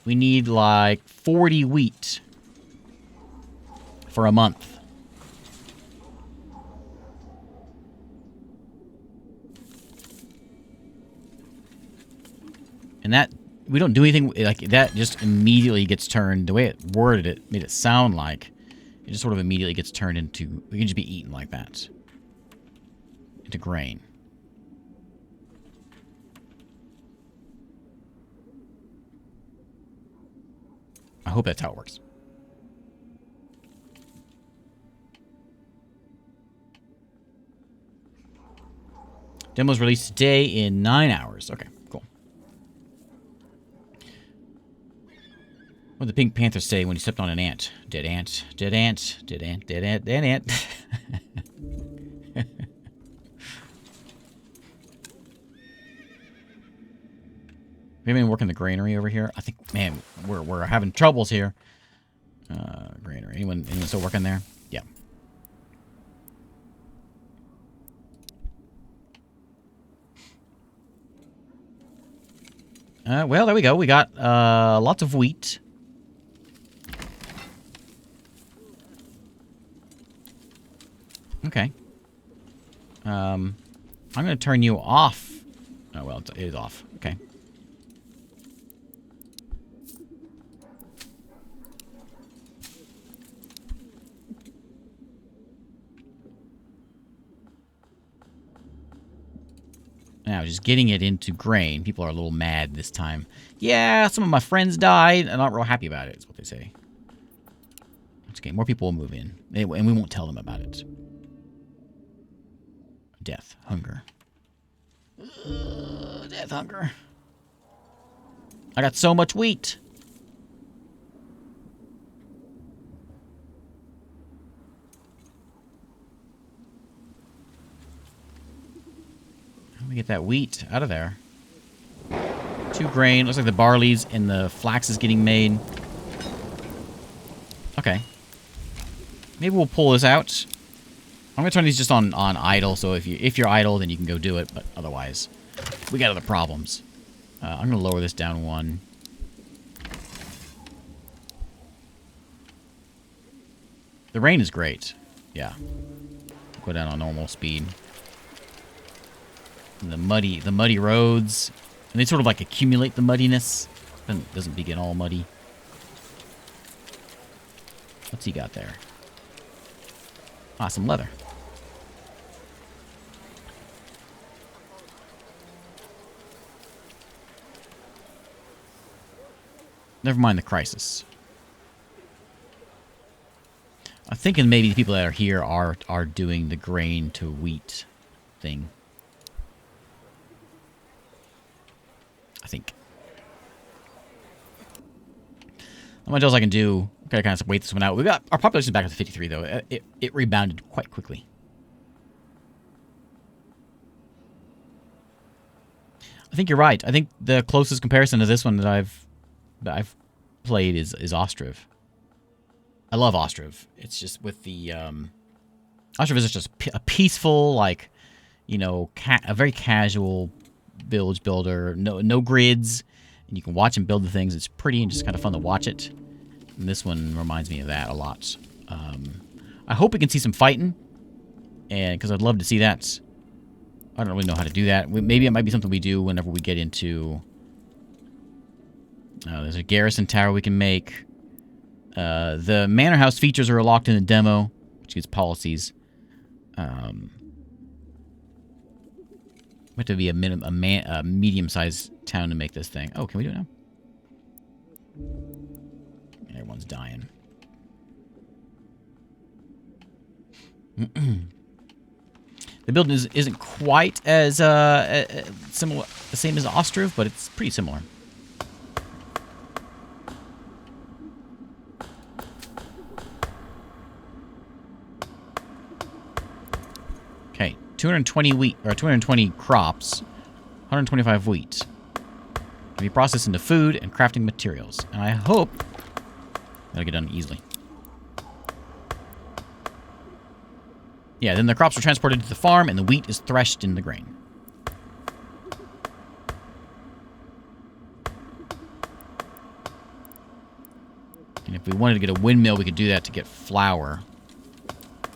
We need like 40 wheat for a month. And that, we don't do anything, like, that just immediately gets turned, the way it worded it, made it sound like, it just sort of immediately gets turned into, we can just be eaten like that. Into grain. I hope that's how it works. Demo's released today in 9 hours. Okay, cool. What did the Pink Panther say when he stepped on an ant? Dead ant, dead ant, dead ant, dead ant, dead ant. We haven't been working the granary over here. I think, man, we're having troubles here. Granary. Anyone still working there? Yeah. Well, there we go. We got lots of wheat. Okay. I'm going to turn you off. Oh, well, it is off. Okay. Now, just getting it into grain. People are a little mad this time. Yeah, some of my friends died. I'm not real happy about it, is what they say. It's okay. More people will move in. And we won't tell them about it. Death. Hunger. Death. Hunger. I got so much wheat. Let me get that wheat out of there. 2 grain. Looks like the barley's and the flax is getting made. Okay. Maybe we'll pull this out. I'm gonna turn these just on idle, so if you're idle, then you can go do it. But otherwise, we got other problems. I'm gonna lower this down 1. The rain is great. Yeah. Go down on normal speed. And the muddy roads, and they sort of like accumulate the muddiness. Doesn't begin all muddy. What's he got there? Ah, some leather. Never mind the crisis. I'm thinking maybe the people that are here are doing the grain to wheat thing. I think. Not much else I can do Gotta kind of wait this one out. We got our population back up to 53 though. It rebounded quite quickly. I think you're right. I think the closest comparison to this one that I've played is Ostriv. I love Ostriv. It's just with the Ostriv is just a peaceful, like, you know, a very casual village builder. No grids, and you can watch him build the things. It's pretty and just kind of fun to watch it. And this one reminds me of that a lot. I hope we can see some fighting, and because I'd love to see that. I don't really know how to do that. Maybe it might be something we do whenever we get into... there's a garrison tower we can make. The manor house features are locked in the demo, which gives policies. We have to be a medium-sized town to make this thing. Oh, can we do it now? Everyone's dying. The building isn't quite as similar, the same as Ostriv, but it's pretty similar. Okay, 220 wheat or 220 crops, 125 wheat can be processed into food and crafting materials, and I hope that'll get done easily. Yeah, then the crops are transported to the farm, and the wheat is threshed in the grain. And if we wanted to get a windmill, we could do that to get flour.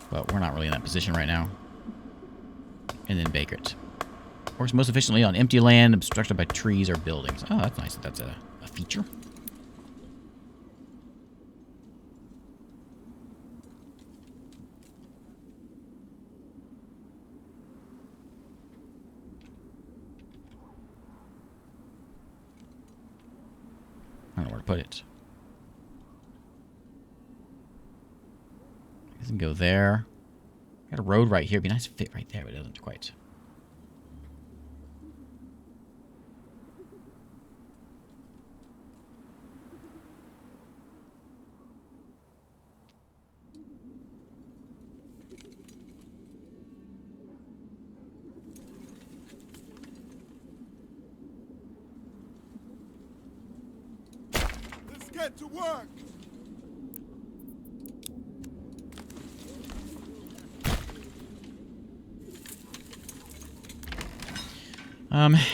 But we're not really in that position right now. And then bake it. Works most efficiently on empty land obstructed by trees or buildings. Oh, that's nice. That's a feature. I don't know where to put it. It doesn't go there. Got a road right here. It'd be nice to fit right there, but it doesn't quite. Let's get to work.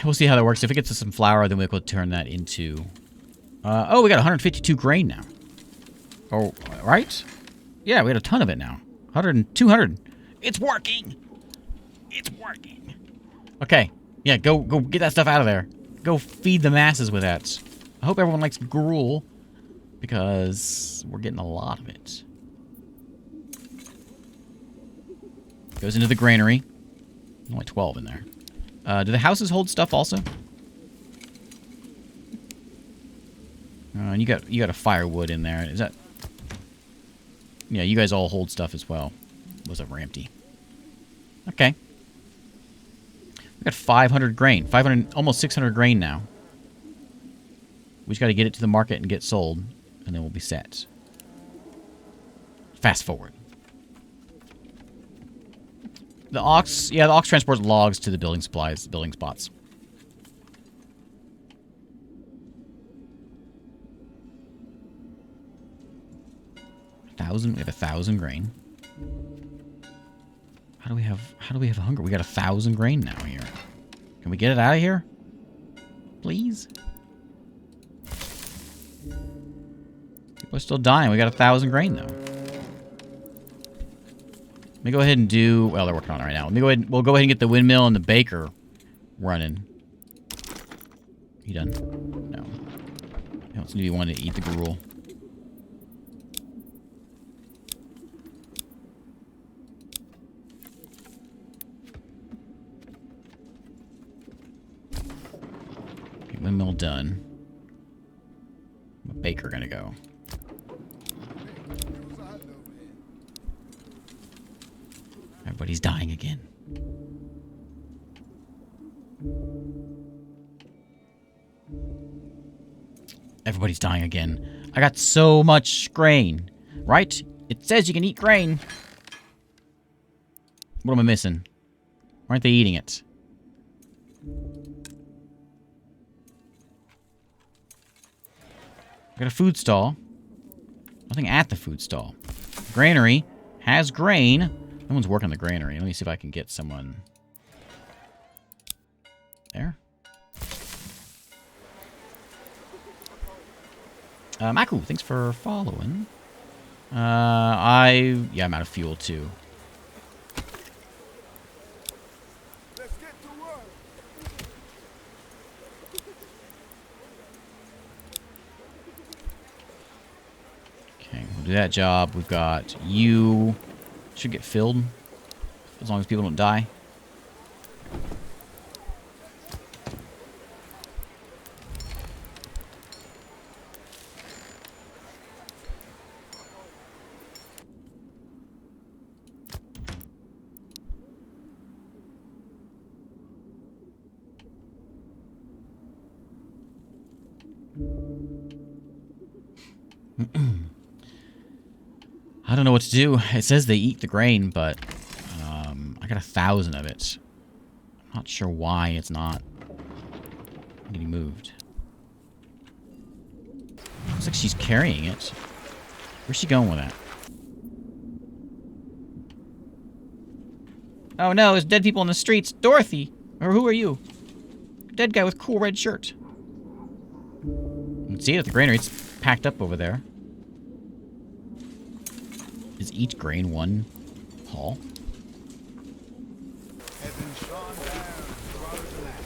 We'll see how that works. If it gets us some flour, then we'll turn that into... oh, we got 152 grain now. Oh, right? Yeah, we got a ton of it now. 100 and 200. It's working! It's working. Okay. Yeah, go get that stuff out of there. Go feed the masses with that. I hope everyone likes gruel, because we're getting a lot of it. Goes into the granary. Only 12 in there. Do the houses hold stuff also? And you got a firewood in there. Is that? Yeah, you guys all hold stuff as well. Was it empty? Okay. We got 500 grain. 500, almost 600 grain now. We just got to get it to the market and get sold, and then we'll be set. Fast forward. The ox, yeah, the ox transports logs to the building supplies, building spots. We have 1,000 grain. How do we have hunger? We got 1,000 grain now here. Can we get it out of here? Please? People are still dying. We got 1,000 grain though. Let me go ahead and do... Well, they're working on it right now. Let me go ahead... We'll go ahead and get the windmill and the baker running. You done? No. He wants to be one to eat the gruel. Okay, windmill done. The baker gonna go. Everybody's dying again. Everybody's dying again. I got so much grain. Right? It says you can eat grain. What am I missing? Why aren't they eating it? Got a food stall. Nothing at the food stall. Granary has grain. No one's working the granary. Let me see if I can get someone. There. Maku, thanks for following. Yeah, I'm out of fuel too. Let's get to work. Okay, we'll do that job. We've got you. Should get filled. As long as people don't die. I don't know what to do. It says they eat the grain, but I got 1,000 of it. I'm not sure why it's not getting moved. Looks like she's carrying it. Where's she going with that? Oh no, there's dead people in the streets. Dorothy! Or who are you? Dead guy with cool red shirt. You can see it at the granary. It's packed up over there. Is each grain one haul? Heaven shone down, rose land.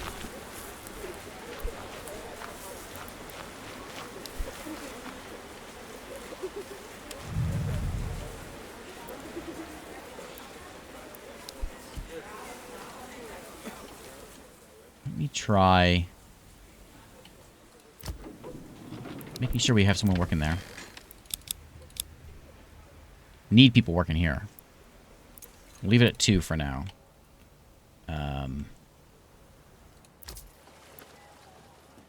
Let me try making sure we have someone working there. Need people working here. Leave it at 2 for now.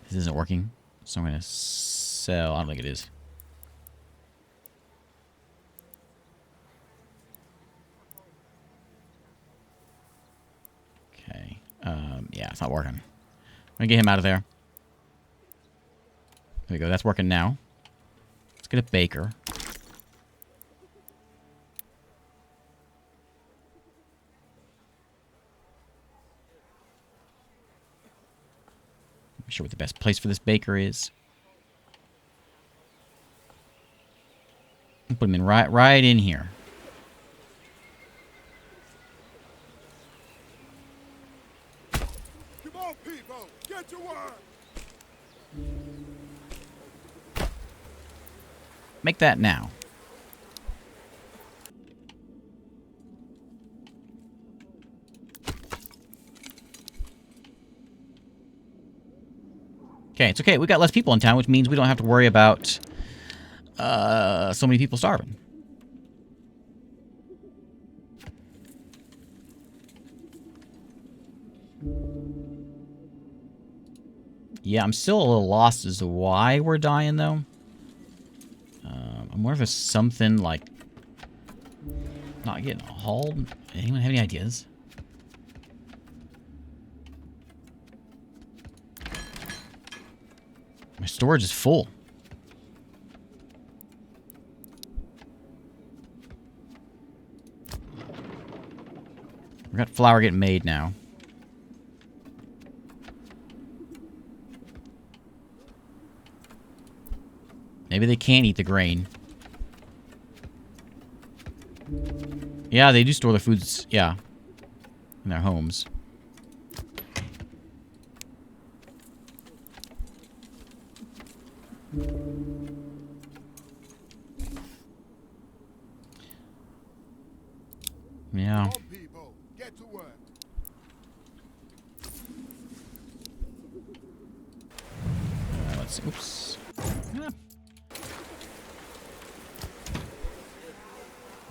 This isn't working, so I'm going to sell. I don't think it is. Okay. Yeah, it's not working. I'm going to get him out of there. There we go. That's working now. Let's get a baker. I'm sure what the best place for this baker is. Put him in right in here. Come on, people, get to work. Make that now. Okay, it's okay. We got less people in town, which means we don't have to worry about so many people starving. Yeah, I'm still a little lost as to why we're dying, though. I'm wondering if there's something, like, not getting hauled. Anyone have any ideas? My storage is full. We got flour getting made now. Maybe they can't eat the grain. Yeah, they do store their foods, yeah, in their homes. Yeah. Come on, people, get to work. Let's see. Oops. Yeah.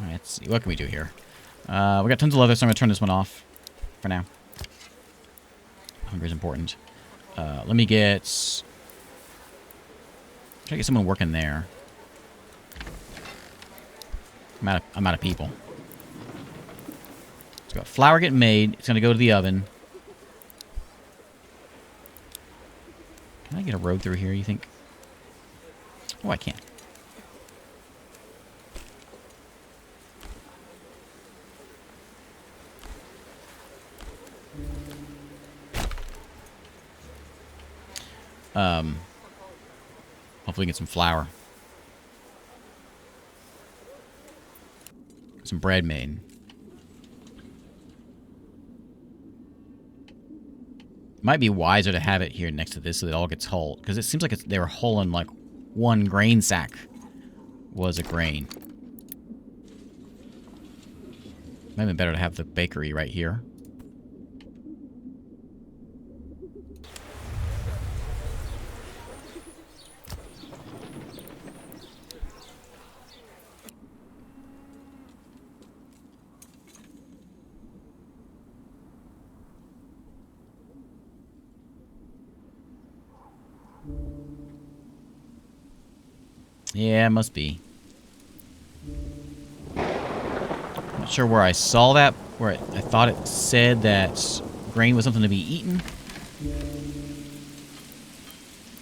Alright, let's see. What can we do here? We got tons of leather, so I'm going to turn this one off for now. Hunger is important. Let me get... I'm Try to get someone working there. I'm out of people. So got flour getting made. It's going to go to the oven. Can I get a road through here, you think? Oh, I can. Hopefully get some flour. Some bread made. Might be wiser to have it here next to this so that it all gets hulled. Because it seems like they were hulling like one grain sack was a grain. Might have been better to have the bakery right here. Yeah, it must be. Not sure where I saw that, where I thought it said that grain was something to be eaten.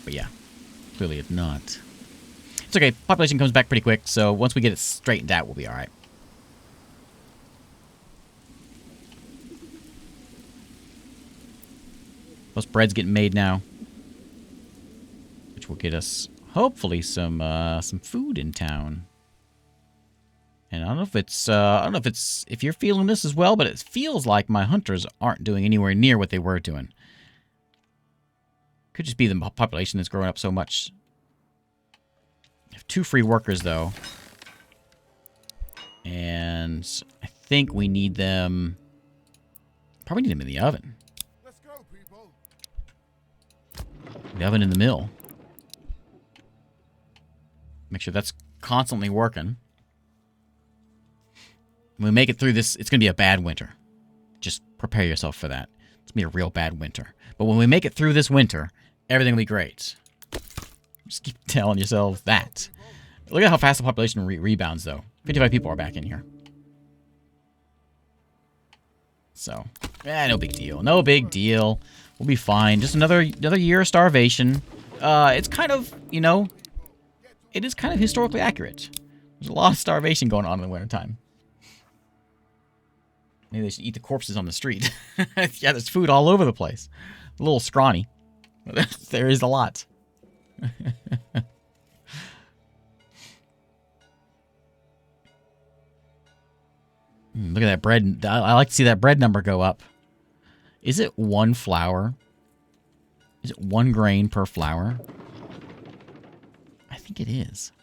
But yeah, clearly it's not. It's okay, population comes back pretty quick, so once we get it straightened out, we'll be alright. Most bread's getting made now, which will get us hopefully some food in town. And I don't know if it's if you're feeling this as well, but it feels like my hunters aren't doing anywhere near what they were doing. Could just be the population that's growing up so much. I have 2 free workers though, and I think we need them. Probably need them in the oven. Let's go, people. The oven in the mill. Make sure that's constantly working. When we make it through this, it's going to be a bad winter. Just prepare yourself for that. It's going to be a real bad winter. But when we make it through this winter, everything will be great. Just keep telling yourselves that. Look at how fast the population rebounds, though. 55 people are back in here. So, no big deal. No big deal. We'll be fine. Just another year of starvation. It's kind of, you know, it is kind of historically accurate. There's a lot of starvation going on in the wintertime. Maybe they should eat the corpses on the street. Yeah, there's food all over the place. A little scrawny. But there is a lot. Look at that bread. I like to see that bread number go up. Is it 1 flour? Is it 1 grain per flour? I think it is.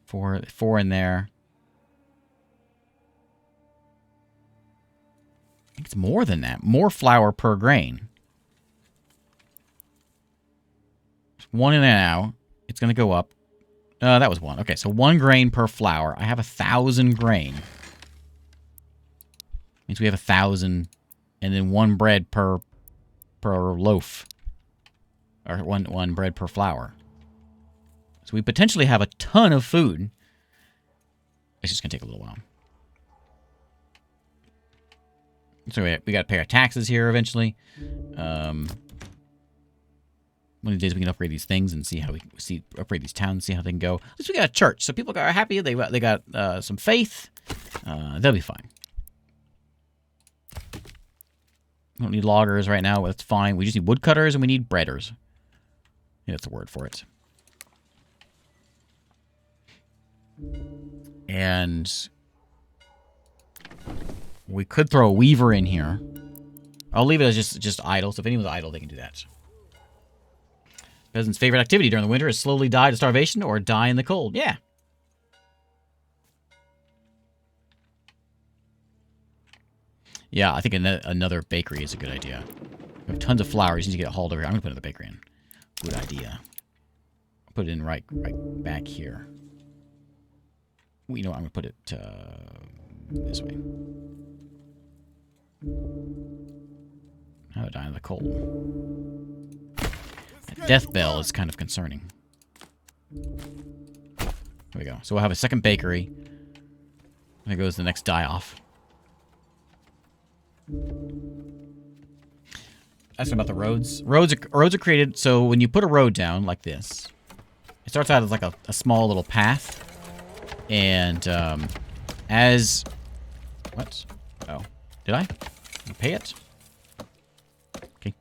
4 in there. I think it's more than that. More flour per grain. 1 in there now. It's going to go up. That was 1. Okay, so 1 grain per flour. I have 1,000 grain. Means we have 1,000, and then 1 bread per loaf, or one bread per flour. So we potentially have a ton of food. It's just gonna take a little while. So we got to pay our taxes here eventually. One of the days we can upgrade these things and see how we upgrade these towns, see how they can go. At least we got a church, so people are happy. They got some faith. They'll be fine. We don't need loggers right now. That's fine. We just need woodcutters and we need breaders. I think that's the word for it. And we could throw a weaver in here. I'll leave it as just idle. So if anyone's idle, they can do that. Peasant's favorite activity during the winter is slowly die to starvation or die in the cold. Yeah. Yeah, I think another bakery is a good idea. We have tons of flour. You need to get it hauled over here. I'm going to put another bakery in. Good idea. I'll put it in right back here. Well, you know what? I'm going to put it this way. How would I die in the cold? death bell is kind of concerning. There we go. So we'll have a second bakery. There goes the next die-off. That's about the roads. Roads are created, so when you put a road down like this, it starts out as like a small little path. And as... What? Oh. Did I pay it? Okay.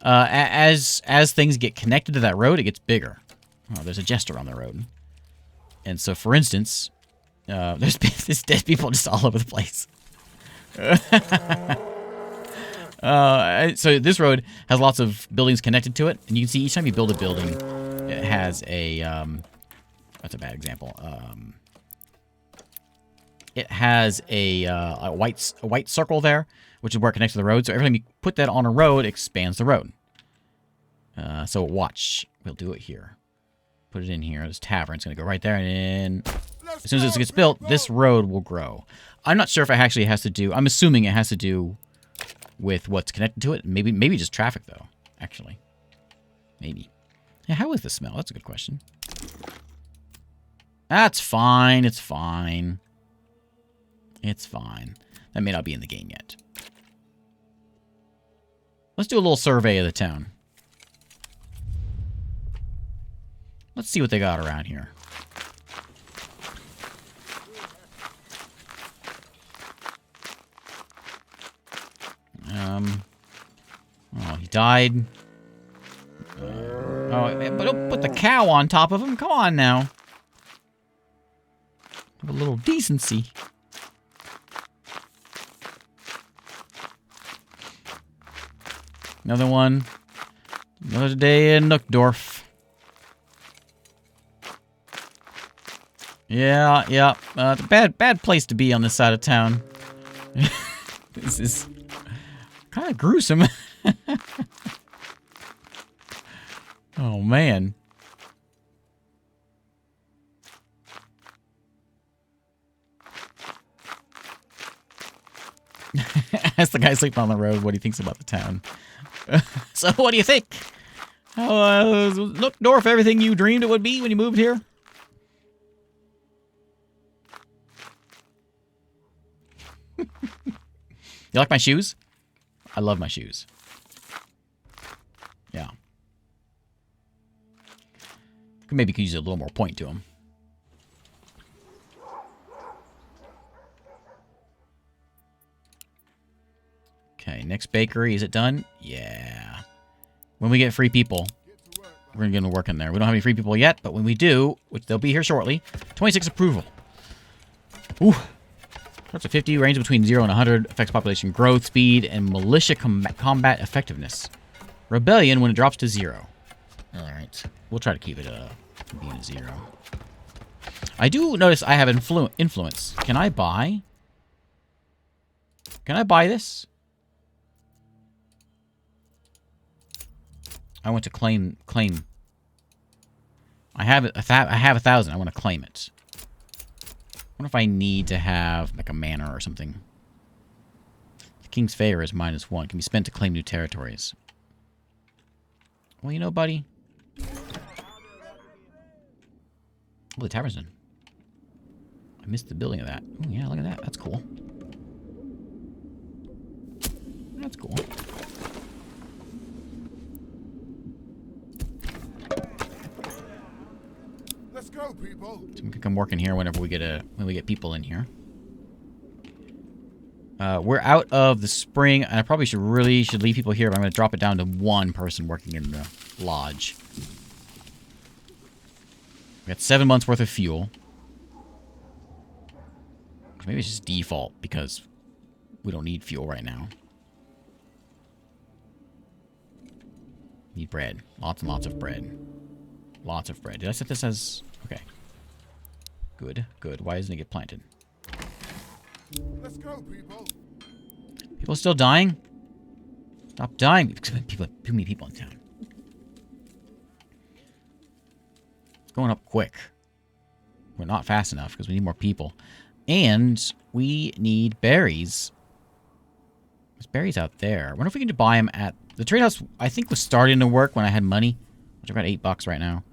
As things get connected to that road, it gets bigger. Oh, there's a jester on the road. And so, for instance, there's dead people just all over the place. So this road has lots of buildings connected to it, and you can see each time you build a building, it has a that's a bad example. It has a white circle there, which is where it connects to the road. So every time you put that on a road, it expands the road. So watch, we'll do it here. Put it in here. This tavern's gonna go right there, and then as soon as it gets built, this road will grow. I'm not sure if it actually has to do. I'm assuming it has to do with what's connected to it. Maybe just traffic though. Actually, maybe. Yeah, how is the smell? That's a good question. That's fine. It's fine. It's fine. That may not be in the game yet. Let's do a little survey of the town. Let's see what they got around here. Oh, he died. Oh, but don't put the cow on top of him. Come on now. Have a little decency. Another one. Another day in Nookdorf. Yeah. It's a bad place to be on this side of town. This is kind of gruesome. Oh, man. Ask the guy sleeping on the road what he thinks about the town. So, what do you think? How, Nookdorf everything you dreamed it would be when you moved here? You like my shoes? I love my shoes. Yeah. Maybe could use a little more point to them. Okay, next bakery. Is it done? Yeah. When we get free people, we're going to get to work in there. We don't have any free people yet, but when we do, which they'll be here shortly, 26 approval. Ooh. Starts at 50, range between 0 and 100, affects population growth, speed, and militia combat effectiveness. Rebellion when it drops to 0. Alright. We'll try to keep it being a 0. I do notice I have influence. Can I buy? Can I buy this? I want to claim. I have 1,000. I want to claim it. I wonder if I need to have like a manor or something. The king's favor is -1. Can be spent to claim new territories. Well, you know, buddy. Oh, the tavern's done. I missed the building of that. Oh, yeah, look at that. That's cool. That's cool. Let's go, people. So we can come work in here whenever we get people in here. We're out of the spring, and I probably should leave people here, but I'm going to drop it down to 1 person working in the lodge. We got 7 months worth of fuel. Maybe it's just default because we don't need fuel right now. Need bread. Lots and lots of bread. Lots of bread. Did I set this as... Okay. Good, good. Why doesn't it get planted? Let's go, people. People still dying? Stop dying. Too many people in town. It's going up quick. We're not fast enough because we need more people. And we need berries. There's berries out there. I wonder if we can buy them at... The trade house, I think, was starting to work when I had money. which I've got $8 right now.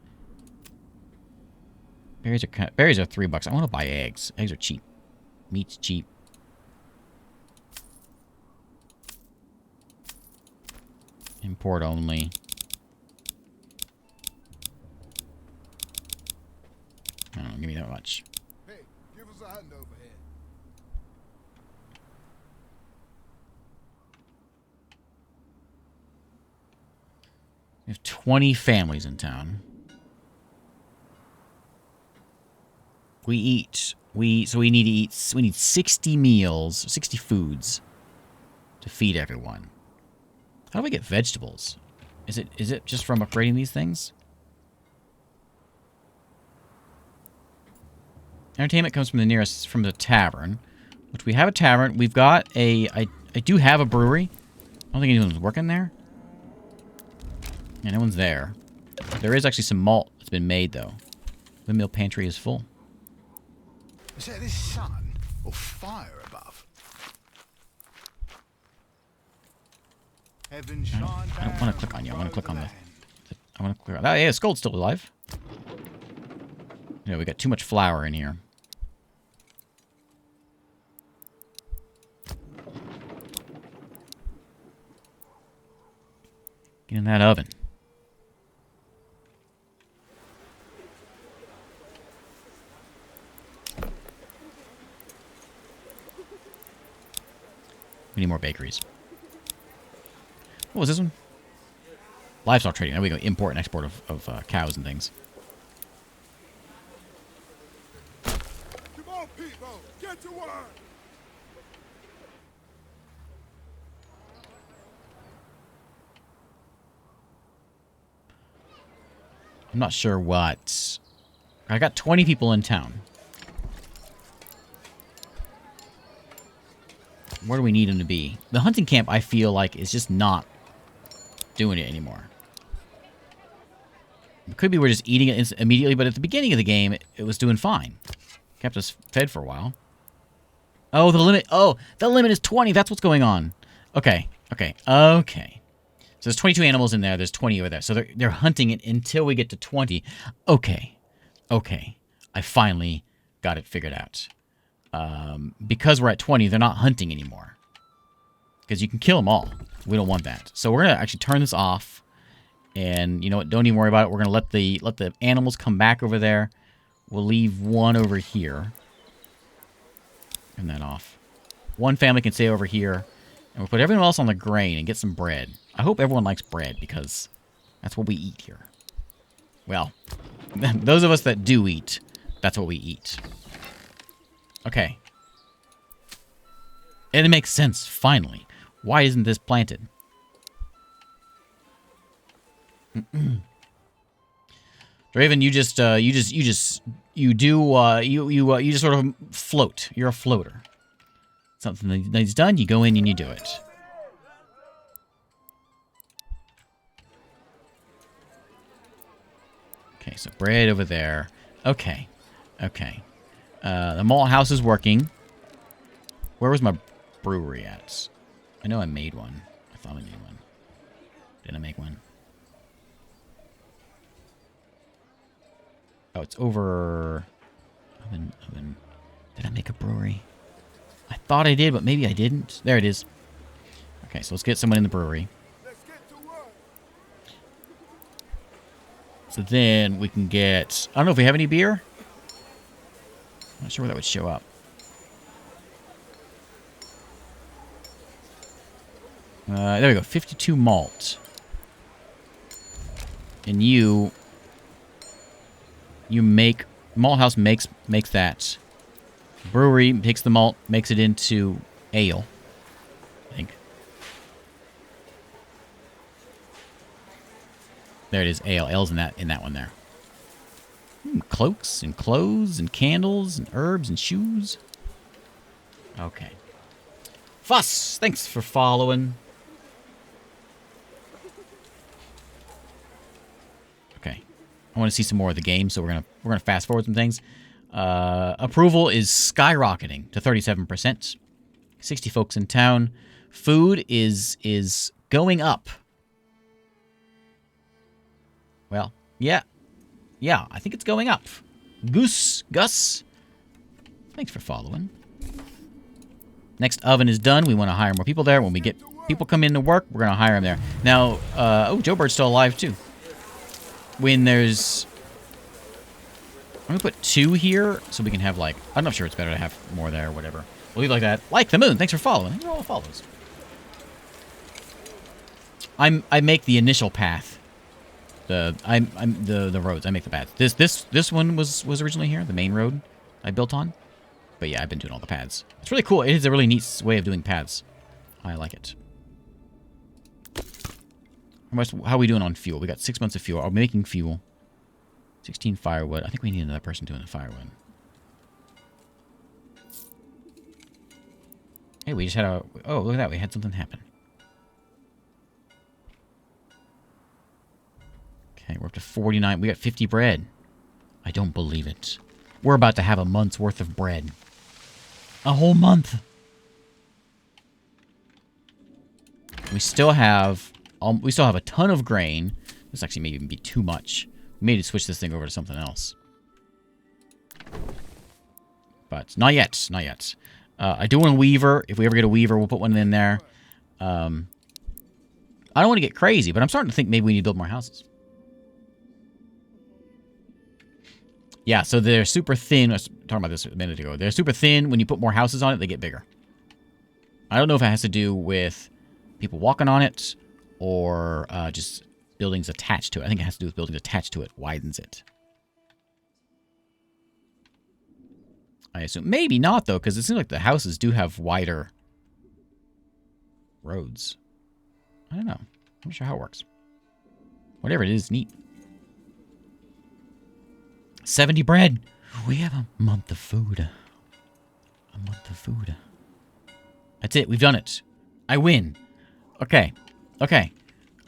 Berries are $3. I want to buy eggs. Eggs are cheap. Meat's cheap. Import only. I don't give me that much. Hey, give us a hand over here. We have 20 families in town. We need to eat. We need 60 meals, 60 foods to feed everyone. How do we get vegetables? Is it just from upgrading these things? Entertainment comes from the tavern, which we have a tavern. We've got I do have a brewery. I don't think anyone's working there. Yeah, no one's there. There is actually some malt that's been made, though. The meal pantry is full. Is that this sun or fire above? Heaven shine I don't want to click on you. I want to click on I want to clear. Oh, yeah, Skull's still alive. Yeah, we got too much flour in here. Get in that oven. We need more bakeries. What was this one? Livestock trading. There we go. Import and export of cows and things. Come on, people, get to work. I'm not sure what. I got 20 people in town. Where do we need them to be? The hunting camp, I feel like, is just not doing it anymore. It could be we're just eating it immediately, but at the beginning of the game, it was doing fine. Kept us fed for a while. Oh, the limit. Oh, the limit is 20. That's what's going on. Okay. Okay. Okay. So there's 22 animals in there. There's 20 over there. So they're hunting it until we get to 20. Okay. Okay. I finally got it figured out. Because we're at 20, they're not hunting anymore. Because you can kill them all. We don't want that. So we're going to actually turn this off. And you know what? Don't even worry about it. We're going to let the animals come back over there. We'll leave one over here. Turn that off. One family can stay over here. And we'll put everyone else on the grain and get some bread. I hope everyone likes bread because that's what we eat here. Well, those of us that do eat, that's what we eat. Okay. And it makes sense, finally. Why isn't this planted? Draven, you just sort of float. You're a floater. Something that's done, you go in and you do it. Okay, so bread over there. Okay. Okay. The malt house is working. Where was my brewery at? I know I made one. I thought I made one. Did I make one? Oh, it's over... Oven. Did I make a brewery? I thought I did, but maybe I didn't. There it is. Okay, so let's get someone in the brewery. Let's get to work. So then we can get... I don't know if we have any beer. I'm not sure where that would show up. There we go. 52 malt. And you make... Malt house makes that. Brewery takes the malt, makes it into ale. I think. There it is, ale. Ale's in that one there. Cloaks and clothes and candles and herbs and shoes. Okay. Fuss, thanks for following. Okay. I want to see some more of the game, so we're gonna fast forward some things. Approval is skyrocketing to 37%. 60 folks in town. Food is going up. Well, yeah. Yeah, I think it's going up. Gus. Thanks for following. Next oven is done. We want to hire more people there. When we get people come in to work, we're going to hire them there. Now, oh, Joe Bird's still alive, too. When there's... I'm going to put 2 here so we can have, like... I'm not sure it's better to have more there or whatever. We'll leave it like that. Like the moon. Thanks for following. You're all follows. I make the initial path. I'm the roads. I make the paths. This one was originally here, the main road I built on. But yeah, I've been doing all the paths. It's really cool. It is a really neat way of doing paths. I like it. How are we doing on fuel? We got 6 months of fuel. Are we making fuel? 16 firewood. I think we need another person doing the firewood. Hey, we just had a... Oh, look at that. We had something happen. Okay, we're up to 49. We got 50 bread. I don't believe it. We're about to have a month's worth of bread. A whole month. We still have a ton of grain. This actually may even be too much. We may need to switch this thing over to something else. But not yet. Not yet. I do want a weaver. If we ever get a weaver, we'll put one in there. I don't want to get crazy, but I'm starting to think maybe we need to build more houses. Yeah, so they're super thin. I was talking about this a minute ago. They're super thin. When you put more houses on it, they get bigger. I don't know if it has to do with people walking on it or just buildings attached to it. I think it has to do with buildings attached to it. Widens it. I assume. Maybe not, though, because it seems like the houses do have wider roads. I don't know. I'm not sure how it works. Whatever it is, neat. 70 bread. We have a month of food. A month of food. That's it. We've done it. I win. Okay. Okay.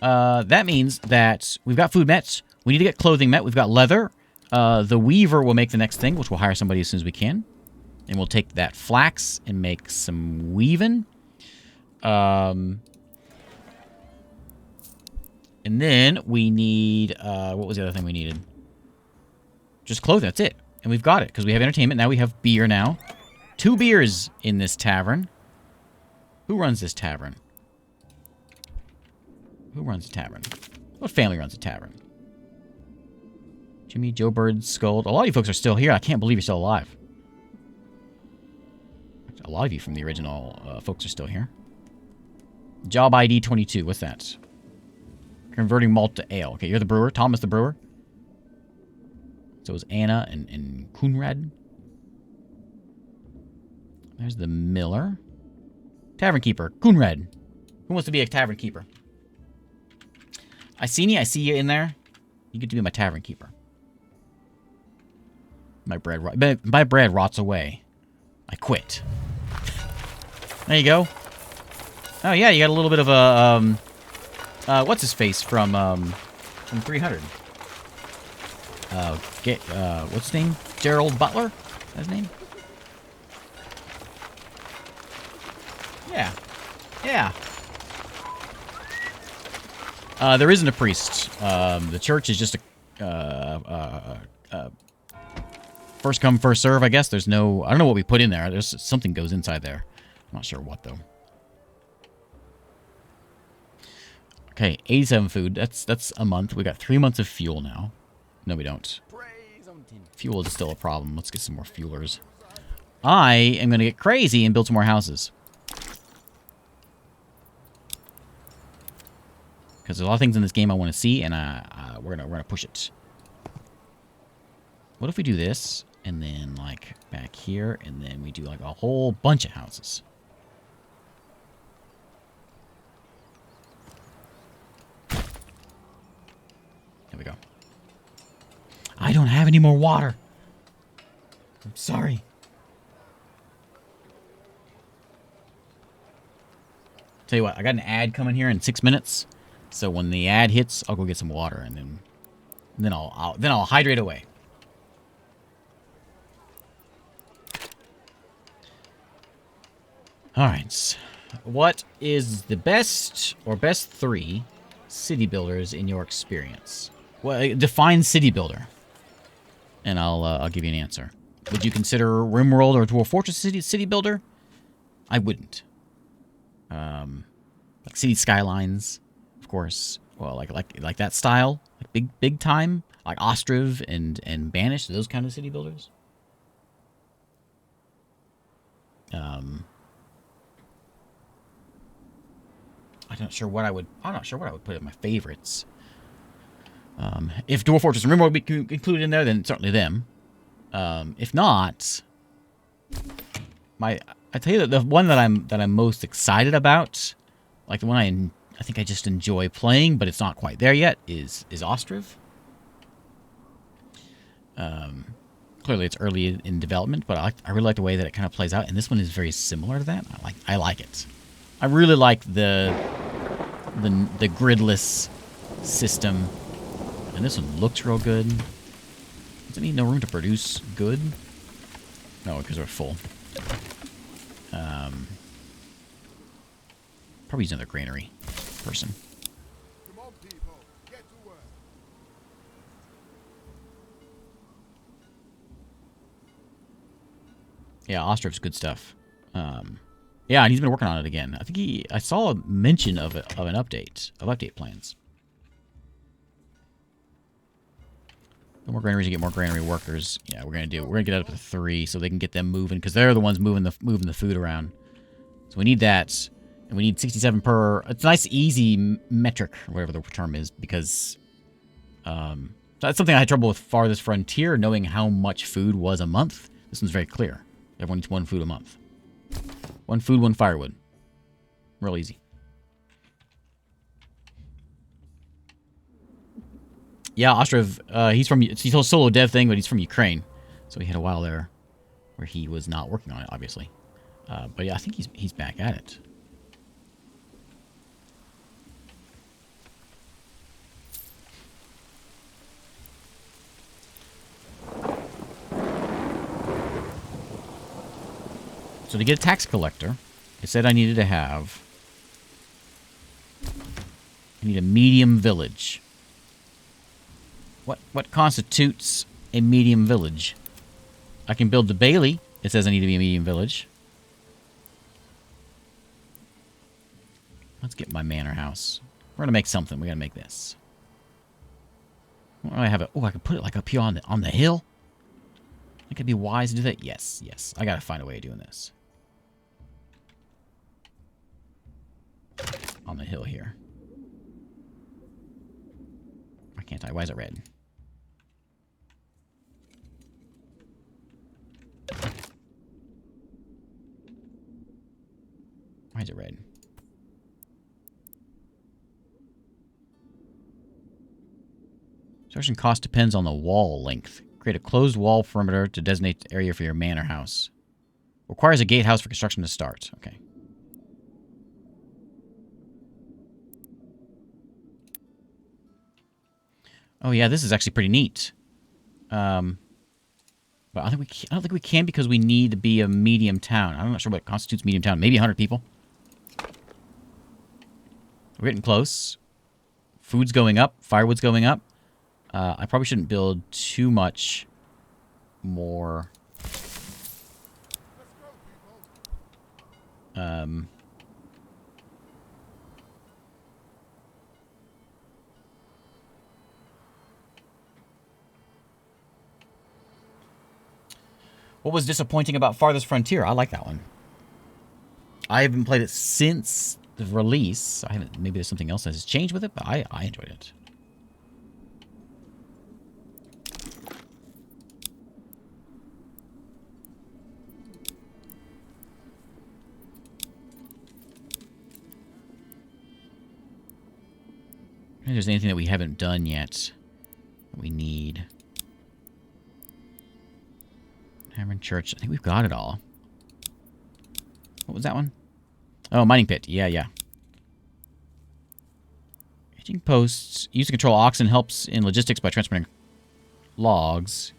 That means that we've got food met. We need to get clothing met. We've got leather. The weaver will make the next thing, which we'll hire somebody as soon as we can. And we'll take that flax and make some weaving. And then we need... what was the other thing we needed? Just clothing, that's it. And we've got it, because we have entertainment. Now we have beer now. 2 beers in this tavern. Who runs this tavern? Who runs the tavern? What family runs the tavern? Jimmy, Joe Bird, Scold. A lot of you folks are still here. I can't believe you're still alive. A lot of you from the original folks are still here. Job ID 22. What's that? Converting malt to ale. Okay, you're the brewer. Thomas the brewer. So it was Anna and Kunrad. There's the miller. Tavern keeper. Kunrad. Who wants to be a tavern keeper? I see you in there. You get to be my tavern keeper. My bread rots away. I quit. There you go. Oh yeah, you got a little bit of a what's his face from 300. What's his name? Gerald Butler? That's his name? Yeah. Yeah. There isn't a priest. The church is just a first come, first serve, I guess. There's no... I don't know what we put in there. There's something goes inside there. I'm not sure what, though. Okay, 87 food. That's a month. We got 3 months of fuel now. No, we don't. Fuel is still a problem. Let's get some more fuelers. I am going to get crazy and build some more houses. Because there's a lot of things in this game I want to see, and we're gonna push it. What if we do this, and then, like, back here, and then we do, like, a whole bunch of houses? There we go. I don't have any more water. I'm sorry. Tell you what, I got an ad coming here in 6 minutes. So when the ad hits, I'll go get some water, and then I'll hydrate away. All right. What is the best or best 3 city builders in your experience? Well, define city builder, and I'll give you an answer. Would you consider RimWorld or Dwarf Fortress city builder? I wouldn't. Like city skylines, of course. Well, like that style, like big time, like Ostriv and Banished, those kind of city builders. I'm not sure what I would put in my favorites. If Dwarf Fortress and RimWorld would be included in there, then certainly them. If not, I tell you that the one that I'm most excited about, like the one I think I just enjoy playing, but it's not quite there yet, is Ostriv. Clearly it's early in development, but I really like the way that it kind of plays out, and this one is very similar to that. I like it. I really like the gridless system, and this one looks real good. Does it mean no room to produce good? No, because we're full. Probably use another granary person. Come on, people. Get to work. Yeah, Ostriv's good stuff. Yeah, and he's been working on it again. I think I saw a mention of an update plans. The more granaries you get, more granary workers. Yeah, we're gonna get it up to 3 so they can get them moving, because they're the ones moving the food around. So we need that, and we need 67 per. It's a nice, easy metric, or whatever the term is, because that's something I had trouble with Farthest Frontier, knowing how much food was a month. This one's very clear. Everyone needs 1 food a month. 1 food, 1 firewood. Real easy. Yeah, Ostriv, he's a solo dev thing, but he's from Ukraine. So he had a while there where he was not working on it, obviously. But yeah, I think he's back at it. So to get a tax collector, it said I need a medium village. What constitutes a medium village? I can build the Bailey. It says I need to be a medium village. Let's get my manor house. We're gonna make something. We gotta make this. I have it. Oh, I could put it like up here on the hill. I think it'd be wise to do that. Yes. I gotta find a way of doing this. On the hill here. Why can't I? Why is it red? Why is it red? Construction cost depends on the wall length. Create a closed wall perimeter to designate the area for your manor house. Requires a gatehouse for construction to start. Okay. Oh yeah, this is actually pretty neat. But I don't think we can because we need to be a medium town. I'm not sure what constitutes medium town. Maybe 100 people. We're getting close. Food's going up. Firewood's going up. I probably shouldn't build too much more. What was disappointing about Farthest Frontier? I like that one. I haven't played it since the release. Maybe there's something else that has changed with it, but I enjoyed it. I don't think there's anything that we haven't done yet that we need. Tavern Church. I think we've got it all. What was that one? Oh, mining pit. Yeah. Hitching posts. Use to control oxen helps in logistics by transporting logs.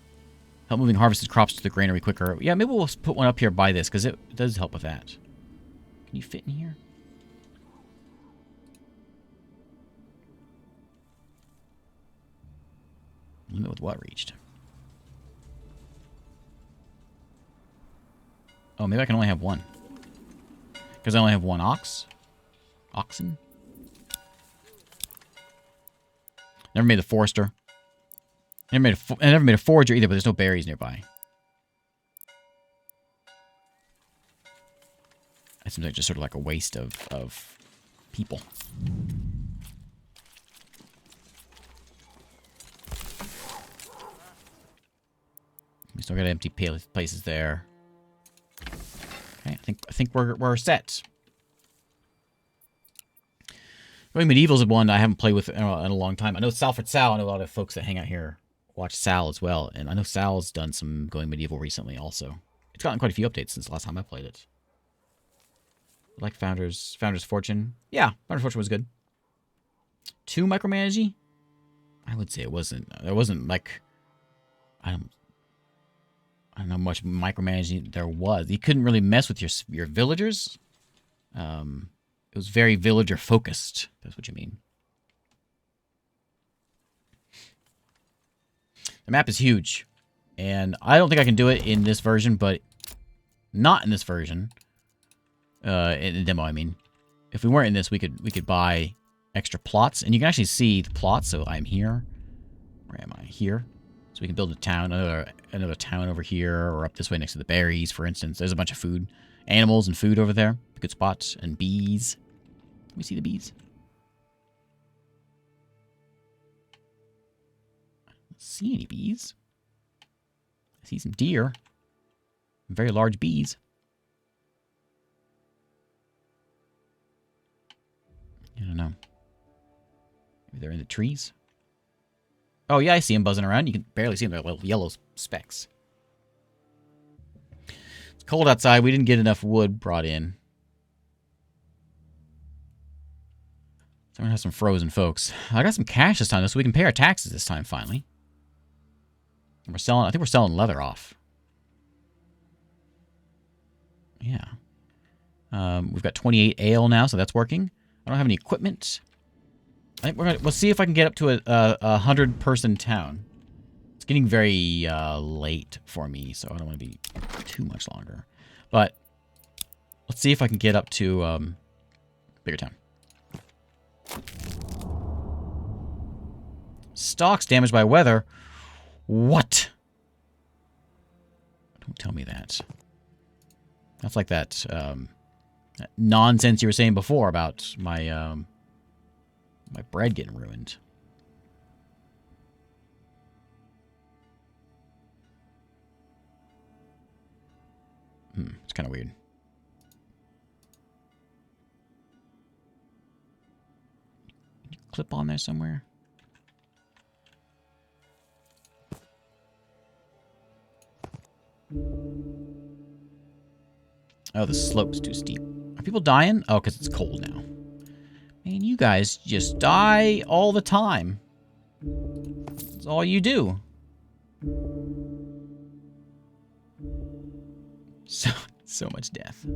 Help moving harvested crops to the granary quicker. Yeah, maybe we'll put one up here by this, because it does help with that. Can you fit in here? Limit with what reached? Oh, maybe I can only have one. Because I only have one oxen. Never made the forester. I never made a forager either, but there's no berries nearby. That seems like just sort of like a waste of people. We still got empty places there. Okay, I think we're set. Going Medieval's one I haven't played with in a long time. I know Salford Sal. I know a lot of folks that hang out here watch Sal as well, and I know Sal's done some Going Medieval recently also. It's gotten quite a few updates since the last time I played it. I like Founder's Fortune. Yeah, Founder's Fortune was good. Too micromanagey? I would say it wasn't. There wasn't like I don't know how much micromanaging there was. You couldn't really mess with your villagers. It was very villager focused. That's what you mean. The map is huge, and I don't think I can do it in this version, but not in this version. In the demo, I mean. If we weren't in this, we could buy extra plots, and you can actually see the plots. So I'm here. Where am I? Here. So we can build a town, another town over here, or up this way next to the berries, for instance. There's a bunch of food, animals and food over there. Good spots, and bees. Let me see the bees. I don't see any bees. I see some deer. Very large bees. I don't know. Maybe they're in the trees. Oh, yeah, I see them buzzing around. You can barely see them. They're little yellow specks. It's cold outside. We didn't get enough wood brought in. So we're going to have some frozen folks. I got some cash this time, though, so we can pay our taxes this time, finally. And we're selling... I think we're selling leather off. Yeah. We've got 28 ale now, so that's working. I don't have any equipment. I think we'll see if I can get up to a 100-person town. It's getting very late for me, so I don't want to be too much longer. But let's see if I can get up to bigger town. Stocks damaged by weather. What? Don't tell me that. That's like that, that nonsense you were saying before about my my bread getting ruined. It's kind of weird. Can you clip on there somewhere? Oh, the slope's too steep. Are people dying? Oh, because it's cold now. Man, you guys just die all the time. That's all you do. So much death. I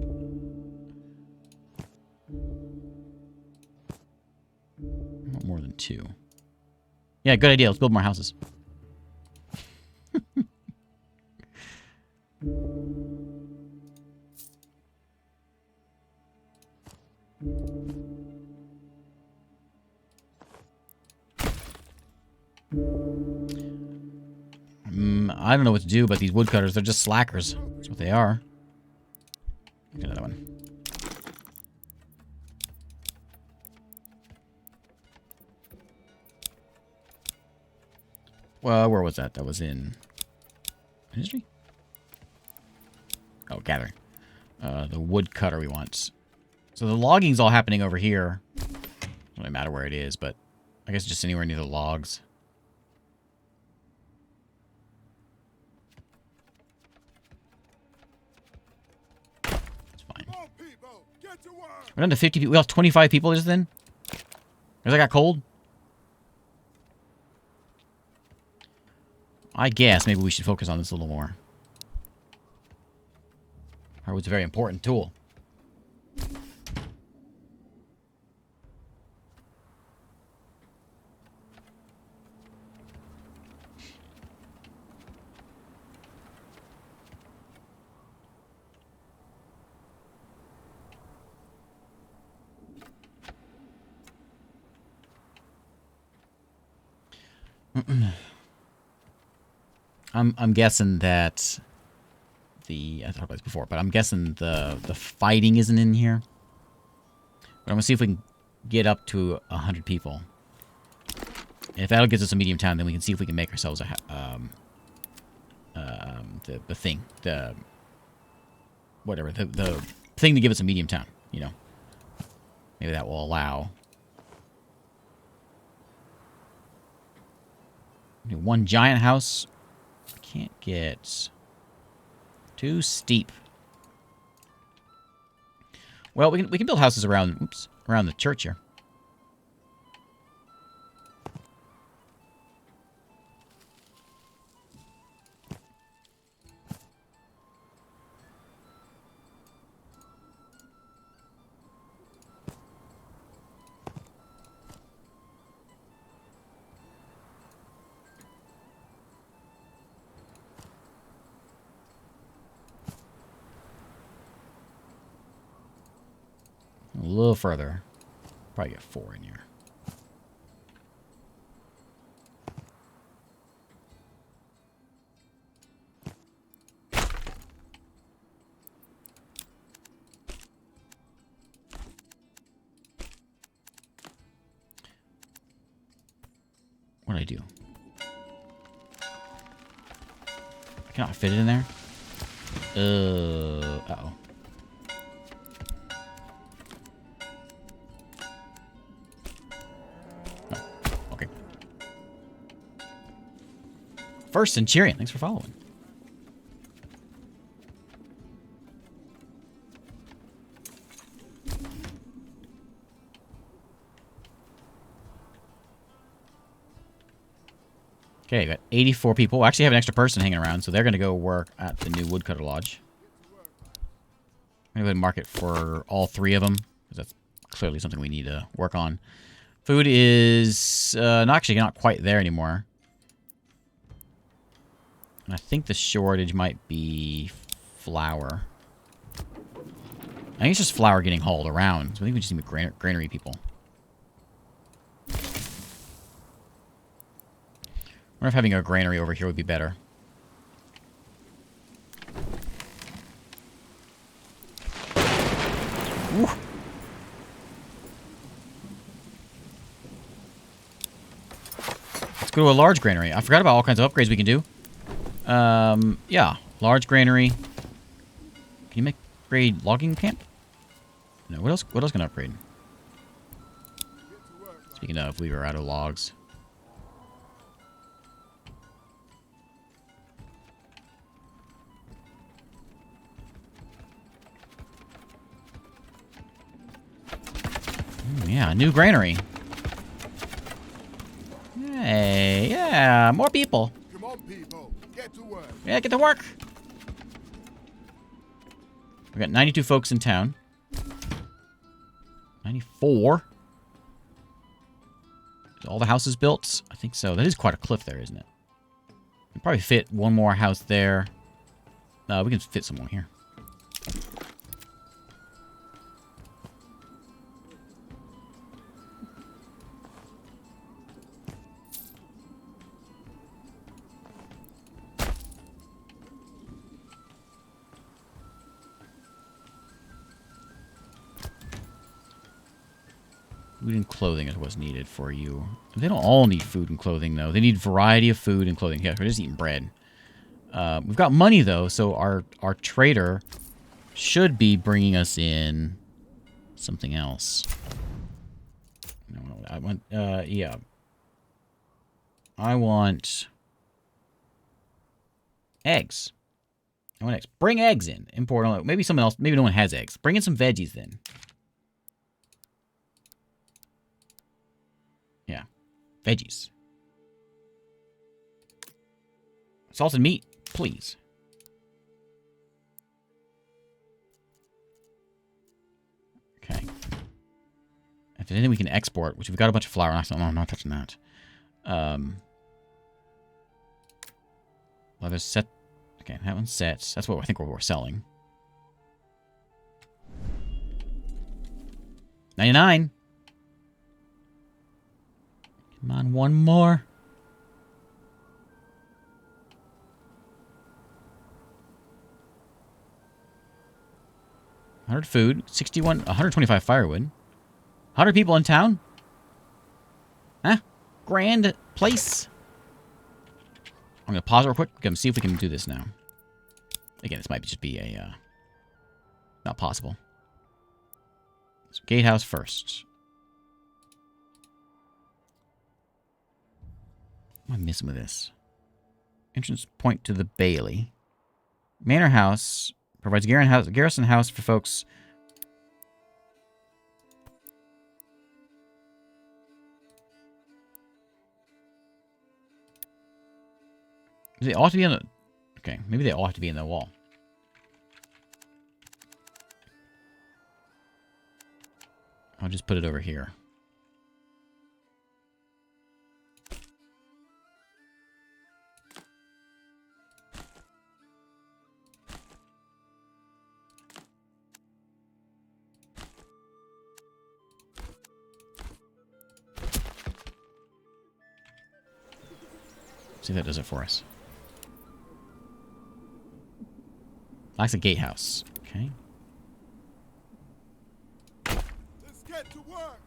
want more than 2. Yeah, good idea. Let's build more houses. I don't know what to do about these woodcutters. They're just slackers. That's what they are. Get another one. Well, where was that? That was in history? Oh, gathering. The woodcutter we want. So the logging's all happening over here. Doesn't really matter where it is, but I guess just anywhere near the logs. It's fine. We're down to 50 people. We lost 25 people just then? Because I got cold? I guess maybe we should focus on this a little more. Hardwood's a very important tool. I'm guessing that I talked about this before, but I'm guessing the fighting isn't in here. But I'm gonna see if we can get up to 100 people. And if that'll get us a medium town, then we can see if we can make ourselves the thing, the thing to give us a medium town. You know, maybe that will allow one giant house. Can't get too steep. Well, we can build houses around the church here. A little further. Probably get 4 in here. What did I do? I cannot fit it in there? Uh-oh. Okay. First Centurion, thanks for following. Okay, got 84 people. We actually have an extra person hanging around, so they're going to go work at the new Woodcutter Lodge. I'm going to go ahead and mark it for all 3 of them, because that's clearly something we need to work on. Food is actually not quite there anymore. And I think the shortage might be flour. I think it's just flour getting hauled around, so I think we just need granary people. I wonder if having a granary over here would be better. Woo. Let's go to a large granary. I forgot about all kinds of upgrades we can do. Yeah, large granary. Can you make upgrade logging camp? No, what else? What else can I upgrade? Speaking of, we were out of logs. Yeah, new granary. Hey, yeah, more people. Come on, people. Get to work. Yeah, get to work. We got 92 folks in town. 94. Is all the houses built? I think so. That is quite a cliff there, isn't it? We'll probably fit one more house there. We can fit some more here. Food and clothing is what's needed for you. They don't all need food and clothing, though. They need variety of food and clothing. Yeah, we're just eating bread. We've got money, though, so our trader should be bringing us in something else. No, I want, yeah. I want eggs. I want eggs. Bring eggs in. Import only. Maybe someone else. Maybe no one has eggs. Bring in some veggies, then. Yeah. Veggies. Salted meat, please. Okay. If there's anything we can export, which we've got a bunch of flour. No, I'm not touching that. Leather set. Okay, that one sets. That's what I think we're selling. 99. Come on, one more. 100 food, 61, 125 firewood. 100 people in town? Huh? Grand place. I'm going to pause real quick and see if we can do this now. Again, this might just be a, not possible. So gatehouse first. What am I missing with this? Entrance point to the Bailey. Manor House provides garrison house for folks. They ought to be on the... Okay, maybe they ought to be in the wall. I'll just put it over here. See if that does it for us. Lacks a gatehouse. Okay. Let's get to work.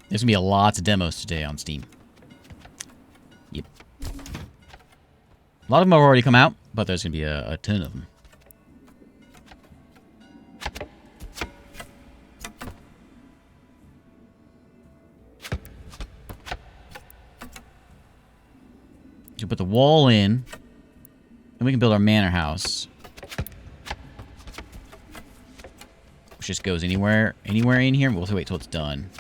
There's gonna be a lot of demos today on Steam. Yep. A lot of them have already come out, but there's gonna be a ton of them. So put the wall in, and we can build our manor house, which just goes anywhere in here. We'll have to wait till it's done.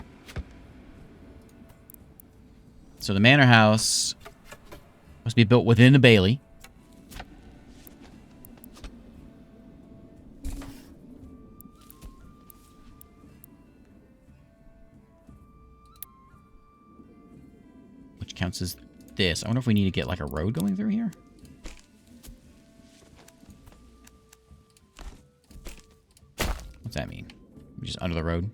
So the manor house must be built within the Bailey. Which counts as this. I wonder if we need to get like a road going through here. What's that mean? Just under the road?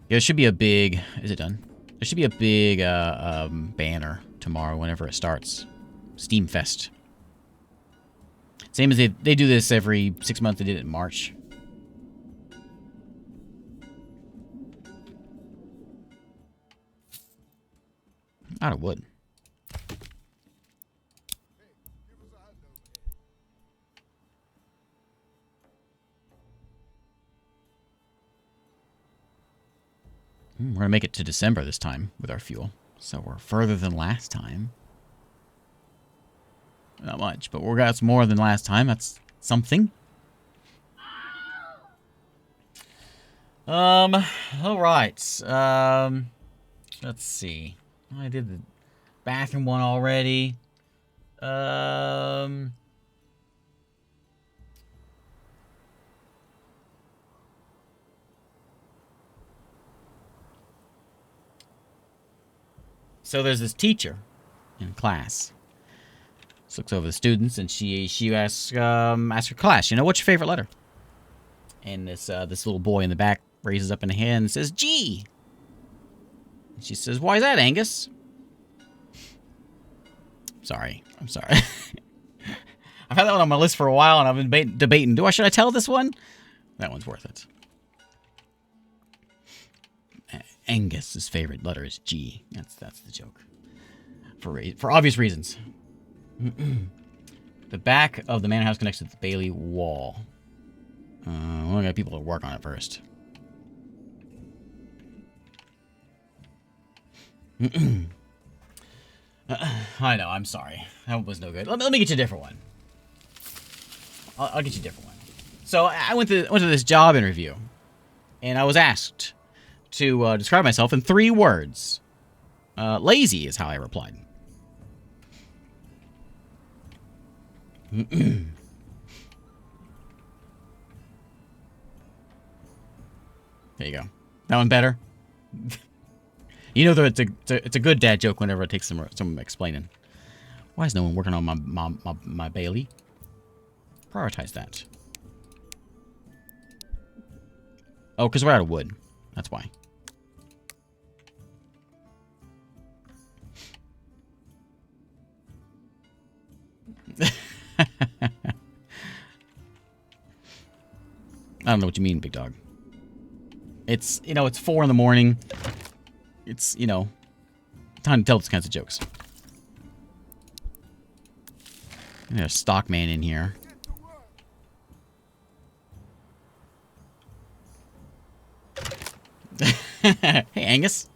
Yeah, it should be a big... Is it done? There should be a big banner tomorrow whenever it starts. Steam Fest. Same as they do this every 6 months. They did it in March. Out of wood. We're going to make it to December this time with our fuel. So we're further than last time. Not much, but we got more than last time. That's something. All right. Let's see. I did the bathroom one already. So there's this teacher in class. She looks over the students and she asks her class, you know, what's your favorite letter? And this little boy in the back raises up in a hand and says, G. And she says, why is that, Angus? Sorry. I'm sorry. I've had that one on my list for a while and I've been debating, should I tell this one? That one's worth it. Angus's favorite letter is G. That's the joke. For obvious reasons. The back of the manor house connects to the Bailey wall. We got people to work on it first. I know, I'm sorry. That was no good. Let me get you a different one. I'll get you a different one. So I went to this job interview, and I was asked to describe myself in 3 words. Lazy is how I replied. There you go. That one better? You know that it's a good dad joke whenever it takes some explaining. Why is no one working on my Bailey? Prioritize that. Oh, because we're out of wood. That's why. I don't know what you mean, big dog. It's, you know, it's 4 in the morning. It's, you know, time to tell these kinds of jokes. There's a stockman in here. Hey, Angus.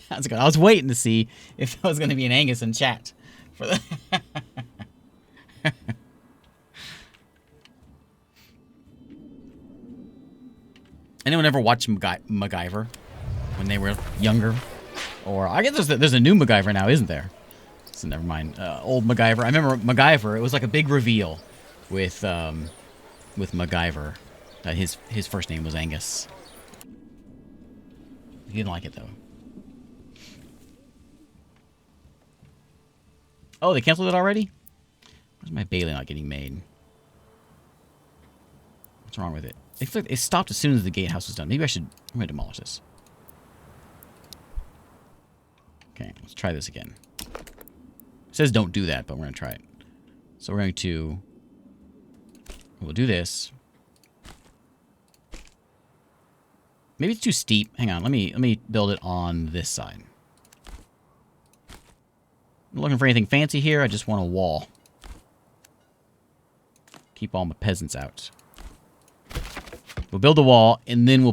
How's it going? I was waiting to see if there was going to be an Angus in chat. For the Anyone ever watch MacGyver when they were younger? Or I guess there's a new MacGyver now, isn't there? So never mind. Old MacGyver. I remember MacGyver. It was like a big reveal with MacGyver. His first name was Angus. He didn't like it though. Oh, they canceled it already? Why's my Bailey not getting made? What's wrong with it? It stopped as soon as the gatehouse was done. Maybe I'm going to demolish this. Okay, let's try this again. It says don't do that, but we're going to try it. So we're going to... We'll do this. Maybe it's too steep. Hang on, let me build it on this side. I'm not looking for anything fancy here. I just want a wall. Keep all my peasants out. We'll build a wall, and then we'll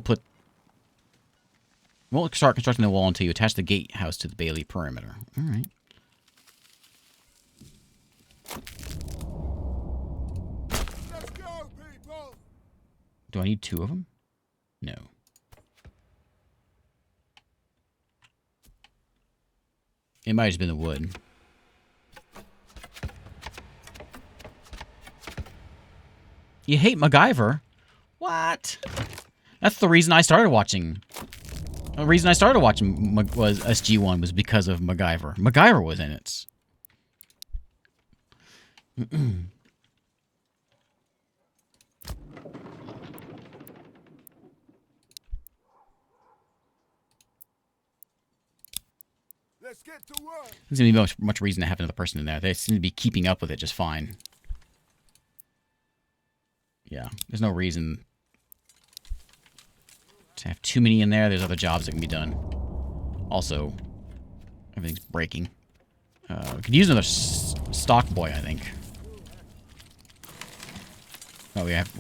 start constructing the wall until you attach the gatehouse to the Bailey perimeter. All right. Let's go, people. Do I need 2 of them? No. It might have just been the wood. You hate MacGyver? What? That's the reason I started watching. The reason I started watching was SG-1 was because of MacGyver. MacGyver was in it. Let's get to work. There's gonna be much reason to have another person in there. They seem to be keeping up with it just fine. Yeah, there's no reason to have too many in there. There's other jobs that can be done. Also, everything's breaking. We could use another stock boy, I think. Oh, we have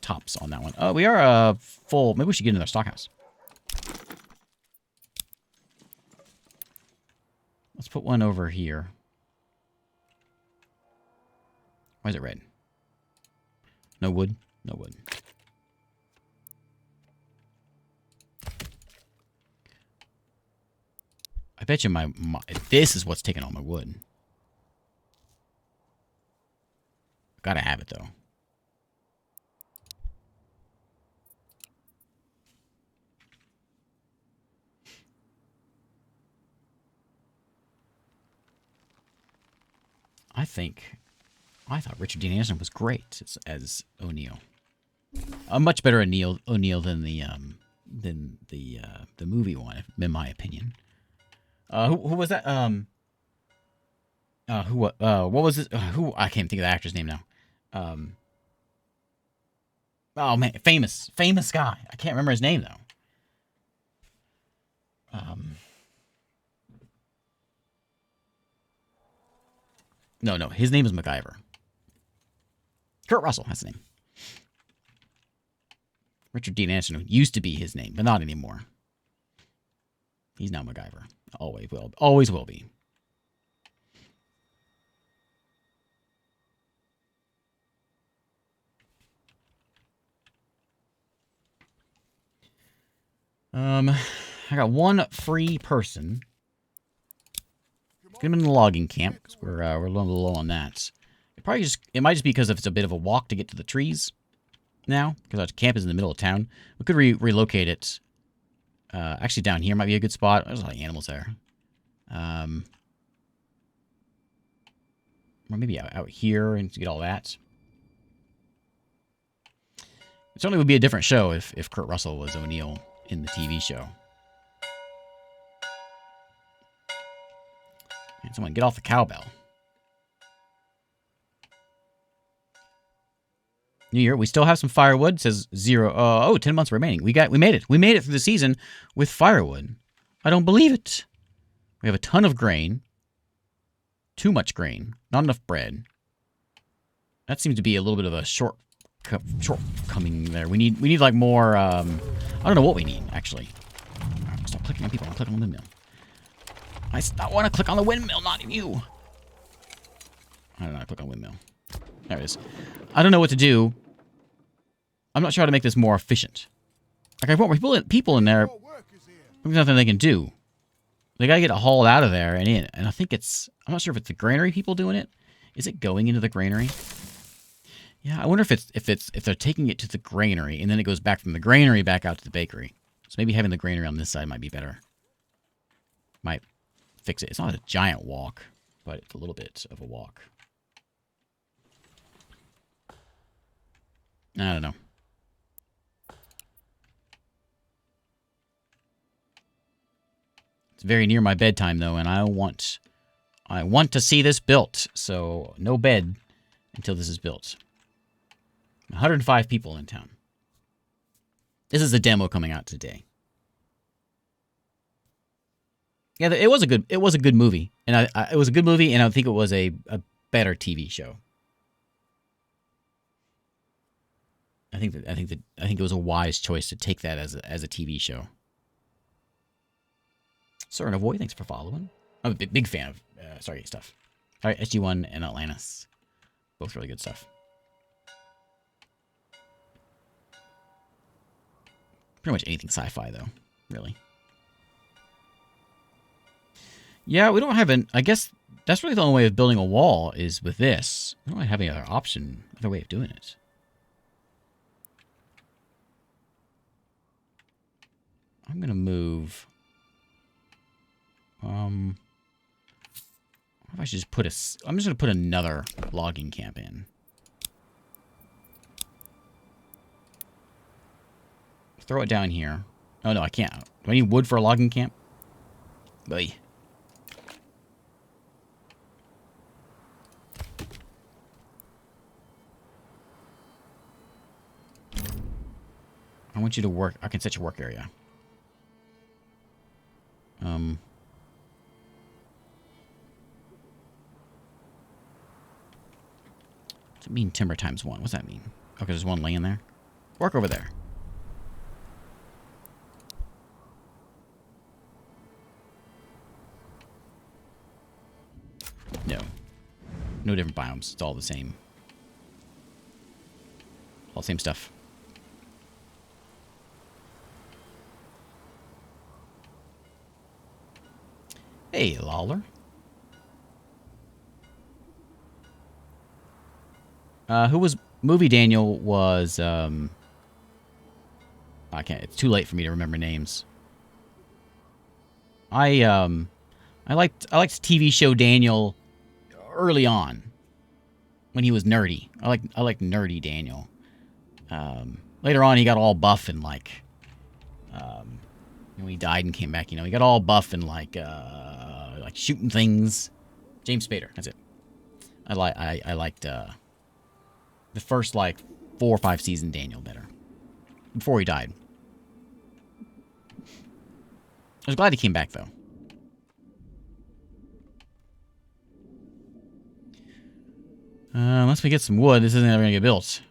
tops on that one. Oh, we are full. Maybe we should get another stockhouse. Let's put one over here. Why is it red? No wood? No wood. I bet you my this is what's taking all my wood. Gotta have it, though. I thought Richard Dean Anderson was great as O'Neill. A much better O'Neill than the movie one, in my opinion. Who was that? What was this? Who I can't think of the actor's name now. Oh man, famous guy. I can't remember his name though. No, his name is MacGyver. Kurt Russell, that's the name. Richard Dean Anderson used to be his name, but not anymore. He's now MacGyver. Always will be. I got one free person. Get him in the logging camp because we're a little low on that. It might just be because it's a bit of a walk to get to the trees now because our camp is in the middle of town. We could relocate it. Actually, down here might be a good spot. There's a lot of animals there. Or maybe out here and to get all that. It certainly would be a different show if Kurt Russell was O'Neill in the TV show. And someone get off the cowbell. New Year. We still have some firewood. It says 0. 10 months remaining. We made it. We made it through the season with firewood. I don't believe it. We have a ton of grain. Too much grain. Not enough bread. That seems to be a little bit of a shortcoming there. We need like more. I don't know what we need actually. Stop clicking on people. I'm clicking on the windmill. I want to click on the windmill, not you. I don't know. I click on windmill. There it is. I don't know what to do. I'm not sure how to make this more efficient. Like, I want people in there. There's nothing they can do. They gotta get it hauled out of there and in. And I think it's... I'm not sure if it's the granary people doing it. Is it going into the granary? Yeah, I wonder if they're taking it to the granary and then it goes back from the granary back out to the bakery. So maybe having the granary on this side might be better. Might fix it. It's not a giant walk, but it's a little bit of a walk. I don't know. It's very near my bedtime though, and I want to see this built. So no bed until this is built. 105 people in town. This is a demo coming out today. Yeah, it was a good movie, and it was a good movie, and I think it was a better TV show. I think it was a wise choice to take that as a TV show. Sir Avoy, thanks for following. I'm a big fan of Stargate stuff. All right, SG-1 and Atlantis, both really good stuff. Pretty much anything sci-fi though, really. Yeah, we don't have an. I guess that's really the only way of building a wall is with this. We don't have any other option, other way of doing it. I'm gonna move. What if I should just put I'm just gonna put another logging camp in. Throw it down here. Oh no, I can't. Do I need wood for a logging camp? Boy. I want you to work. I can set your work area. What's it mean timber times 1? What's that mean? Okay, there's one laying there. Work over there. No. No different biomes. It's all the same. All the same stuff. Hey, Lawler. Who was... Movie Daniel was, I can't... It's too late for me to remember names. I liked TV show Daniel early on. When he was nerdy. I liked nerdy Daniel. Later on, he got all buff and, like... when he died and came back, you know, he got all buff and, like shooting things. James Spader, that's it. I liked the first, like, 4 or 5 season Daniel better. Before he died. I was glad he came back, though. Unless we get some wood, this isn't ever going to get built.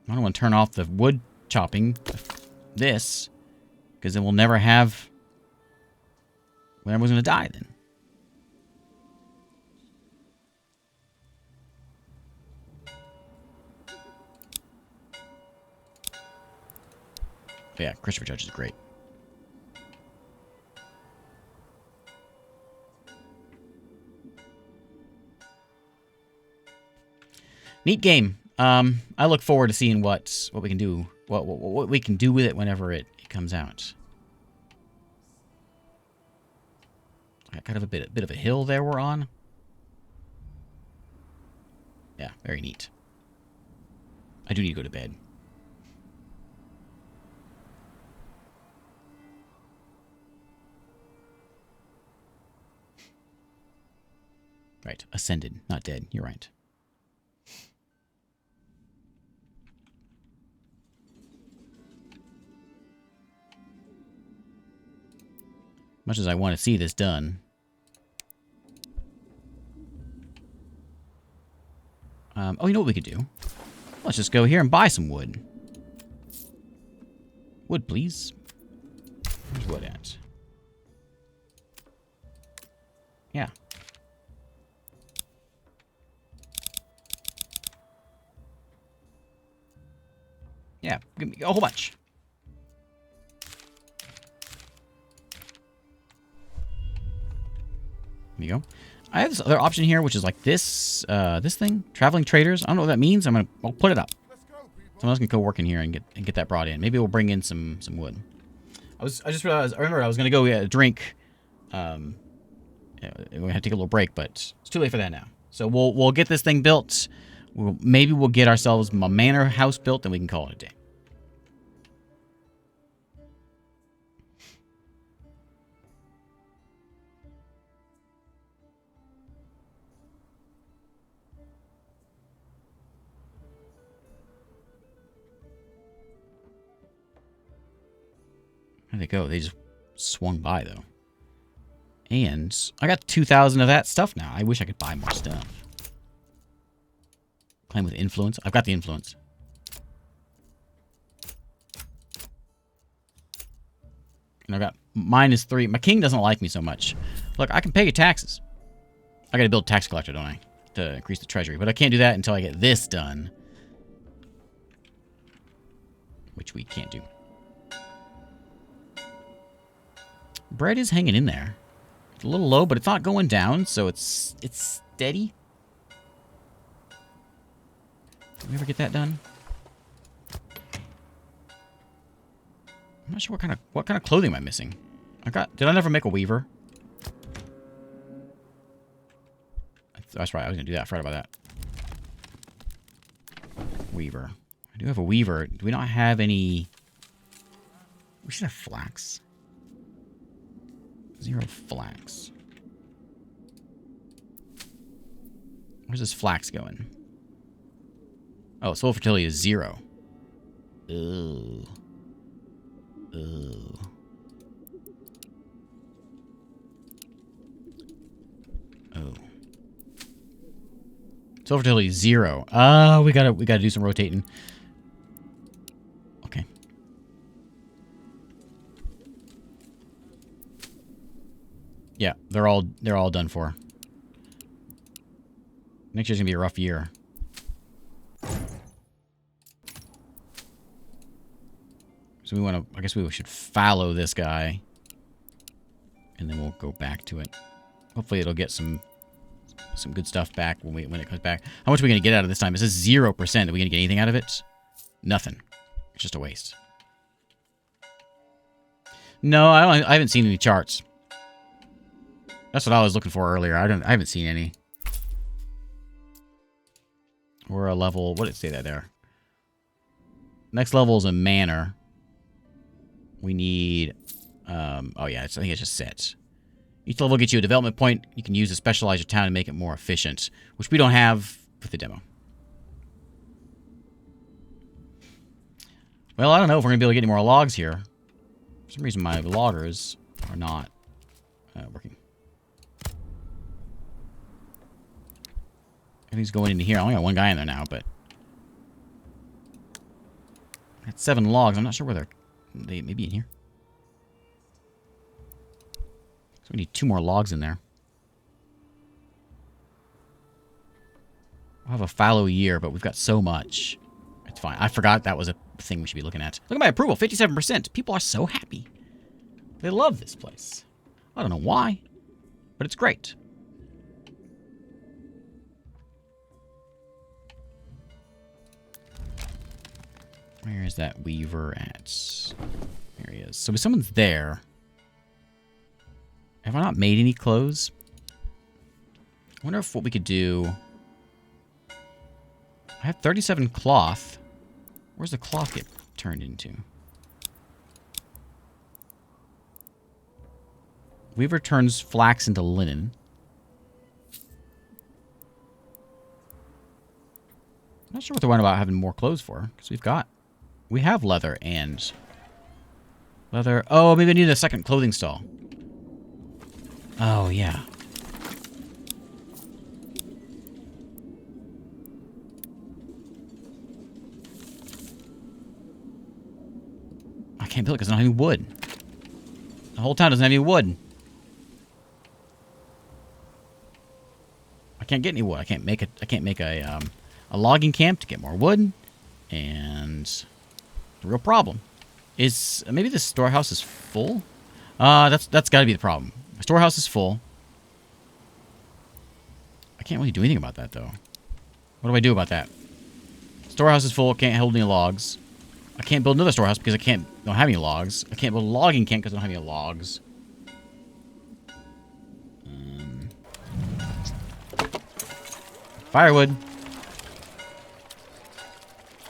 I don't want to turn off the wood chopping. This. Because then we'll never have... When everyone's going to die, then. But yeah, Christopher Judge is great. Neat game. I look forward to seeing what we can do, what we can do with it whenever it comes out. Got kind of a bit of a hill there we're on. Yeah, very neat. I do need to go to bed. Right, ascended, not dead. You're right. Much as I want to see this done. Oh, you know what we could do? Let's just go here and buy some wood. Wood, please. Where's wood at? Yeah. Yeah, give me a whole bunch. There you go. I have this other option here, which is like this, this thing, traveling traders. I don't know what that means. I'll put it up. Someone else can go work in here and get that brought in. Maybe we'll bring in some wood. I just realized. I remember I was gonna go get a drink. Yeah, we had to take a little break, but it's too late for that now. So we'll get this thing built. Maybe we'll get ourselves a manor house built, and we can call it a day. Where'd they go? They just swung by, though. And I got 2,000 of that stuff now. I wish I could buy more stuff. Claim with influence. I've got the influence. And I got -3. My king doesn't like me so much. Look, I can pay you taxes. I gotta build a tax collector, don't I? To increase the treasury. But I can't do that until I get this done. Which we can't do. Bread is hanging in there. It's a little low, but it's not going down, so it's steady. Did we ever get that done? I'm not sure what kind of clothing am I missing. Did I never make a weaver? That's right, I was gonna do that. I forgot about that. Weaver. I do have a weaver. Do we not have any? We should have flax. 0 flax. Where's this flax going? Oh, soul fertility is 0. Ugh. Ugh. Oh. Soul fertility is 0. Oh, we gotta do some rotating. Okay. Yeah, they're all done for. Next year's gonna be a rough year. So we want to. I guess we should fallow this guy, and then we'll go back to it. Hopefully, it'll get some good stuff back when it comes back. How much are we gonna get out of this time? Is this 0%? Are we gonna get anything out of it? Nothing. It's just a waste. No, I haven't seen any charts. That's what I was looking for earlier. I haven't seen any. We're a level. What did it say that there? Next level is a manor. We need. Oh yeah, I think it's just set. Each level gets you a development point. You can use to specialize your town and make it more efficient, which we don't have with the demo. Well, I don't know if we're gonna be able to get any more logs here. For some reason, my loggers are not working. Everything's going into here. I only got one guy in there now, but I got 7 logs. I'm not sure where they may be in here. So we need 2 more logs in there. We'll have a fallow year, but we've got so much. It's fine. I forgot that was a thing we should be looking at. Look at my approval, 57%. People are so happy. They love this place. I don't know why, but it's great. Where is that weaver at? There he is. So if someone's there, have I not made any clothes? I wonder if what we could do. I have 37 cloth. Where's the cloth get turned into? Weaver turns flax into linen. I'm not sure what they're worried about having more clothes for, because we have leather and leather. Oh, maybe I need a second clothing stall. Oh, yeah. I can't build it because I don't have any wood. The whole town doesn't have any wood. I can't get any wood. I can't make a logging camp to get more wood, and it's a real problem. Is maybe the storehouse is full? That's got to be the problem. The storehouse is full. I can't really do anything about that though. What do I do about that? Storehouse is full. Can't hold any logs. I can't build another storehouse because don't have any logs. I can't build a logging camp because I don't have any logs. Firewood.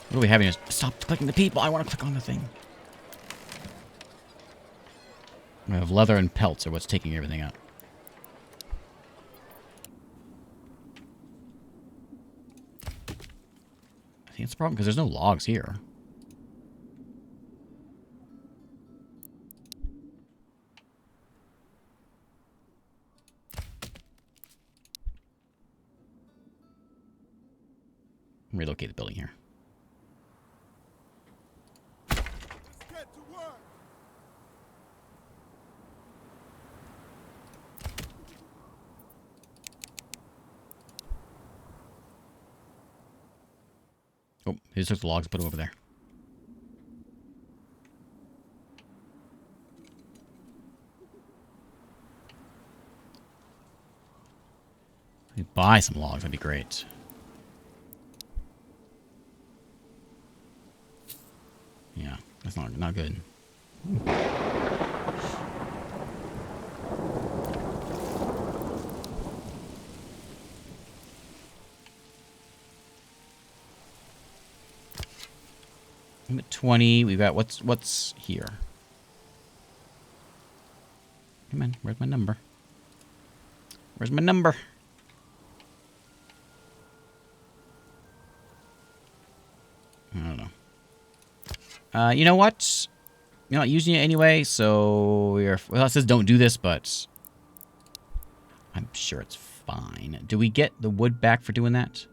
What do we have here? Stop clicking the people. I want to click on the thing. We have leather and pelts are what's taking everything up. I think it's a problem because there's no logs here. Relocate the building here. Let's get to work. Oh, he just took the logs and put them over there. We buy some logs, that'd be great. Yeah, that's not good. I'm at 20. We've got what's here? Come on, where's my number? Where's my number? I don't know. You know what? You're not using it anyway, so well, it says don't do this, but I'm sure it's fine. Do we get the wood back for doing that?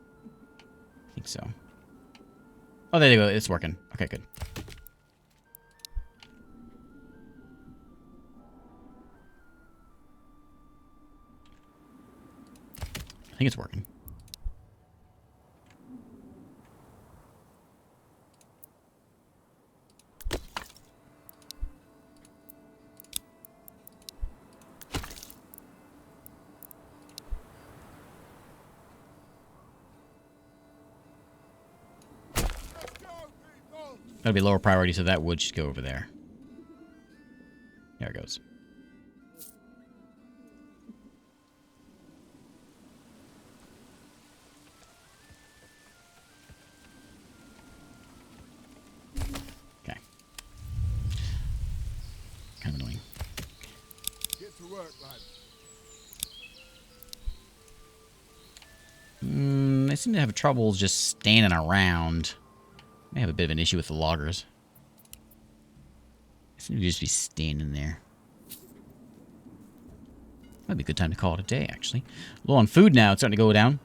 I think so. Oh, there you go. It's working. Okay, good. I think it's working. That'll be lower priority, so that wood should go over there. There it goes. Okay. Kind of annoying. Get to work, lad. They seem to have trouble just standing around. May have a bit of an issue with the loggers. They seem to just be standing there. Might be a good time to call it a day, actually. Low on food now. It's starting to go down.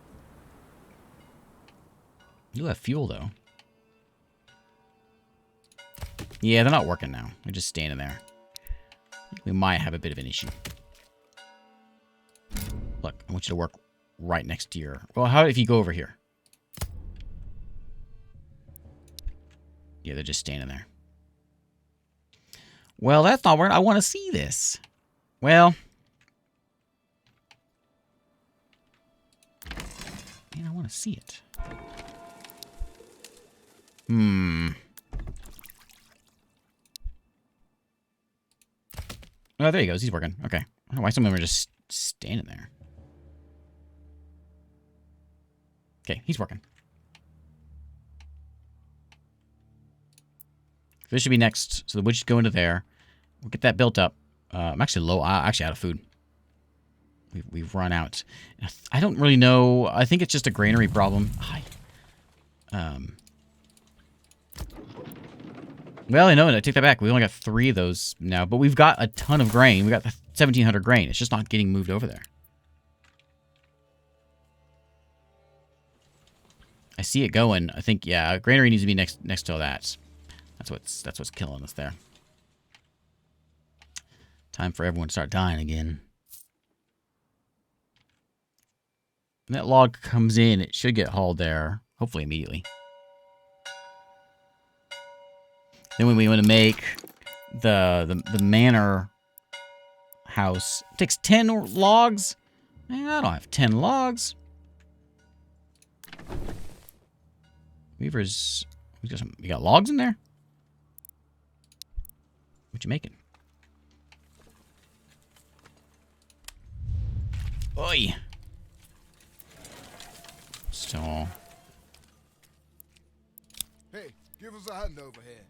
You have fuel, though. Yeah, they're not working now. They're just standing there. We might have a bit of an issue. Look, I want you to work right next to your... Well, how if you go over here? Yeah, they're just standing there. Well, that's not where I want to see this. Well... Man, I want to see it. Oh, there he goes. He's working. Okay. I don't know why some of them are just standing there. Okay, he's working. This should be next. So the wood should go into there. We'll get that built up. I'm actually low. I'm actually out of food. We've run out. I don't really know. I think it's just a granary problem. Hi. Well, no, I take that back. We only got 3 of those now, but we've got a ton of grain. We got 1,700 grain. It's just not getting moved over there. I see it going. I think, yeah, granary needs to be next to that. That's what's killing us there. Time for everyone to start dying again. When that log comes in, it should get hauled there, hopefully immediately. Then when we want to make the manor house, it takes 10 logs. Man, I don't have 10 logs. Weavers, we got logs in there? What you making? Oi! So... Hey, give us a hand over here.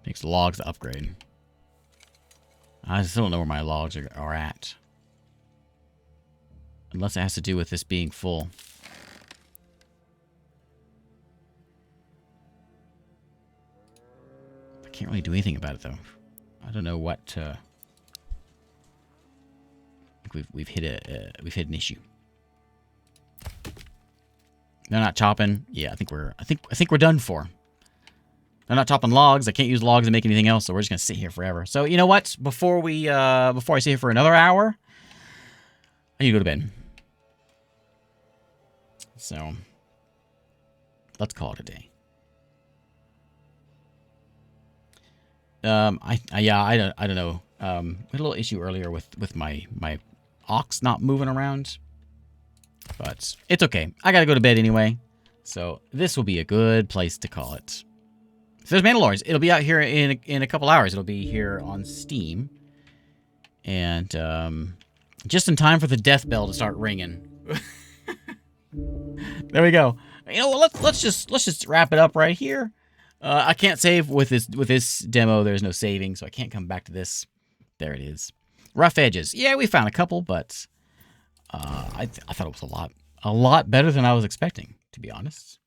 Takes logs to upgrade. I still don't know where my logs are at. Unless it has to do with this being full. I can't really do anything about it, though. I don't know what... I think we've hit an issue. They're not chopping. Yeah, I think we're done for. They're not chopping logs. I can't use logs to make anything else, so we're just gonna sit here forever. So you know what? Before I sit here for another hour, I need to go to bed. So let's call it a day. I don't know. We had a little issue earlier with my ox not moving around, but it's okay. I gotta go to bed anyway, so this will be a good place to call it. So there's Manor Lords. It'll be out here in a couple hours. It'll be here on Steam, and just in time for the death bell to start ringing. There we go. You know what? Let's just wrap it up right here. I can't save with this demo. There's no saving, so I can't come back to this. There it is. Rough edges. Yeah, we found a couple, but I thought it was a lot better than I was expecting, to be honest.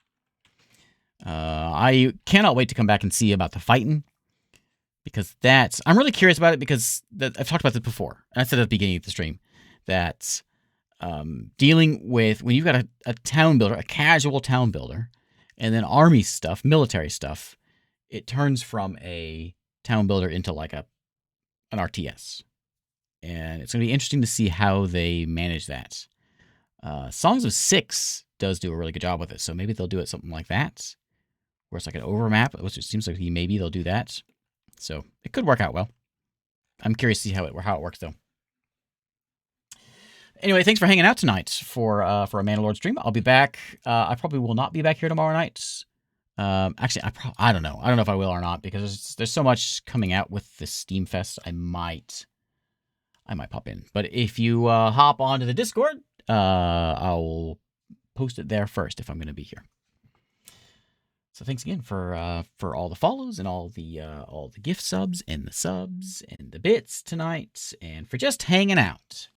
I cannot wait to come back and see about the fighting, because I'm really curious about it, because I've talked about this before, and I said at the beginning of the stream that dealing with when you've got a town builder, a casual town builder, and then army stuff, military stuff, it turns from a town builder into like an RTS, and it's going to be interesting to see how they manage that. Songs of Six does do a really good job with it, so maybe they'll do it something like that, where it's like an overmap, which it seems like maybe they'll do that. So it could work out well. I'm curious to see how it works, though. Anyway, thanks for hanging out tonight for a Manor Lords stream. I'll be back. I probably will not be back here tomorrow night. Actually, I don't know. I don't know if I will or not, because there's so much coming out with the Steam Fest. I might pop in. But if you hop onto the Discord, I'll post it there first if I'm going to be here. So thanks again for all the follows and all the gift subs and the bits tonight, and for just hanging out.